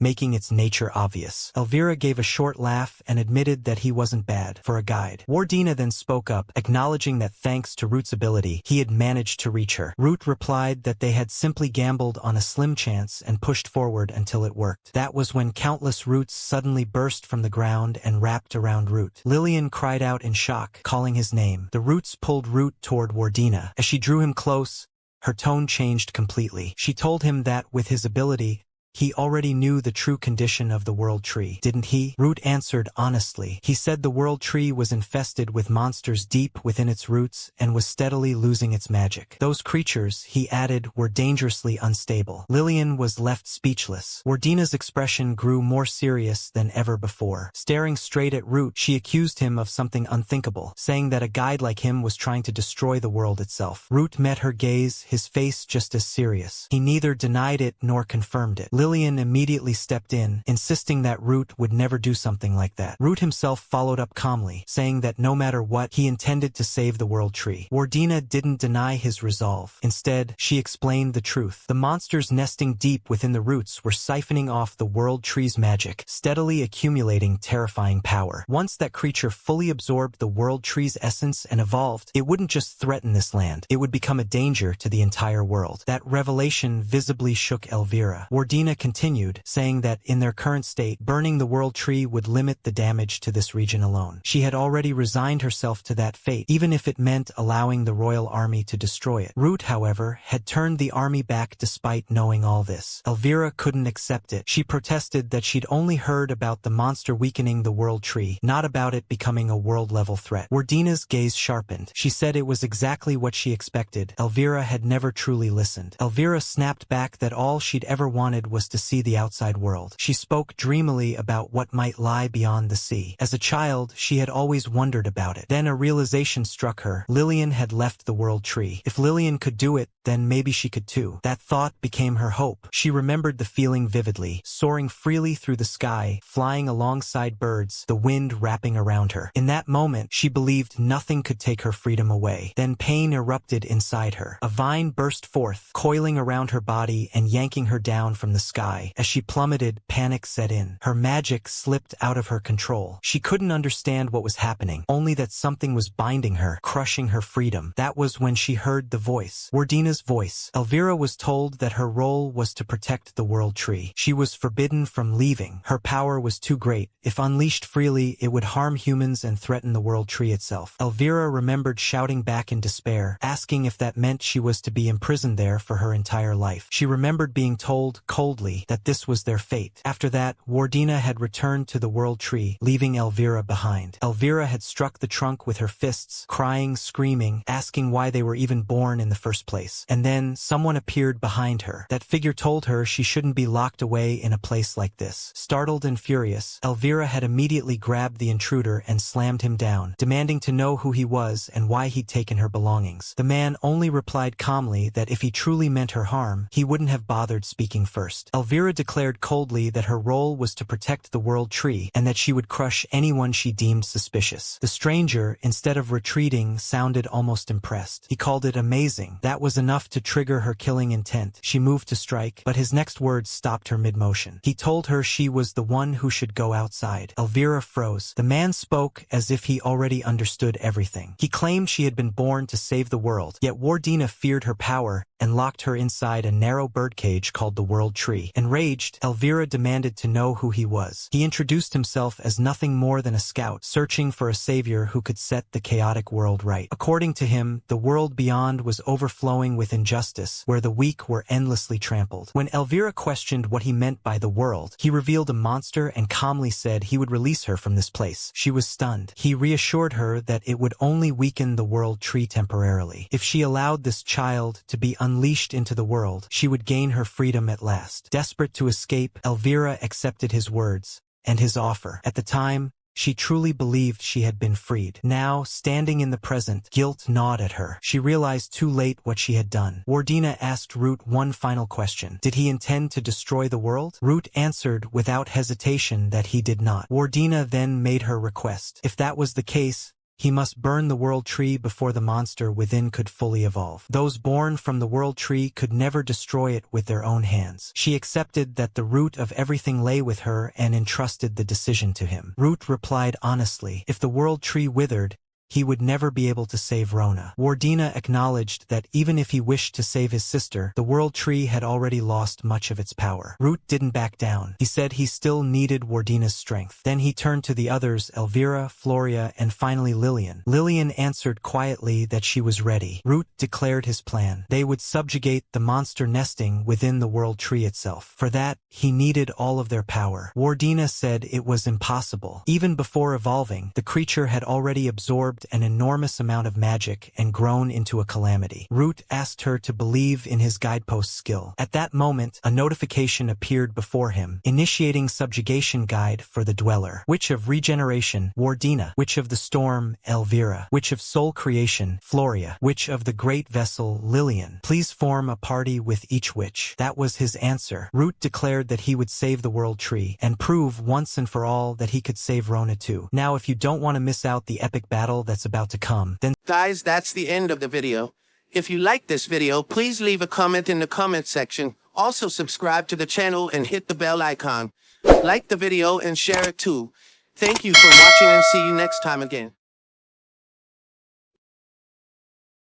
making its nature obvious. Elvira gave a short laugh and admitted that he wasn't bad for a guide. Wardina then spoke up, acknowledging that thanks to Root's ability, he had managed to reach her. Root replied that they had simply gambled on a slim chance and pushed forward until it worked. That was when countless roots suddenly burst from the ground and wrapped around Root. Lillian cried out in shock, calling his name. The roots pulled Root toward Wardina. As she drew him close, her tone changed completely. She told him that, with his ability, he already knew the true condition of the World Tree, didn't he? Root answered honestly. He said the World Tree was infested with monsters deep within its roots and was steadily losing its magic. Those creatures, he added, were dangerously unstable. Lillian was left speechless. Wardina's expression grew more serious than ever before. Staring straight at Root, she accused him of something unthinkable, saying that a guide like him was trying to destroy the world itself. Root met her gaze, his face just as serious. He neither denied it nor confirmed it. Lillian immediately stepped in, insisting that Root would never do something like that. Root himself followed up calmly, saying that no matter what, he intended to save the World Tree. Wardina didn't deny his resolve. Instead, she explained the truth. The monsters nesting deep within the roots were siphoning off the World Tree's magic, steadily accumulating terrifying power. Once that creature fully absorbed the World Tree's essence and evolved, it wouldn't just threaten this land, it would become a danger to the entire world. That revelation visibly shook Elvira. Wardina continued, saying that, in their current state, burning the World Tree would limit the damage to this region alone. She had already resigned herself to that fate, even if it meant allowing the royal army to destroy it. Root, however, had turned the army back despite knowing all this. Elvira couldn't accept it. She protested that she'd only heard about the monster weakening the World Tree, not about it becoming a world-level threat. Wardina's gaze sharpened. She said it was exactly what she expected. Elvira had never truly listened. Elvira snapped back that all she'd ever wanted was to see the outside world. She spoke dreamily about what might lie beyond the sea. As a child, she had always wondered about it. Then a realization struck her. Lillian had left the World Tree. If Lillian could do it, then maybe she could too. That thought became her hope. She remembered the feeling vividly, soaring freely through the sky, flying alongside birds, the wind wrapping around her. In that moment, she believed nothing could take her freedom away. Then pain erupted inside her. A vine burst forth, coiling around her body and yanking her down from the sky. As she plummeted, panic set in. Her magic slipped out of her control. She couldn't understand what was happening, only that something was binding her, crushing her freedom. That was when she heard the voice. Wardina's voice. Elvira was told that her role was to protect the World Tree. She was forbidden from leaving. Her power was too great. If unleashed freely, it would harm humans and threaten the World Tree itself. Elvira remembered shouting back in despair, asking if that meant she was to be imprisoned there for her entire life. She remembered being told, coldly, that this was their fate. After that, Wardina had returned to the World Tree, leaving Elvira behind. Elvira had struck the trunk with her fists, crying, screaming, asking why they were even born in the first place. And then, someone appeared behind her. That figure told her she shouldn't be locked away in a place like this. Startled and furious, Elvira had immediately grabbed the intruder and slammed him down, demanding to know who he was and why he'd taken her belongings. The man only replied calmly that if he truly meant her harm, he wouldn't have bothered speaking first. Elvira declared coldly that her role was to protect the World Tree and that she would crush anyone she deemed suspicious. The stranger, instead of retreating, sounded almost impressed. He called it amazing. That was enough to trigger her killing intent. She moved to strike, but his next words stopped her mid-motion. He told her she was the one who should go outside. Elvira froze. The man spoke as if he already understood everything. He claimed she had been born to save the world, yet Wardina feared her power and locked her inside a narrow birdcage called the World Tree. tree. Enraged, Elvira demanded to know who he was. He introduced himself as nothing more than a scout, searching for a savior who could set the chaotic world right. According to him, the world beyond was overflowing with injustice, where the weak were endlessly trampled. When Elvira questioned what he meant by the world, he revealed a monster and calmly said he would release her from this place. She was stunned. He reassured her that it would only weaken the world tree temporarily. If she allowed this child to be unleashed into the world, she would gain her freedom at last. Desperate to escape, Elvira accepted his words and his offer. At the time, she truly believed she had been freed. Now, standing in the present, guilt gnawed at her. She realized too late what she had done. Wardina asked Root one final question. Did he intend to destroy the world? Root answered without hesitation that he did not. Wardina then made her request. If that was the case, he must burn the world tree before the monster within could fully evolve. Those born from the world tree could never destroy it with their own hands. She accepted that the root of everything lay with her and entrusted the decision to him. Root replied honestly, if the world tree withered, he would never be able to save Rona. Wardina acknowledged that even if he wished to save his sister, the world tree had already lost much of its power. Root didn't back down. He said he still needed Wardina's strength. Then he turned to the others, Elvira, Floria, and finally Lillian. Lillian answered quietly that she was ready. Root declared his plan. They would subjugate the monster nesting within the world tree itself. For that, he needed all of their power. Wardina said it was impossible. Even before evolving, the creature had already absorbed an enormous amount of magic and grown into a calamity. Root asked her to believe in his guidepost skill. At that moment, a notification appeared before him, initiating subjugation guide for the dweller. Witch of regeneration, Wardina. Witch of the storm, Elvira. Witch of soul creation, Floria. Witch of the great vessel, Lillian. Please form a party with each witch. That was his answer. Root declared that he would save the world tree and prove once and for all that he could save Rona too. Now, if you don't want to miss out the epic battle that's about to come, then guys, that's the end of the video. If you like this video, please leave a comment in the comment section. Also subscribe to the channel and hit the bell icon. Like the video and share it too. Thank you for watching and see you next time again.